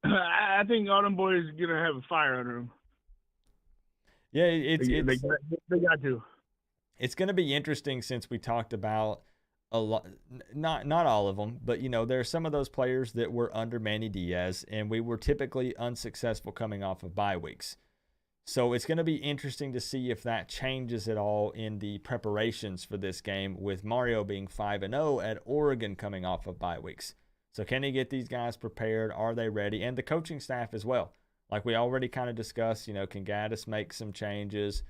I think all them boys are going to have a fire under them. Yeah, they got to. It's going to be interesting since we talked about a lot, not all of them, but there are some of those players that were under Manny Diaz, and we were typically unsuccessful coming off of bye weeks. So it's going to be interesting to see if that changes at all in the preparations for this game, with Mario being 5-0 at Oregon coming off of bye weeks. So can he get these guys prepared? Are they ready? And the coaching staff as well. Like we already kind of discussed, can Gaddis make some changes?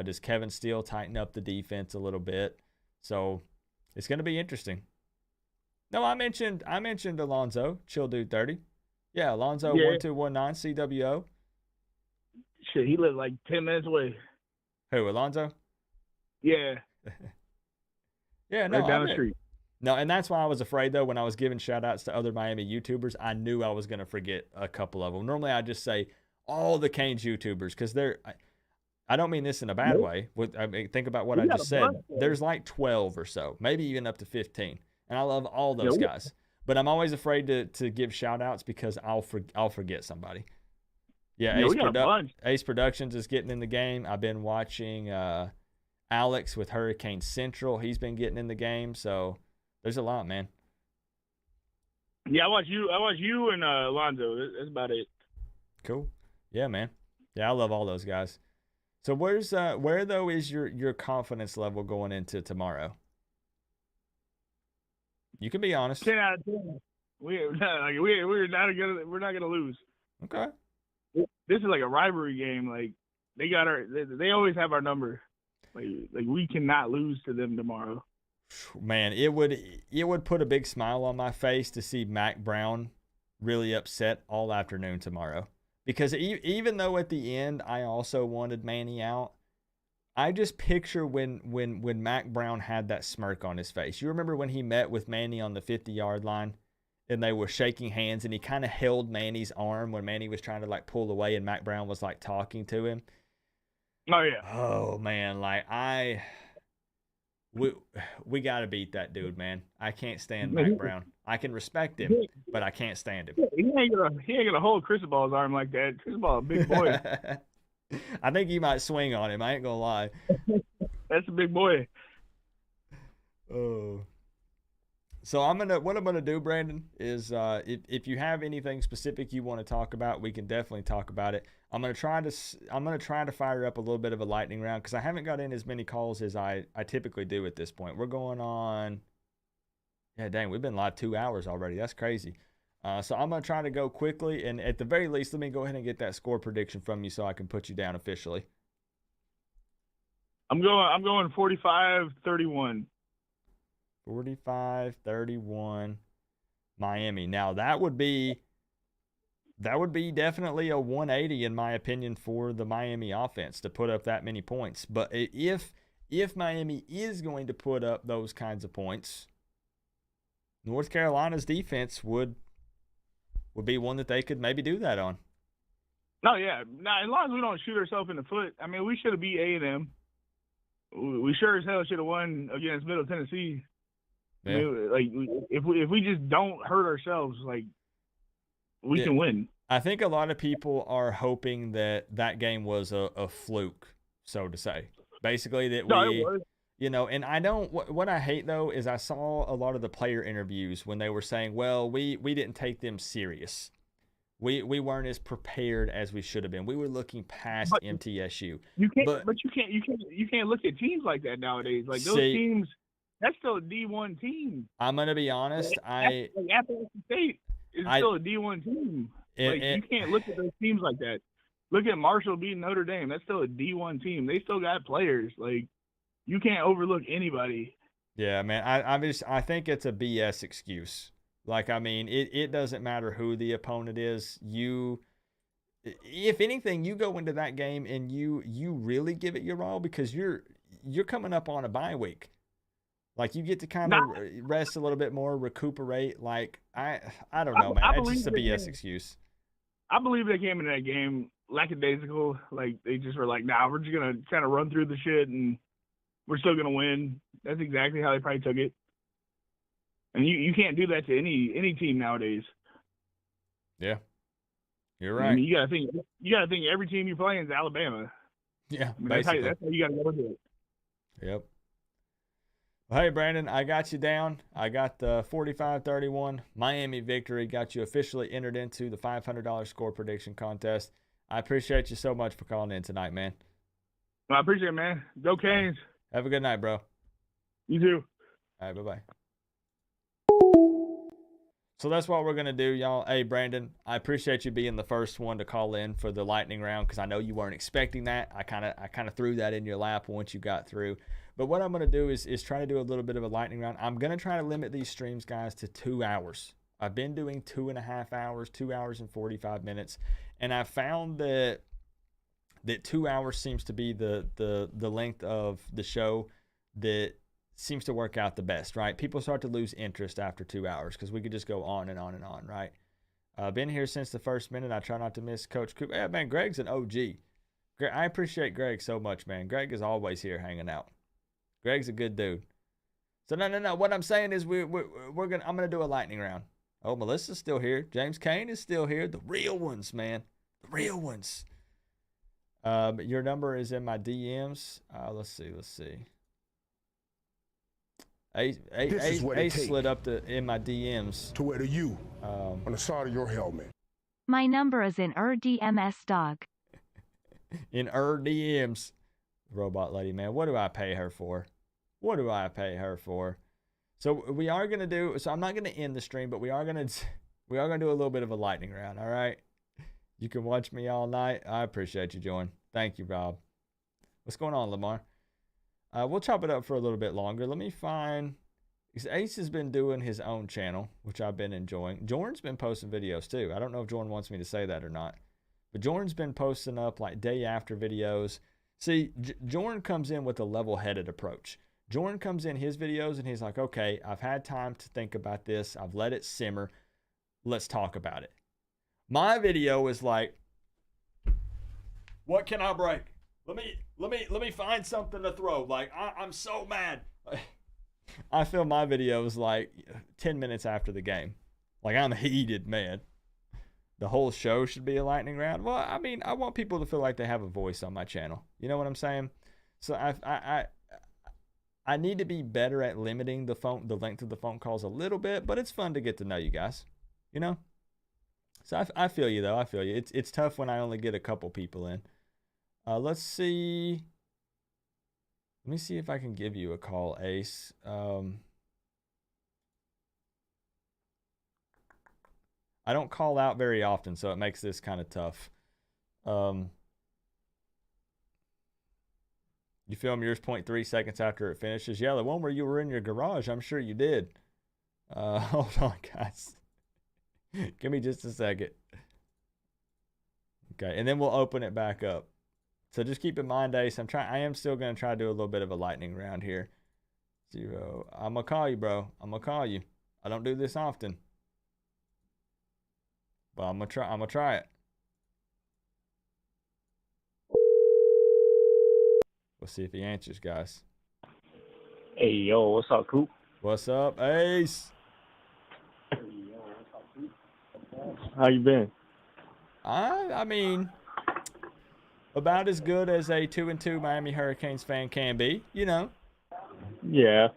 Does Kevin Steele tighten up the defense a little bit? So it's going to be interesting. No, I mentioned Alonzo, Chill Dude 30. Yeah, Alonzo 1219 CWO. Shit, he lived like 10 minutes away. Who, Alonzo? Yeah. Yeah, no, right down the street. No, and that's why I was afraid, though, when I was giving shout-outs to other Miami YouTubers, I knew I was going to forget a couple of them. Normally, I just say all the Canes YouTubers, because I don't mean this in a bad way. Think about what I just said. There's like 12 or so, maybe even up to 15. And I love all those guys. But I'm always afraid to give shout-outs because I'll forget somebody. Yeah, Ace Productions is getting in the game. I've been watching Alex with Hurricane Central. He's been getting in the game, so there's a lot, man. Yeah, I watch you and Alonzo. That's about it. Cool. Yeah, man. Yeah, I love all those guys. So where though is your confidence level going into tomorrow? You can be honest. 10 out of 10. We're not gonna lose. Okay. This is like a rivalry game. Like they always have our number. Like we cannot lose to them tomorrow. Man, it would put a big smile on my face to see Mac Brown really upset all afternoon tomorrow. Because even though at the end I also wanted Manny out, I just picture when Mac Brown had that smirk on his face. You remember when he met with Manny on the 50-yard line and they were shaking hands and he kind of held Manny's arm when Manny was trying to like pull away and Mac Brown was like talking to him? Oh, yeah. Oh, man. Like we got to beat that dude, man. I can't stand Mac Brown. I can respect him, but I can't stand him. He ain't gonna hold Cristobal's arm like that. Cristobal, a big boy. I think he might swing on him. I ain't gonna lie. That's a big boy. Oh. So what I'm gonna do, Brandon, is if you have anything specific you want to talk about, we can definitely talk about it. I'm gonna try to fire up a little bit of a lightning round because I haven't got in as many calls as I typically do at this point. We're going on. Yeah, dang, we've been live 2 hours already. That's crazy. So I'm gonna try to go quickly, and at the very least, let me go ahead and get that score prediction from you so I can put you down officially. I'm going 45-31. 45-31 Miami. Now that would be definitely a 180 in my opinion for the Miami offense to put up that many points. But if Miami is going to put up those kinds of points, North Carolina's defense would be one that they could maybe do that on. No, yeah. Now, as long as we don't shoot ourselves in the foot, I mean, we should have beat A&M. We sure as hell should have won against Middle Tennessee. Yeah. I mean, like if we just don't hurt ourselves, like we can win. I think a lot of people are hoping that game was a fluke, so to say. Basically, that and I don't. What I hate though is I saw a lot of the player interviews when they were saying, "Well, we didn't take them serious. We weren't as prepared as we should have been. We were looking past MTSU." You can't look at teams like that nowadays. Like those teams, that's still a D1 team. I'm gonna be honest. Appalachian State is still a D1 team. You can't look at those teams like that. Look at Marshall beating Notre Dame. That's still a D1 team. They still got players. Like you can't overlook anybody. Yeah, man. I think it's a BS excuse. Like, I mean, it doesn't matter who the opponent is. If anything, you go into that game and you really give it your all because you're coming up on a bye week. Like, you get to kind of rest a little bit more, recuperate. Like, I don't know, man. It's just a BS excuse. I believe they came into that game lackadaisical. Like, they just were like, nah, we're just going to kind of run through the shit and we're still going to win. That's exactly how they probably took it. And you can't do that to any team nowadays. Yeah, you're right. I mean, you gotta think every team you're playing is Alabama. Yeah, I mean, that's how you gotta go with it. Yep. Well, hey, Brandon, I got you down. I got the 45-31 Miami victory. Got you officially entered into the $500 score prediction contest. I appreciate you so much for calling in tonight, man. I appreciate it, man. Go Canes. Have a good night, bro. You too. All right, bye-bye. So that's what we're going to do, y'all. Hey, Brandon, I appreciate you being the first one to call in for the lightning round because I know you weren't expecting that. I kind of threw that in your lap once you got through. But what I'm going to do is try to do a little bit of a lightning round. I'm going to try to limit these streams, guys, to 2 hours. I've been doing 2.5 hours, 2 hours and 45 minutes. And I found that 2 hours seems to be the length of the show that seems to work out the best, right? People start to lose interest after 2 hours because we could just go on and on and on, right? I've been here since the first minute. I try not to miss Coach Coop. Yeah, man, Greg's an OG. I appreciate Greg so much, man. Greg is always here hanging out. Greg's a good dude. So no. What I'm saying is I'm gonna do a lightning round. Oh, Melissa's still here. James Kane is still here. The real ones, man. The real ones. Your number is in my DMs. Let's see. Ace slid up in my DMs. To wear to you on the side of your helmet. My number is in DMs, dog. In DMs. Robot lady, man. What do I pay her for? So we are going to do, so I'm not going to end the stream, but we are going to do a little bit of a lightning round. All right. You can watch me all night. I appreciate you joining. Thank you, Rob. What's going on, Lamar? We'll chop it up for a little bit longer. Let me find, because Ace has been doing his own channel, which I've been enjoying. Jordan's been posting videos too. I don't know if Jordan wants me to say that or not, but Jordan's been posting up like day after videos. See, Jordan comes in with a level-headed approach. Jordan comes in his videos and he's like, okay, I've had time to think about this. I've let it simmer. Let's talk about it. My video is like, what can I break? Let me find something to throw. Like, I'm so mad. I film my videos like 10 minutes after the game. Like, I'm heated, man. The whole show should be a lightning round. Well, I mean, I want people to feel like they have a voice on my channel. You know what I'm saying? So I need to be better at limiting the length of the phone calls a little bit, but it's fun to get to know you guys, you know? So I feel you though. I feel you. It's tough when I only get a couple people in. Let's see. Let me see if I can give you a call, Ace. I don't call out very often, so it makes this kind of tough. You film yours 0.3 seconds after it finishes. Yeah, the one where you were in your garage, I'm sure you did. Hold on, guys. Give me just a second. Okay, and then we'll open it back up. So just keep in mind, Ace, I am still going to try to do a little bit of a lightning round here. 0. I'm going to call you, bro. I'm going to call you. I don't do this often. But I'm going to try it. We'll see if he answers, guys. Hey, yo, what's up, Coop? What's up, Ace? How you been? I mean, about as good as a 2-2 Miami Hurricanes fan can be, you know. Yeah.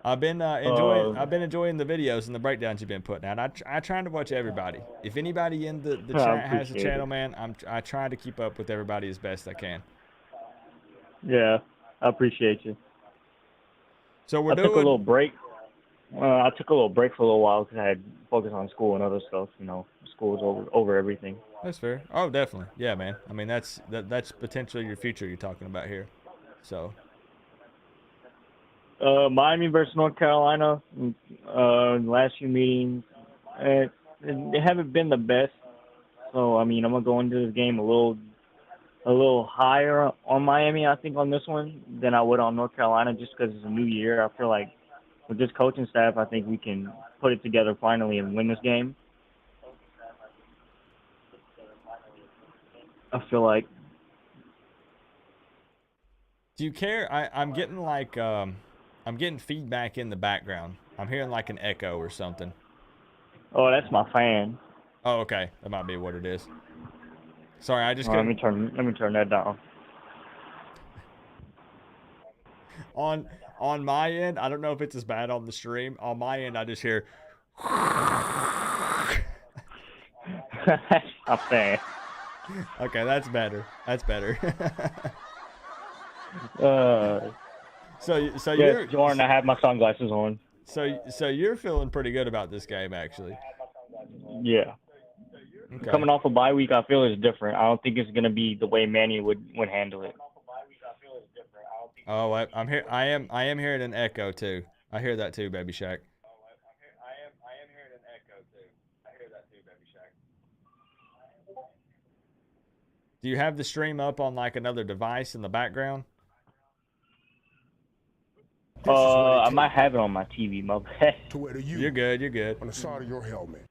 I've been enjoying the videos and the breakdowns you've been putting out. I try to watch everybody. If anybody in the chat has a channel, man, I try to keep up with everybody as best I can. Yeah, I appreciate you. So I took a little break. I took a little break for a little while because I had focused on school and other stuff. You know, school is over everything. That's fair. Oh, definitely. Yeah, man. I mean, that's potentially your future you're talking about here. So. Miami versus North Carolina. Last few meetings, they haven't been the best. So I mean, I'm gonna go into this game a little higher on Miami, I think, on this one than I would on North Carolina, just because it's a new year. I feel like with this coaching staff, I think we can put it together finally and win this game. I feel like. Do you care? I'm getting like I'm getting feedback in the background. I'm hearing like an echo or something. Oh, that's my fan. Oh, okay. That might be what it is. Sorry, I just let me turn that down. on my end, I don't know if it's as bad on the stream. On my end, I just hear. I'm saying. Okay, that's better. That's better. So yes, you're Jordan, I have my sunglasses on. So you're feeling pretty good about this game, actually. Yeah. Okay. Coming off a bye week, I feel it's different. I don't think it's gonna be the way Manny would handle it. Oh, I'm here. I am hearing an echo too. I hear that too, Baby Shack. Do you have the stream up on like another device in the background? I might have it on my TV, my bad. You're good. You're good. On the side of your helmet.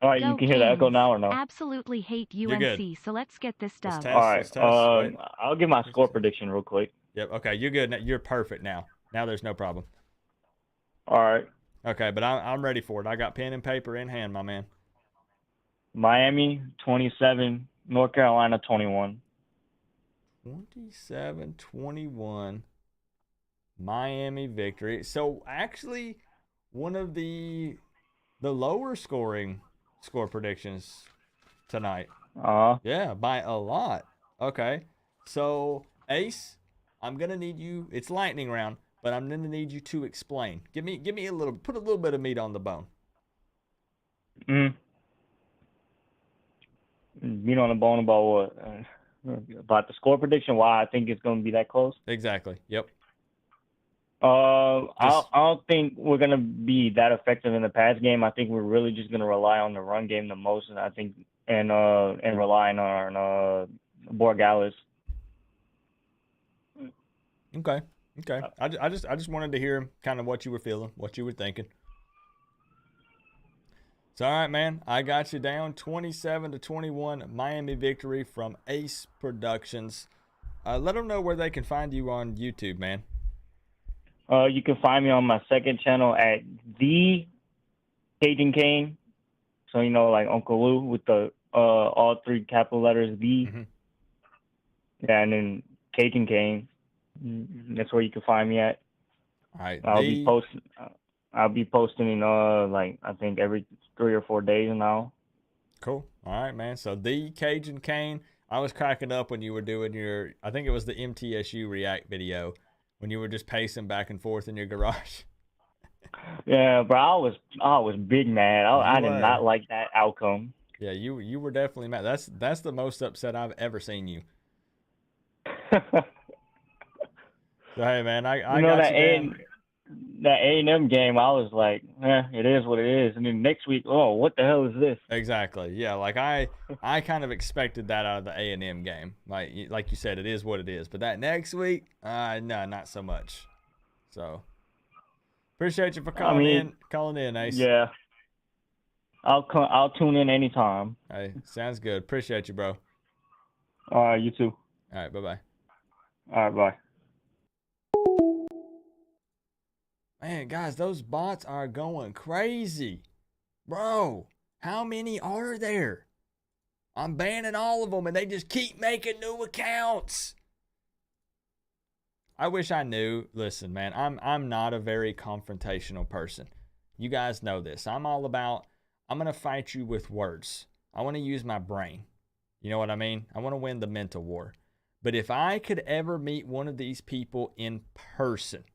All right, Go you can hear the echo Canes. now or no? Absolutely hate You're good. UNC, so let's get this done. All right, Let's test. Wait. I'll give my score prediction real quick. Yep. Okay. You're good. You're perfect now. Now there's no problem. All right. Okay, but I'm ready for it. I got pen and paper in hand, my man. Miami 27, North Carolina 21. 27-21. Miami victory. So actually, one of the lower scoring score predictions tonight. Yeah, by a lot. Okay. So Ace, I'm gonna need you. It's lightning round, but I'm gonna need you to explain. Give me a little. Put a little bit of meat on the bone. Meat on the bone about what? About the score prediction? Why I think it's gonna be that close? Exactly. Yep. I don't think we're gonna be that effective in the pass game. I think we're really just gonna rely on the run game the most, and I think and relying on Borgalis. Okay. I just wanted to hear kind of what you were feeling, what you were thinking. So all right, man. I got you down 27-21 Miami victory from Ace Productions. Let them know where they can find you on YouTube, man. You can find me on my second channel at The Cajun Cane. So, like Uncle Lou with the all three capital letters, The. Mm-hmm. Yeah, and then Cajun Cane. That's where you can find me at. All right. I'll be posting in I think every 3 or 4 days now. Cool. All right, man. So The Cajun Cane. I was cracking up when you were doing I think it was the MTSU React video. When you were just pacing back and forth in your garage. Yeah, bro, I was big mad. I did not like that outcome. Yeah, you were definitely mad. That's the most upset I've ever seen you. So hey, man, I got that you that A&M game, I was like, it is what it is. And then next week, what the hell is this? Exactly. Yeah, like I kind of expected that out of the A&M game. Like you said, it is what it is. But that next week, no, not so much. So appreciate you for calling in, Ace. Yeah. I'll tune in anytime. Hey, sounds good. Appreciate you, bro. All right, you too. All right, bye-bye. All right, bye. Man, guys, those bots are going crazy. Bro, how many are there? I'm banning all of them, and they just keep making new accounts. I wish I knew. Listen, man, I'm not a very confrontational person. You guys know this. I'm all about, I'm going to fight you with words. I want to use my brain. You know what I mean? I want to win the mental war. But if I could ever meet one of these people in person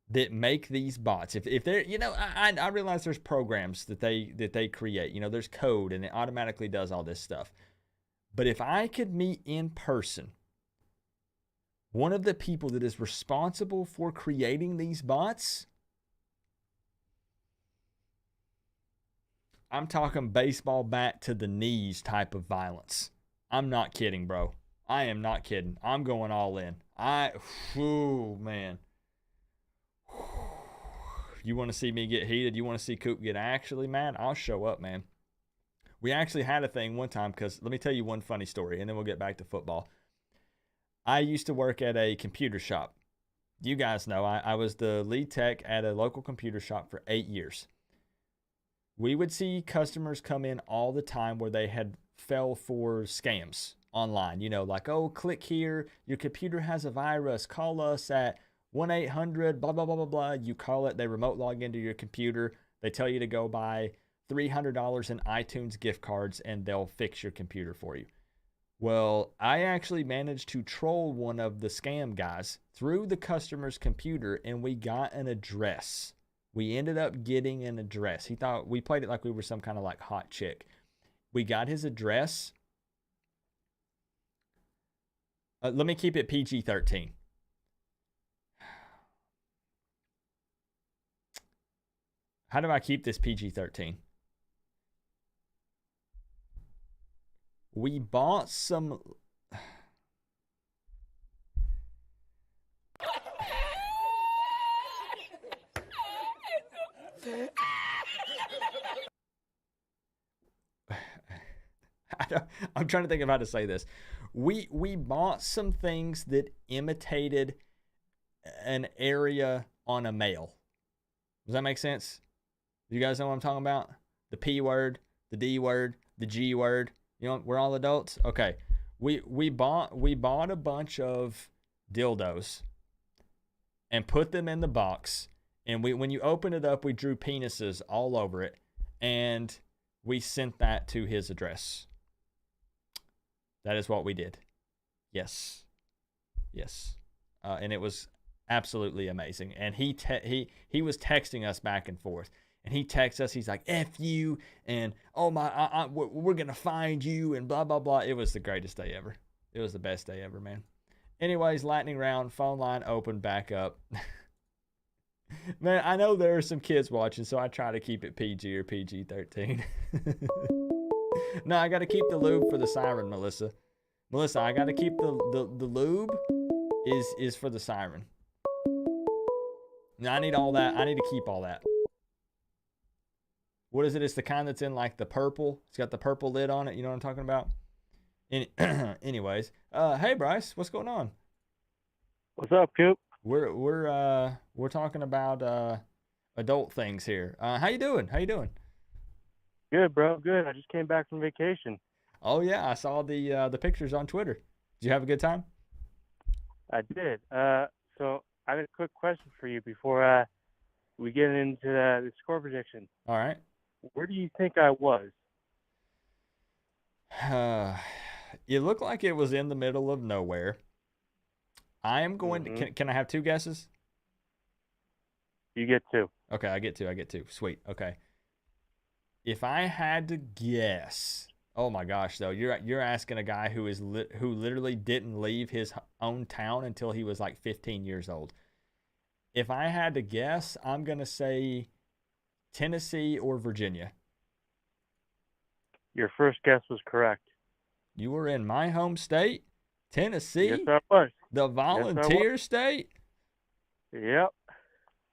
that make these bots, if they're, I realize there's programs that they create, there's code and it automatically does all this stuff. But if I could meet in person one of the people that is responsible for creating these bots, I'm talking baseball bat to the knees type of violence. I'm not kidding, bro. I am not kidding. I'm going all in. Man. You want to see me get heated? You want to see Coop get actually mad? I'll show up, man. We actually had a thing one time because let me tell you one funny story and then we'll get back to football. I used to work at a computer shop. You guys know I was the lead tech at a local computer shop for 8 years. We would see customers come in all the time where they had fell for scams online. Like, oh, click here. Your computer has a virus. Call us at 1-800 blah blah blah blah blah. You call it, they remote log into your computer. They tell you to go buy $300 in iTunes gift cards and they'll fix your computer for you. Well, I actually managed to troll one of the scam guys through the customer's computer and we got an address. We ended up getting an address. He thought we played it like we were some kind of like hot chick. We got his address. Let me keep it PG-13. How do I keep this PG-13? We bought some... I'm trying to think of how to say this. We bought some things that imitated an area on a male. Does that make sense? You guys know what I'm talking about? The P word, the D word, the G word. You know, we're all adults. Okay. We bought a bunch of dildos and put them in the box. And when you open it up, we drew penises all over it. And we sent that to his address. That is what we did. Yes. Yes. And it was absolutely amazing. And he was texting us back and forth. And he texts us. He's like, F you. And, oh, my, we're going to find you. And blah, blah, blah. It was the greatest day ever. It was the best day ever, man. Anyways, lightning round. Phone line open back up. Man, I know there are some kids watching, so I try to keep it PG or PG-13. No, I got to keep the lube for the siren, Melissa. Melissa, I got to keep the lube is for the siren. Now, I need all that. I need to keep all that. What is it? It's the kind that's in like the purple. It's got the purple lid on it. You know what I'm talking about? Anyways, hey Bryce, what's going on? What's up, Coop? We're talking about adult things here. How you doing? How you doing? Good, bro. Good. I just came back from vacation. Oh yeah, I saw the pictures on Twitter. Did you have a good time? I did. So I have a quick question for you before we get into the score prediction. All right. Where do you think I was? It looked like it was in the middle of nowhere. I am going to. Can I have two guesses? You get two. Okay, I get two. Sweet. Okay. If I had to guess, oh my gosh, though, you're asking a guy who literally didn't leave his own town until he was like 15 years old. If I had to guess, I'm gonna say Tennessee or Virginia. Your first guess was correct. You were in my home state, Tennessee. Yes, I was. The volunteer state. Yep.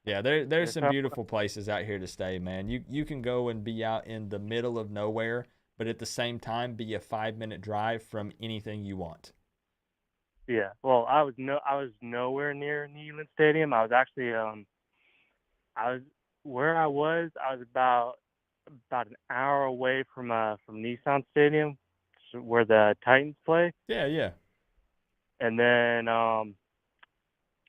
Yeah, there's some beautiful places out here to stay, man. You can go and be out in the middle of nowhere, but at the same time be a 5-minute drive from anything you want. Yeah. Well, I was nowhere near Neyland Stadium. I was actually where I was about an hour away from Nissan Stadium, where the Titans play. Yeah. And then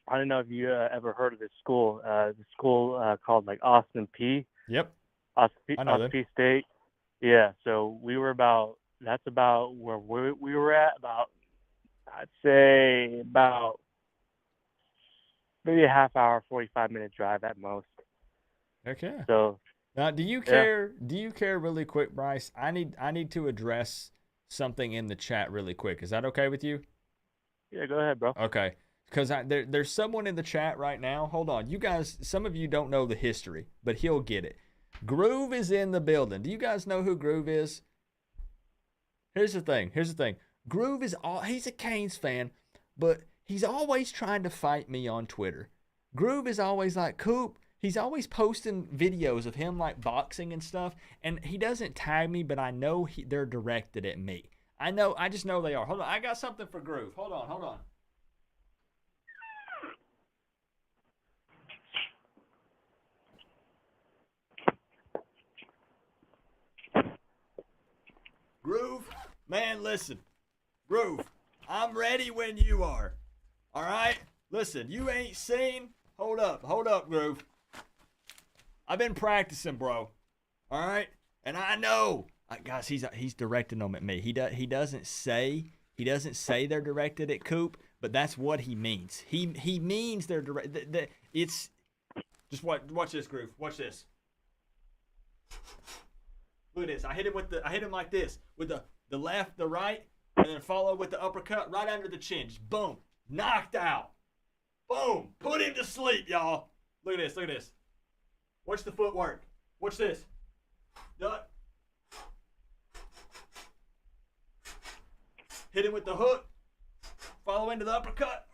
I don't know if you ever heard of this school. The school called like Austin P. Yep. Austin P State. Yeah. So that's about where we were at. I'd say about maybe a half hour, 45-minute drive at most. Okay. So now, do you care? Yeah. Do you care really quick, Bryce? I need to address something in the chat really quick. Is that okay with you? Yeah, go ahead, bro. Okay. Because there's someone in the chat right now. Hold on. You guys, some of you don't know the history, but he'll get it. Groove is in the building. Do you guys know who Groove is? Here's the thing. Groove he's a Canes fan, but he's always trying to fight me on Twitter. Groove is always like, Coop, he's always posting videos of him like boxing and stuff, and he doesn't tag me, but I know they're directed at me. I just know they are. Hold on. I got something for Groove. Hold on. Groove, man, listen. Groove, I'm ready when you are. All right? Listen, you ain't seen. Hold up, Groove. I've been practicing, bro. All right, and I know, guys. He's directing them at me. He doesn't say they're directed at Coop, but that's what he means. He means they're directed. It's just watch this, Groove. Watch this. Look at this. I hit him like this with the left, the right, and then follow with the uppercut right under the chin. Just boom, knocked out. Boom, put him to sleep, y'all. Look at this. Watch the footwork. Watch this. Duck. Hit him with the hook. Follow into the uppercut.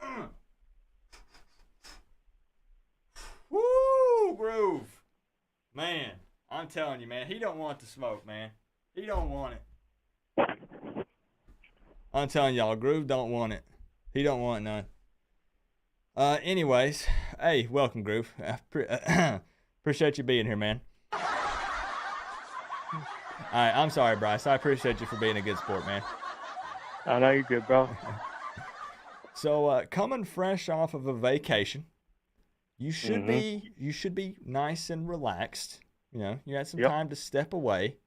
Woo, Groove. Man, I'm telling you, man, he don't want the smoke, man. He don't want it. I'm telling y'all, Groove don't want it. He don't want none. Anyways, hey, welcome, Groove. Appreciate you being here, man. All right, I'm sorry, Bryce. I appreciate you for being a good sport, man. I know you're good, bro. So, coming fresh off of a vacation, you should be nice and relaxed. You know, you had some time to step away.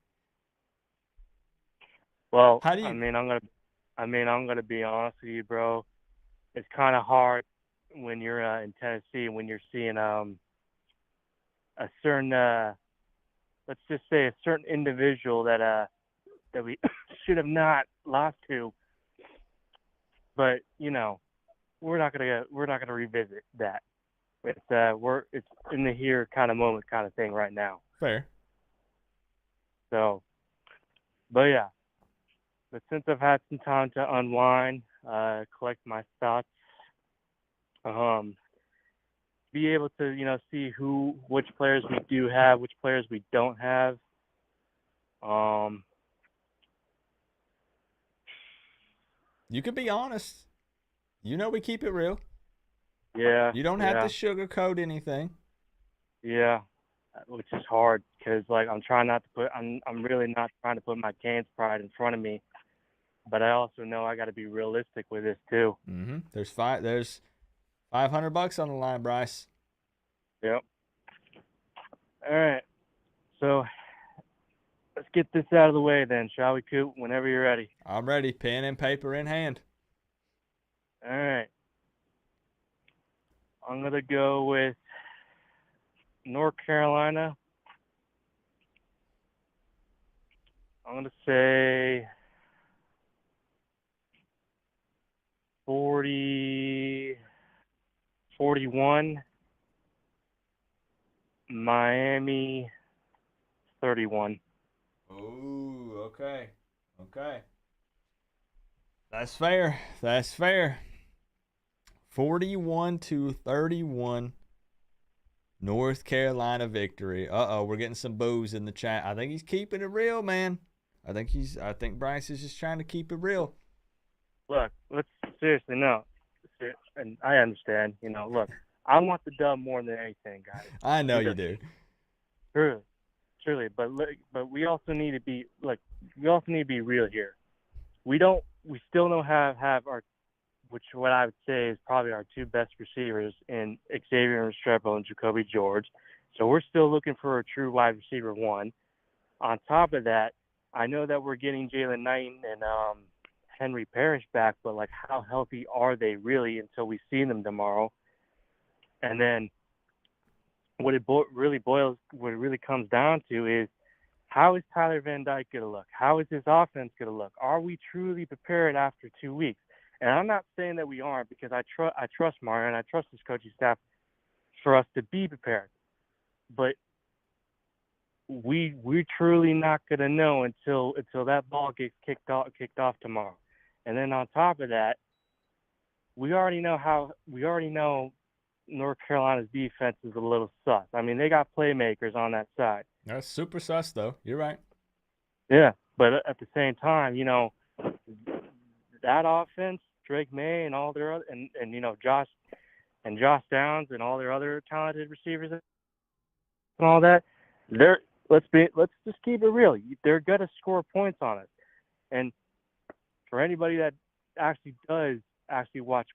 Well, how do you? I'm gonna be honest with you, bro. It's kind of hard when you're in Tennessee, when you're seeing a certain, let's just say a certain individual that we should have not lost to. But you know, we're not gonna revisit that. It's in the here kind of moment kind of thing right now. Fair. So, but yeah. But since I've had some time to unwind, collect my thoughts, be able to, see which players we do have, which players we don't have. You can be honest. You know we keep it real. Yeah. You don't have to sugarcoat anything. Yeah, which is hard because I'm trying not to put. I'm really not trying to put my Canes pride in front of me, but I also know I got to be realistic with this too. Mm-hmm. There's $500 on the line, Bryce. Yep. All right. So let's get this out of the way then, shall we, Coop? Whenever you're ready. I'm ready. Pen and paper in hand. All right. I'm going to go with North Carolina. I'm going to say 41. Miami 31. Ooh, okay. That's fair. 41-31 North Carolina victory. We're getting some boos in the chat. I think he's keeping it real, man. I think Bryce is just trying to keep it real. Look, let's seriously, no. And I understand, look, I want the dub more than anything, guys. I know you do. Truly, but we also need to be real here. We still don't have our, which what I would say is probably our two best receivers in Xavier Restrepo and Jacoby George. So we're still looking for a true wide receiver one. On top of that, I know that we're getting Jalen Knighton and Henry Parrish back, but how healthy are they really until we see them tomorrow? And then what it really comes down to is, how is Tyler Van Dyke going to look? How is his offense going to look? Are we truly prepared after 2 weeks? And I'm not saying that we aren't, because I trust Mario and I trust his coaching staff for us to be prepared. But we're truly not going to know until that ball gets kicked off tomorrow. And then on top of that, we already know North Carolina's defense is a little sus. I mean, they got playmakers on that side. That's super sus, though. You're right. Yeah, but at the same time, that offense, Drake May and all their other, and Josh Downs and all their other talented receivers and all that, let's just keep it real. They're gonna score points on us. And for anybody that actually does watch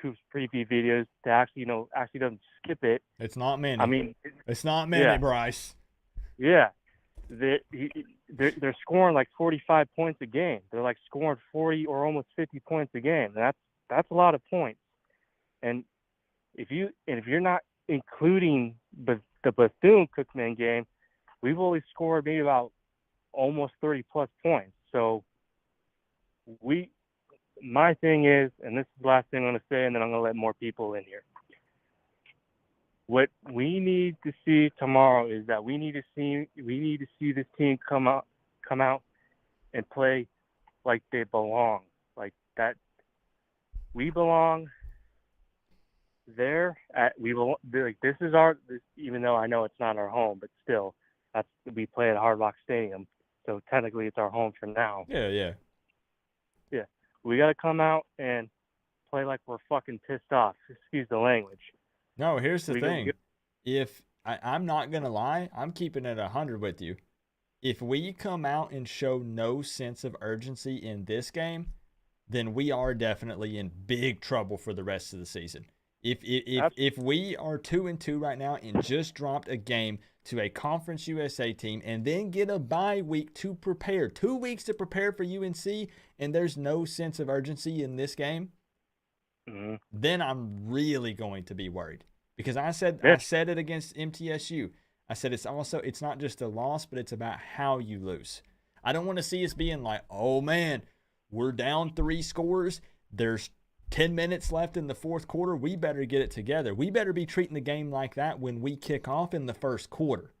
Coop's preview videos to actually doesn't skip it. It's not many. I mean, it's not many, yeah. Bryce. Yeah, they're scoring like 45 points a game. They're like scoring 40 or almost 50 points a game. That's a lot of points. And if you're not including the Bethune-Cookman game, we've only scored maybe about almost 30 plus points. So my thing is, and this is the last thing I'm going to say, and then I'm going to let more people in here. What we need to see tomorrow is that we need to see this team come out and play like they belong, like that. We belong there. This is even though I know it's not our home, but still, we play at Hard Rock Stadium, so technically it's our home for now. Yeah. We got to come out and play like we're fucking pissed off. Excuse the language. No, here's the thing. If I'm not going to lie, I'm keeping it 100 with you. If we come out and show no sense of urgency in this game, then we are definitely in big trouble for the rest of the season. If we are 2-2 right now and just dropped a game to a Conference USA team and then get a bye week to prepare, 2 weeks to prepare for UNC, and there's no sense of urgency in this game, then I'm really going to be worried. Because I said it against MTSU. I said it's not just a loss, but it's about how you lose. I don't want to see us being like, oh man, we're down 3 scores. There's 10 minutes left in the fourth quarter. We better get it together. We better be treating the game like that when we kick off in the first quarter.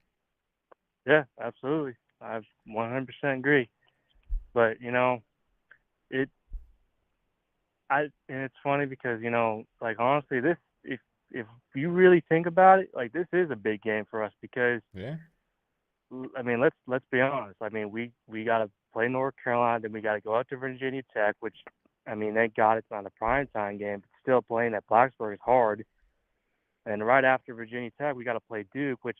Yeah, absolutely. I 100% agree. But, and it's funny because, like, honestly, if you really think about it, like, this is a big game for us because, I mean, let's be honest. I mean, we got to play North Carolina, then we got to go out to Virginia Tech, which, I mean, thank God it's not a primetime game, but still playing at Blacksburg is hard. And right after Virginia Tech, we got to play Duke, which,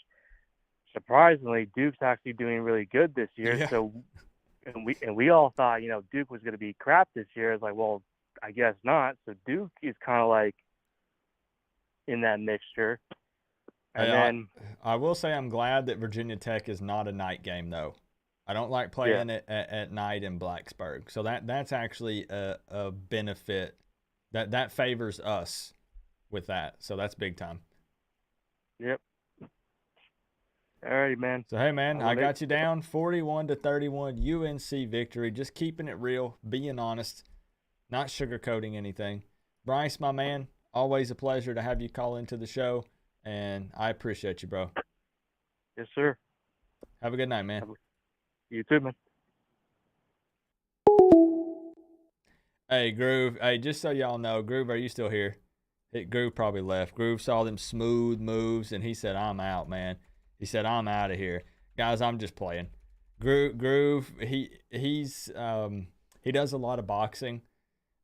surprisingly, Duke's actually doing really good this year. Yeah. So, and we all thought, Duke was going to be crap this year. It's like, well, I guess not. So Duke is kind of like in that mixture. And then I will say I'm glad that Virginia Tech is not a night game, though. I don't like playing it at night in Blacksburg. So that's actually a benefit. That favors us with that. So that's big time. Yep. All right, man. So, hey, man, I got you down 41-31 UNC victory. Just keeping it real, being honest, not sugarcoating anything. Bryce, my man, always a pleasure to have you call into the show, and I appreciate you, bro. Yes, sir. Have a good night, man. You too, man. Hey, Groove. Hey, just so y'all know, Groove, are you still here? Groove probably left. Groove saw them smooth moves, and he said, I'm out, man. He said, I'm out of here. Guys, I'm just playing. Groove, he does a lot of boxing,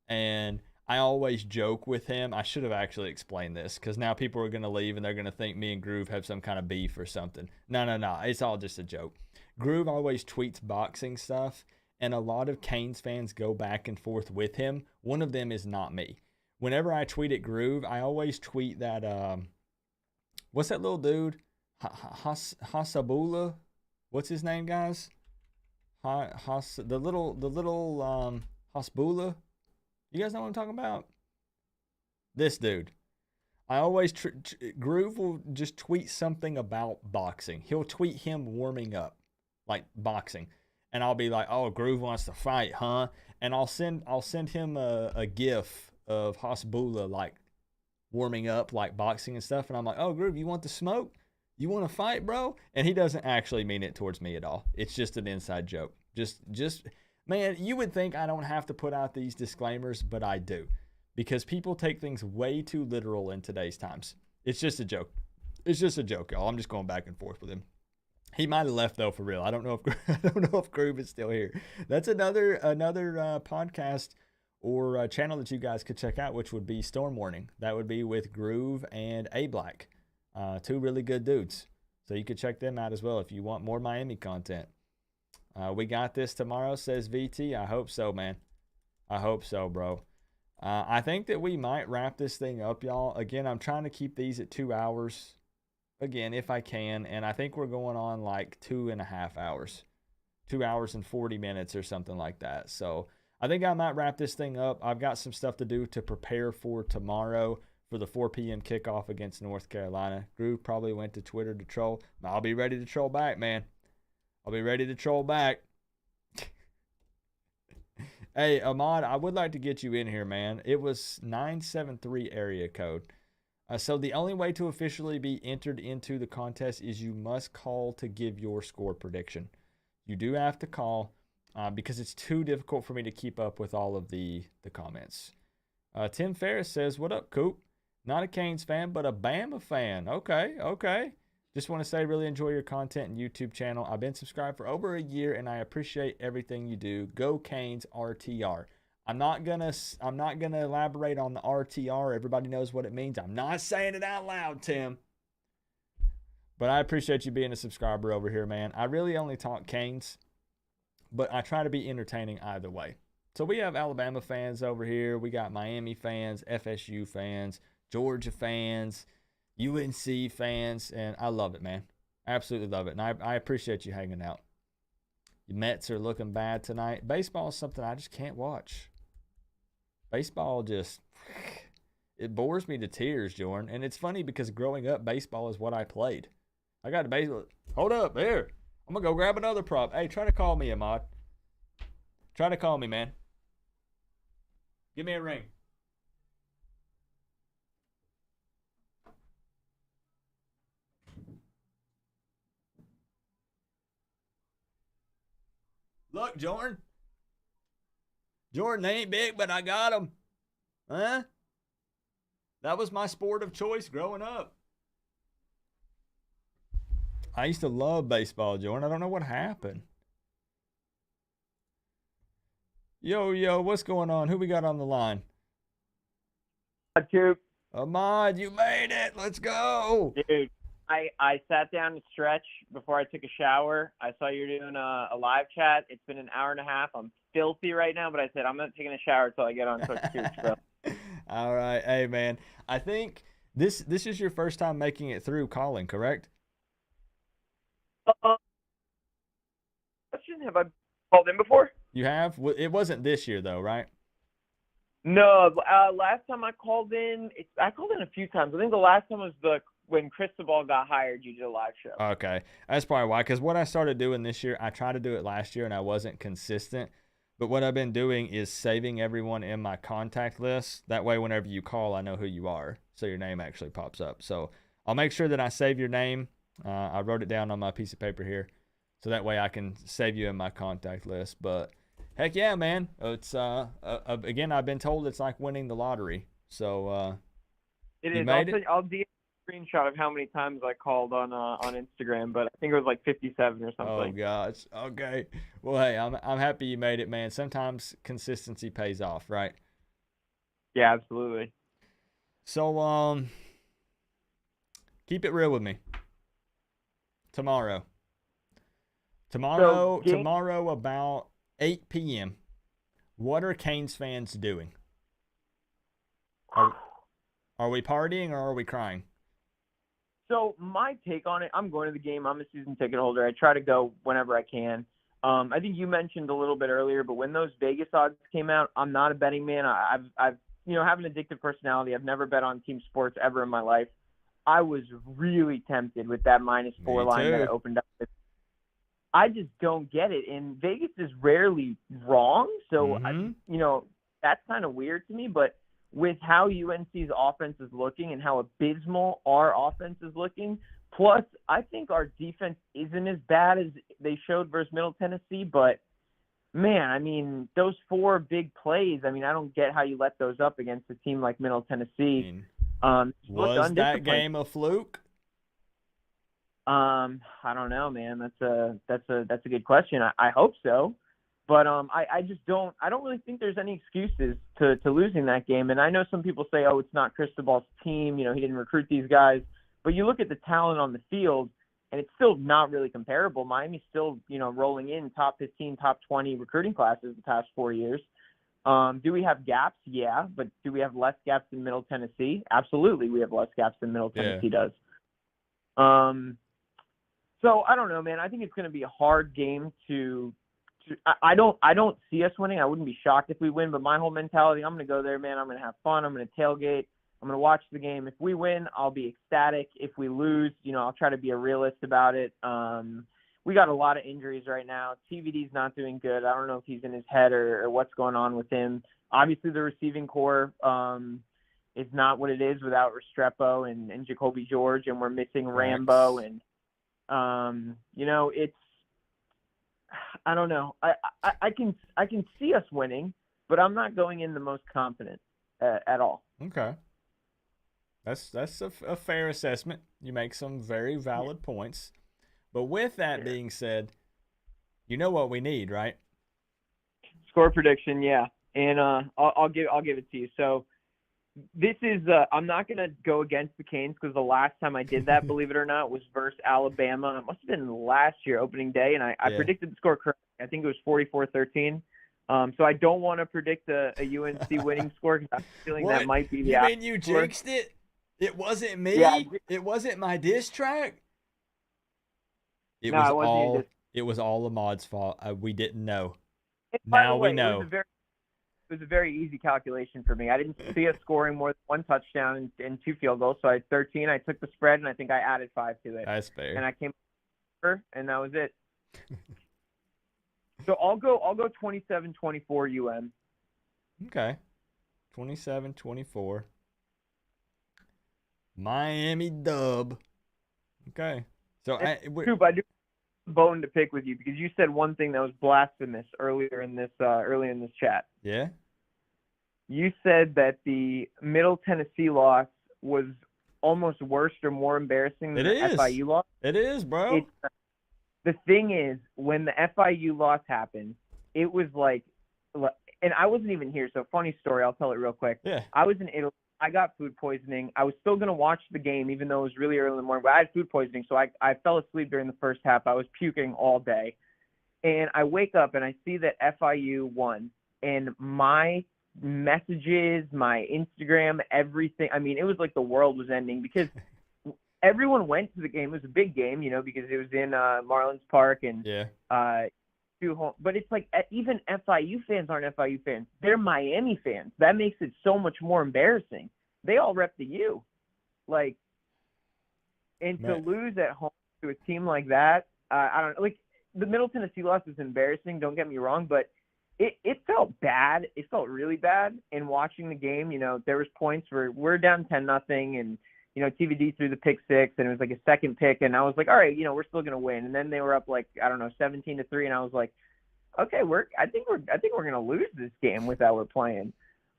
and I always joke with him. I should have actually explained this because now people are going to leave and they're going to think me and Groove have some kind of beef or something. No. It's all just a joke. Groove always tweets boxing stuff, and a lot of Canes fans go back and forth with him. One of them is not me. Whenever I tweet at Groove, I always tweet that, what's that little dude? Hasabula? What's his name, guys? The little Hasbula? You guys know what I'm talking about? This dude. I always Groove will just tweet something about boxing. He'll tweet him warming up, like boxing, and I'll be like, "Oh, Groove wants to fight, huh?" And I'll send him a gif of Hasbula like warming up, like boxing and stuff, and I'm like, "Oh, Groove, you want the smoke? You want to fight, bro?" And he doesn't actually mean it towards me at all. It's just an inside joke. Just. Man, you would think I don't have to put out these disclaimers, but I do. Because people take things way too literal in today's times. It's just a joke. It's just a joke, y'all. I'm just going back and forth with him. He might have left, though, for real. I don't know if Groove is still here. That's another podcast or channel that you guys could check out, which would be Storm Warning. That would be with Groove and A Black. 2 really good dudes. So you could check them out as well if you want more Miami content. We got this tomorrow, says VT. I hope so, man. I hope so, bro. I think that we might wrap this thing up, y'all. Again, I'm trying to keep these at 2 hours, again, if I can. And I think we're going on like 2.5 hours, 2 hours and 40 minutes or something like that. So I think I might wrap this thing up. I've got some stuff to do to prepare for tomorrow for the 4 p.m. kickoff against North Carolina. Groove probably went to Twitter to troll. I'll be ready to troll back, man. I'll be ready to troll back. Hey, Ahmad, I would like to get you in here, man. It was 973 area code. So the only way to officially be entered into the contest is you must call to give your score prediction. You do have to call because it's too difficult for me to keep up with all of the comments. Tim Ferriss says, what up, Coop? Not a Canes fan, but a Bama fan. Okay. Just want to say, really enjoy your content and YouTube channel. I've been subscribed for over a year, and I appreciate everything you do. Go Canes RTR. I'm not gonna elaborate on the RTR. Everybody knows what it means. I'm not saying it out loud, Tim. But I appreciate you being a subscriber over here, man. I really only talk Canes, but I try to be entertaining either way. So we have Alabama fans over here. We got Miami fans, FSU fans, Georgia fans, UNC fans, and I love it, man. Absolutely love it, and I appreciate you hanging out. The Mets are looking bad tonight. Baseball is something I just can't watch. Baseball just, it bores me to tears, Jordan. And it's funny because growing up, baseball is what I played. I got a baseball. Hold up, here. I'm going to go grab another prop. Hey, try to call me, Ahmad. Try to call me, man. Give me a ring. Look, Jordan. Jordan, they ain't big, but I got them. Huh? That was my sport of choice growing up. I used to love baseball, Jordan. I don't know what happened. Yo, what's going on? Who we got on the line? Coop. Ahmad, you made it. Let's go. Dude, I sat down to stretch before I took a shower. I saw you doing a live chat. It's been an hour and a half. I'm filthy right now, but I said I'm not taking a shower until I get on Coach Coop. So. All right. Hey, man. I think this is your first time making it through calling, correct? Have I called in before? You have? It wasn't this year, though, right? No. Last time I called in, I called in a few times. I think the last time was when Cristobal got hired, you did a live show. Okay. That's probably why. Because what I started doing this year, I tried to do it last year, and I wasn't consistent. But what I've been doing is saving everyone in my contact list. That way, whenever you call, I know who you are. So your name actually pops up. So I'll make sure that I save your name. I wrote it down on my piece of paper here. So that way I can save you in my contact list. But heck yeah, man. It's again, I've been told it's like winning the lottery. So it is. I'll DM a screenshot of how many times I called on Instagram, but I think it was like 57 or something. Oh gosh. Okay. Well, hey, I'm happy you made it, man. Sometimes consistency pays off, right? Yeah, absolutely. So keep it real with me. Tomorrow about 8 p.m. What are Canes fans doing? Are we partying or are we crying? So my take on it, I'm going to the game. I'm a season ticket holder. I try to go whenever I can. I think you mentioned a little bit earlier, but when those Vegas odds came out, I'm not a betting man. I've have an addictive personality. I've never bet on team sports ever in my life. I was really tempted with that -4 line that opened up. I just don't get it. And Vegas is rarely wrong. So, that's kind of weird to me. But with how UNC's offense is looking and how abysmal our offense is looking, plus I think our defense isn't as bad as they showed versus Middle Tennessee. But, man, I mean, those 4 big plays, I don't get how you let those up against a team like Middle Tennessee. Was that game a fluke? I don't know, man. That's a good question. I hope so, but I just don't really think there's any excuses to losing that game. And I know some people say, oh, it's not Cristobal's team. He didn't recruit these guys. But you look at the talent on the field, and it's still not really comparable. Miami's still rolling in top 15, top 20 recruiting classes the past 4 years. Do we have gaps? Yeah, but do we have less gaps than Middle Tennessee? Absolutely, we have less gaps than Middle Tennessee does. So I don't know, man. I think it's going to be a hard game to. I don't see us winning. I wouldn't be shocked if we win, but my whole mentality, I'm going to go there, man. I'm going to have fun. I'm going to tailgate. I'm going to watch the game. If we win, I'll be ecstatic. If we lose, I'll try to be a realist about it. We got a lot of injuries right now. TVD's not doing good. I don't know if he's in his head or what's going on with him. Obviously, the receiving core is not what it is without Restrepo and Jacoby George, and we're missing Rambo. And, it's – I don't know. I can see us winning, but I'm not going in the most confident at all. Okay. That's a fair assessment. You make some very valid points. But with that being said, you know what we need, right? Score prediction, yeah. And I'll give it to you. So this is I'm not going to go against the Canes because the last time I did that, believe it or not, was versus Alabama. It must have been last year, opening day, and I predicted the score correctly. I think it was 44-13. So I don't want to predict a UNC winning score because I'm feeling that might be the You mean you jinxed it? It wasn't me? Yeah, it wasn't my diss track? It no, was all Ahmad's fault. We didn't know. Now we know. It was a very easy calculation for me. I didn't see us scoring more than one touchdown and 2 field goals. So I had 13. I took the spread, and I think I added 5 to it. That's fair. And I came over, and that was it. So I'll go 27-24 UM. Okay. 27-24. Miami dub. Okay. So Coop, I do have a bone to pick with you because you said one thing that was blasphemous earlier in this chat. Yeah. You said that the Middle Tennessee loss was almost worse or more embarrassing than the FIU loss. It is, bro. The thing is, when the FIU loss happened, it was like, and I wasn't even here, so funny story, I'll tell it real quick. Yeah. I was in Italy. I got food poisoning. I was still going to watch the game, even though it was really early in the morning, but I had food poisoning, so I fell asleep during the first half. I was puking all day. And I wake up, and I see that FIU won. And my messages, my Instagram, everything, I mean, it was like the world was ending because everyone went to the game. It was a big game, because it was in Marlins Park and but it's like even FIU fans aren't FIU fans. They're Miami fans. That makes it so much more embarrassing. They all rep the U. To lose at home to a team like that, I don't know. Like, the Middle Tennessee loss is embarrassing, don't get me wrong, but it felt bad. It felt really bad. And watching the game, there was points where we're down 10-0 and TVD threw the pick 6 and it was like a second pick. And I was like, all right, we're still going to win. And then they were up 17-3. And I was like, okay, I think we're going to lose this game with how we're playing.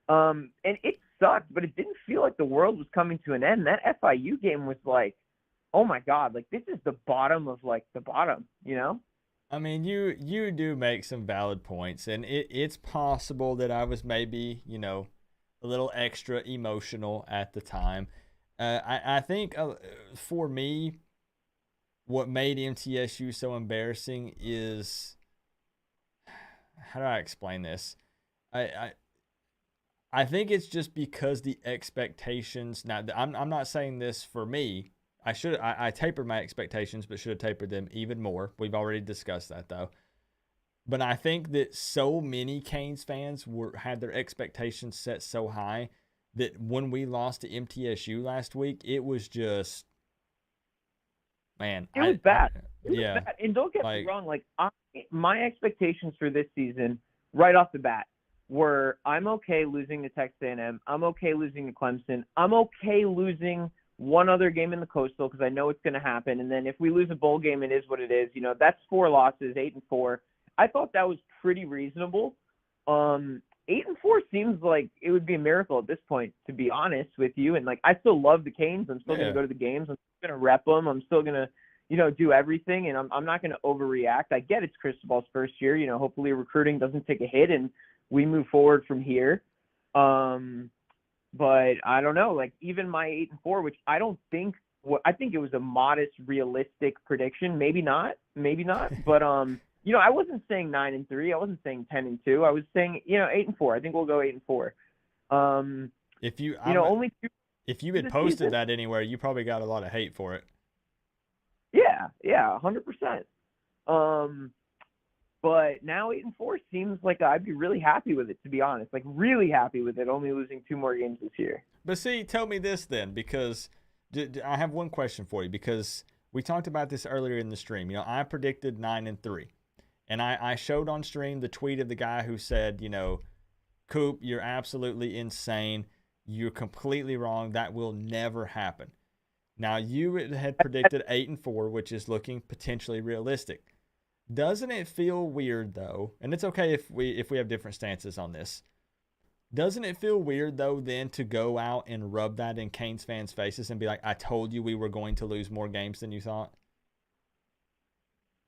And it sucked, but it didn't feel like the world was coming to an end. That FIU game was like, oh my God, this is the bottom of the bottom, I mean, you do make some valid points, and it's possible that I was maybe, a little extra emotional at the time. I think for me, what made MTSU so embarrassing is, how do I explain this? I think it's just because the expectations. Now, I'm not saying this for me. I tapered my expectations, but should have tapered them even more. We've already discussed that though. But I think that so many Canes fans had their expectations set so high that when we lost to MTSU last week, it was just, man. It was bad. It was yeah. bad. And don't get me wrong, my expectations for this season, right off the bat, were I'm okay losing to Texas A&M. I'm okay losing to Clemson. I'm okay losing one other game in the Coastal because I know it's going to happen. And then if we lose a bowl game, it is what it is. That's 4 losses, 8-4. I thought that was pretty reasonable. 8-4 seems like it would be a miracle at this point, to be honest with you. And I still love the Canes. I'm still going to go to the games. I'm still going to rep them. I'm still going to, do everything. And I'm not going to overreact. I get it's Cristobal's first year. Hopefully recruiting doesn't take a hit and we move forward from here. But I don't know. Even my 8-4, which I don't think. I think it was a modest, realistic prediction. Maybe not. But I wasn't saying 9-3. I wasn't saying 10-2. I was saying 8-4. I think we'll go 8-4. If you only two. If you had posted that anywhere, you probably got a lot of hate for it. Yeah, 100%. But now 8-4 seems like I'd be really happy with it, to be honest. Like, really happy with it, only losing 2 more games this year. But see, tell me this then, because I have one question for you, because we talked about this earlier in the stream. I predicted 9-3. And I showed on stream the tweet of the guy who said, Coop, you're absolutely insane. You're completely wrong. That will never happen. Now, you had predicted 8-4, which is looking potentially realistic. Doesn't it feel weird, though, and it's okay if we have different stances on this, doesn't it feel weird, though, then to go out and rub that in Canes fans' faces and be like, I told you we were going to lose more games than you thought?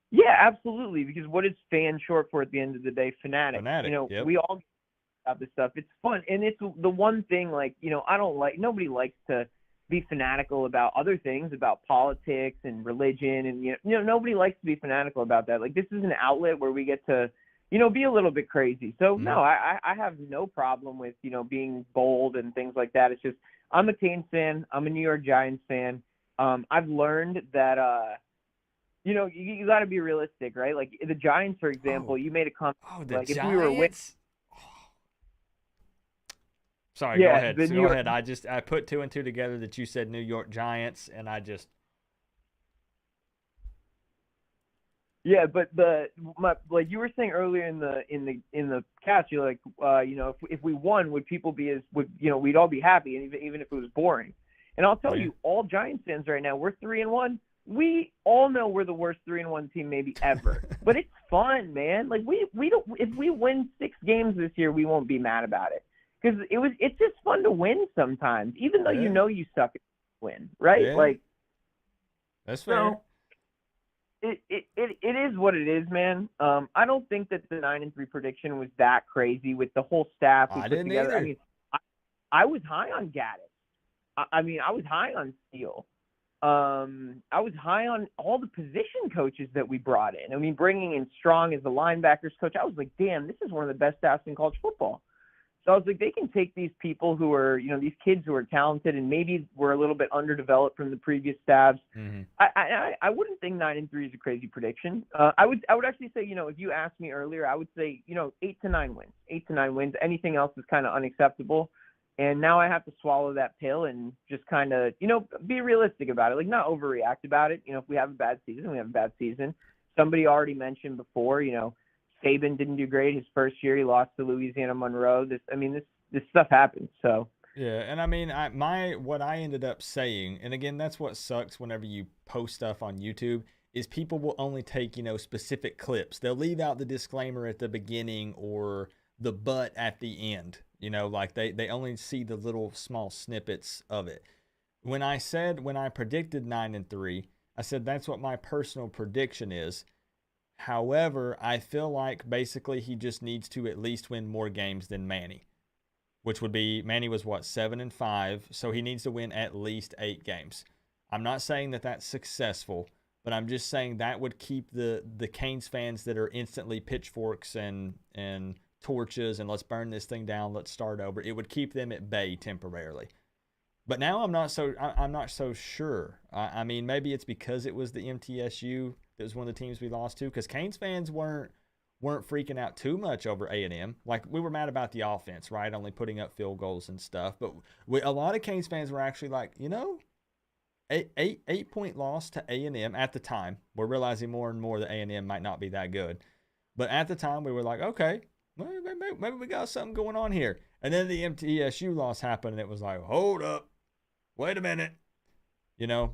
Yeah, absolutely, because what is fan short for at the end of the day? Fanatic. Yep. We all about this stuff. It's fun, and it's the one thing, nobody likes to be fanatical about other things, about politics and religion, and nobody likes to be fanatical about that. Like, this is an outlet where we get to be a little bit crazy. So no, I have no problem with being bold and things like that. It's just, I'm a Canes fan, I'm a New York Giants fan. I've learned that you got to be realistic, right? Like the Giants, for example, you made a comment like Giants? If we were winning. Sorry, go ahead. Go ahead. I put 2 and 2 together that you said New York Giants, and I just. Yeah, but like you were saying earlier in the cast, you're like, if we won, would people be we'd all be happy, and even if it was boring. And I'll tell you, all Giants fans right now, we're 3-1. We all know we're the worst 3-1 team maybe ever, but it's fun, man. Like we don't. If we win 6 games this year, we won't be mad about it. Because it's just fun to win sometimes, even though you suck at win, right? Yeah. Like, that's fair. So it is what it is, man. I don't think that the 9-3 prediction was that crazy with the whole staff we I put didn't together. either. I mean, I was high on Gaddis. I was high on Steele. I was high on all the position coaches that we brought in. I mean, bringing in Strong as the linebackers coach, I was like, damn, this is one of the best staffs in college football. So I was like, they can take these people who are, these kids who are talented and maybe were a little bit underdeveloped from the previous staffs. Mm-hmm. I wouldn't think 9-3 is a crazy prediction. I would actually say, if you asked me earlier, I would say, 8 to 9 wins. 8 to 9 wins. Anything else is kind of unacceptable. And now I have to swallow that pill and just kind of, be realistic about it. Like, not overreact about it. If we have a bad season, we have a bad season. Somebody already mentioned before, Saban didn't do great his first year. He lost to Louisiana Monroe. This stuff happens. So yeah, and I mean, what I ended up saying, and again, that's what sucks whenever you post stuff on YouTube, is people will only take specific clips. They'll leave out the disclaimer at the beginning or the but at the end. Like they only see the little small snippets of it. When I predicted 9-3, I said that's what my personal prediction is. However, I feel like basically he just needs to at least win more games than Manny, which would be, Manny was 7-5, so he needs to win at least 8 games. I'm not saying that that's successful, but I'm just saying that would keep the Canes fans that are instantly pitchforks and torches and let's burn this thing down, let's start over. It would keep them at bay temporarily. But now I'm not so sure. I mean, maybe it's because it was the MTSU that was one of the teams we lost to, because Canes fans weren't freaking out too much over A&M. Like, we were mad about the offense, right? Only putting up field goals and stuff. But a lot of Canes fans were actually like, eight-point loss to A&M at the time. We're realizing more and more that A&M might not be that good. But at the time, we were like, okay, maybe we got something going on here. And then the MTSU loss happened, and it was like, hold up, wait a minute.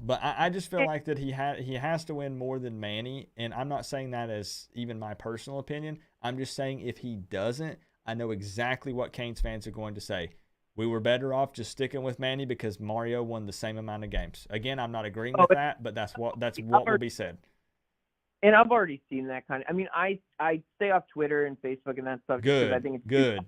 But I just feel like that he has to win more than Manny, and I'm not saying that as even my personal opinion. I'm just saying if he doesn't, I know exactly what Canes fans are going to say. We were better off just sticking with Manny because Mario won the same amount of games. Again, I'm not agreeing with that, but that's what will be said. And I've already seen that kind of. I mean, I stay off Twitter and Facebook and that stuff because I think it's good.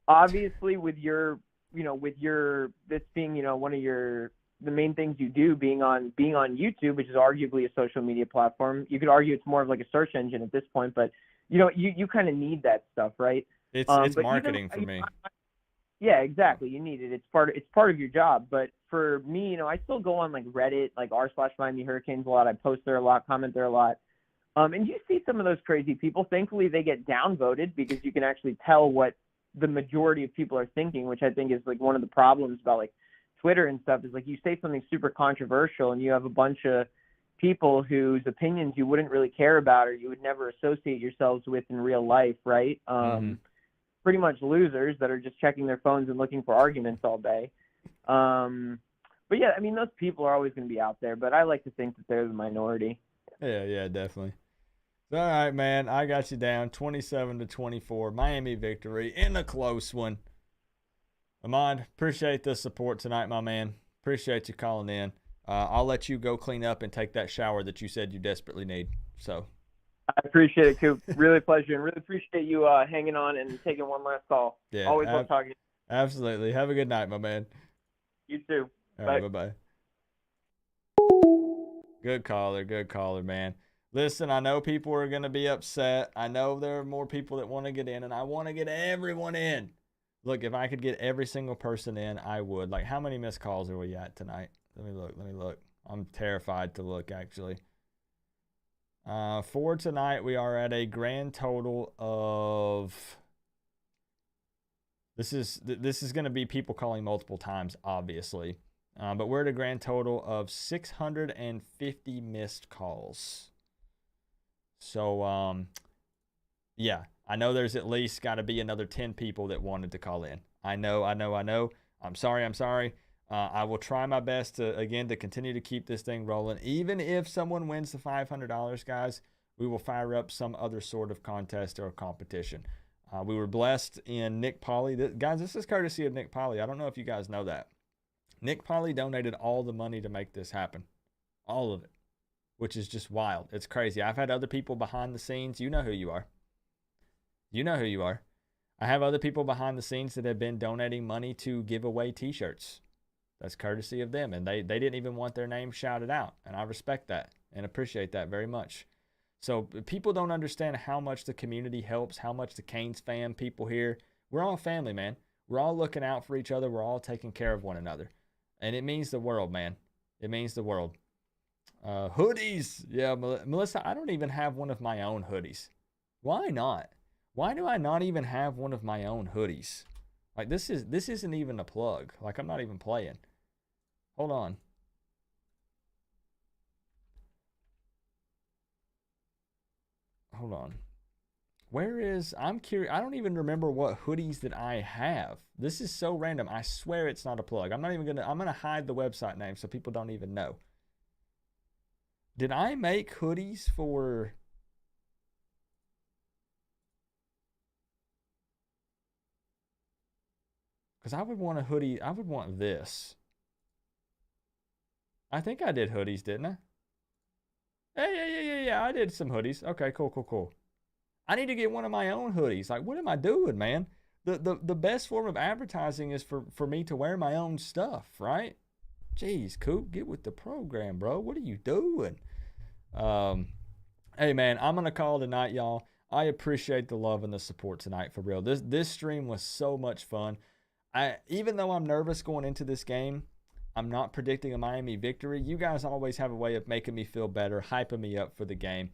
Obviously, with your this being one of your the main things you do, being on YouTube, which is arguably a social media platform. You could argue it's more of like a search engine at this point, but you kind of need that stuff, right? It's marketing for me. Yeah, exactly. You need it. It's part of your job. But for me, I still go on like Reddit, like r/Miami Hurricanes a lot. I post there a lot, comment there a lot. And you see some of those crazy people. Thankfully, they get downvoted because you can actually tell what the majority of people are thinking, which I think is like one of the problems about like Twitter and stuff, is like you say something super controversial and you have a bunch of people whose opinions you wouldn't really care about or you would never associate yourselves with in real life, right? Pretty much losers that are just checking their phones and looking for arguments all day. But yeah, I mean, those people are always going to be out there, but I like to think that they're the minority. Yeah, definitely. All right, man, I got you down 27-24, Miami victory in a close one. Ahmad, appreciate the support tonight, my man. Appreciate you calling in. I'll let you go clean up and take that shower that you said you desperately need. So I appreciate it, Coop. Really a pleasure, and really appreciate you hanging on and taking one last call. Yeah, always love talking to you. Absolutely. Have a good night, my man. You too. All right, bye-bye. Good caller, man. Listen, I know people are going to be upset. I know there are more people that want to get in, and I want to get everyone in. Look, if I could get every single person in, I would. Like, how many missed calls are we at tonight? Let me look. I'm terrified to look, actually. For tonight, we are at a grand total of... This is going to be people calling multiple times, obviously. But we're at a grand total of 650 missed calls. So, yeah, I know there's at least got to be another 10 people that wanted to call in. I know. I'm sorry. I will try my best to continue to keep this thing rolling. Even if someone wins the $500, guys, we will fire up some other sort of contest or competition. We were blessed in Nick Polly. Guys, this is courtesy of Nick Polly. I don't know if you guys know that. Nick Polly donated all the money to make this happen. All of it. Which is just wild. It's crazy. I've had other people behind the scenes. You know who you are. I have other people behind the scenes that have been donating money to give away t-shirts. That's courtesy of them. And they didn't even want their name shouted out. And I respect that and appreciate that very much. So people don't understand how much the community helps, how much the Canes fan people here. We're all family, man. We're all looking out for each other. We're all taking care of one another. And it means the world, man. It means the world. Hoodies. Yeah, Melissa, I don't even have one of my own hoodies. Why not? Why do I not even have one of my own hoodies? Like, this isn't even a plug. Like, I'm not even playing. Hold on. I'm curious. I don't even remember what hoodies that I have. This is so random. I swear it's not a plug. I'm going to hide the website name so people don't even know. Did I make hoodies for... Because I would want a hoodie. I would want this. I think I did hoodies, didn't I? Yeah. I did some hoodies. Okay, cool. I need to get one of my own hoodies. Like, what am I doing, man? The best form of advertising is for me to wear my own stuff, right? Jeez, Coop, get with the program, bro. What are you doing? Hey, man, I'm going to call tonight, y'all. I appreciate the love and the support tonight, for real. This stream was so much fun. Even though I'm nervous going into this game, I'm not predicting a Miami victory. You guys always have a way of making me feel better, hyping me up for the game.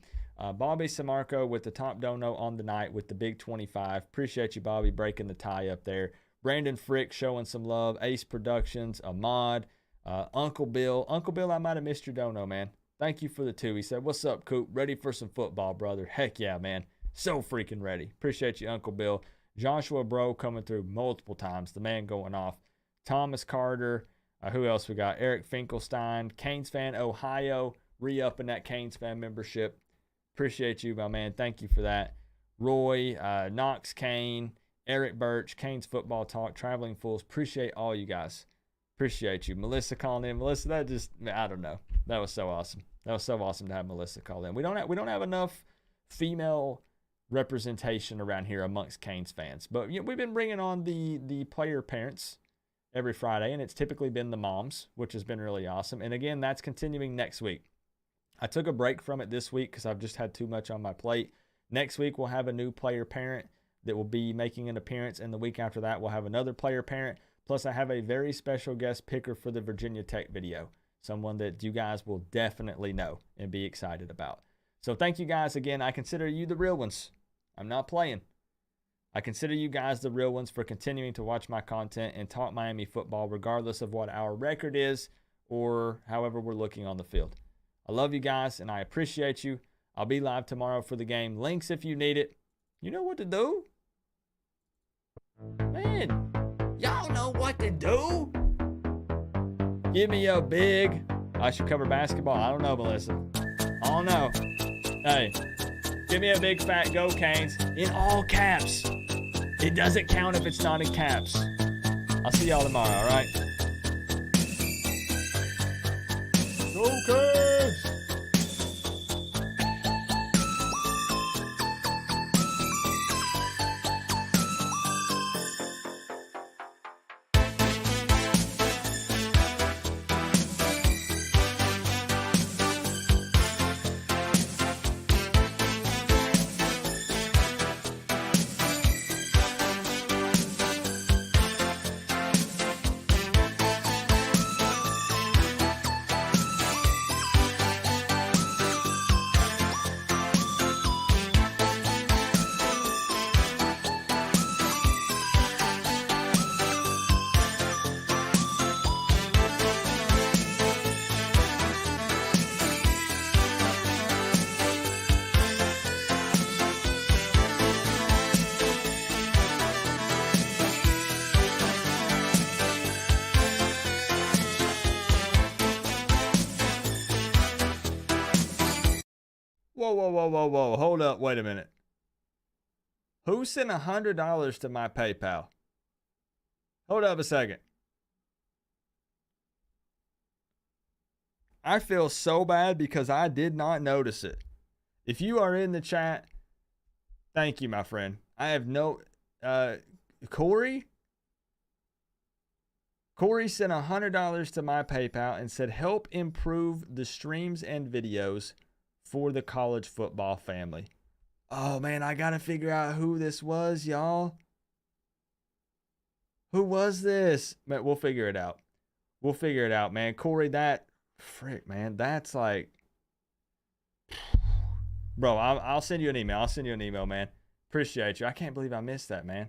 Bobby Samarco with the top dono on the night with the big 25. Appreciate you, Bobby, breaking the tie up there. Brandon Frick showing some love. Ace Productions, Ahmad, Uncle Bill. Uncle Bill, I might have missed your dono, man. Thank you for the 2. He said, "What's up, Coop? Ready for some football, brother?" Heck yeah, man. So freaking ready. Appreciate you, Uncle Bill. Joshua Bro coming through multiple times. The man going off. Thomas Carter. Who else we got? Eric Finkelstein. Canes Fan Ohio. Re-upping that Canes Fan membership. Appreciate you, my man. Thank you for that. Roy, Knox Kane, Eric Birch, Canes Football Talk, Traveling Fools. Appreciate all you guys. Appreciate you. Melissa calling in. Melissa, I don't know. That was so awesome. That was so awesome to have Melissa call in. We don't have enough female representation around here amongst Canes fans. But we've been bringing on the player parents. every Friday, and it's typically been the moms, which has been really awesome. And again, that's continuing next week. I took a break from it this week because I've just had too much on my plate. Next week, we'll have a new player parent that will be making an appearance, and the week after that, we'll have another player parent. Plus, I have a very special guest picker for the Virginia Tech video, someone that you guys will definitely know and be excited about. So thank you guys again. I consider you the real ones. I'm not playing. I consider you guys the real ones for continuing to watch my content and talk Miami football, regardless of what our record is or however we're looking on the field. I love you guys, and I appreciate you. I'll be live tomorrow for the game. Links if you need it. You know what to do. Man, y'all know what to do. Give me a big... I should cover basketball. I don't know, Melissa. I don't know. Hey, give me a big fat go Canes in all caps. It doesn't count if it's not in caps. I'll see y'all tomorrow, all right? Go Canes! Whoa. Hold up. Wait a minute. Who sent $100 to my PayPal? Hold up a second. I feel so bad because I did not notice it. If you are in the chat, thank you, my friend. I have no... Corey sent $100 to my PayPal and said, help improve the streams and videos for the college football family. Oh, man, I got to figure out who this was, y'all. Who was this? Man, we'll figure it out. We'll figure it out, man. Corey, that... Frick, man, that's like... Bro, I'll send you an email. I'll send you an email, man. Appreciate you. I can't believe I missed that, man.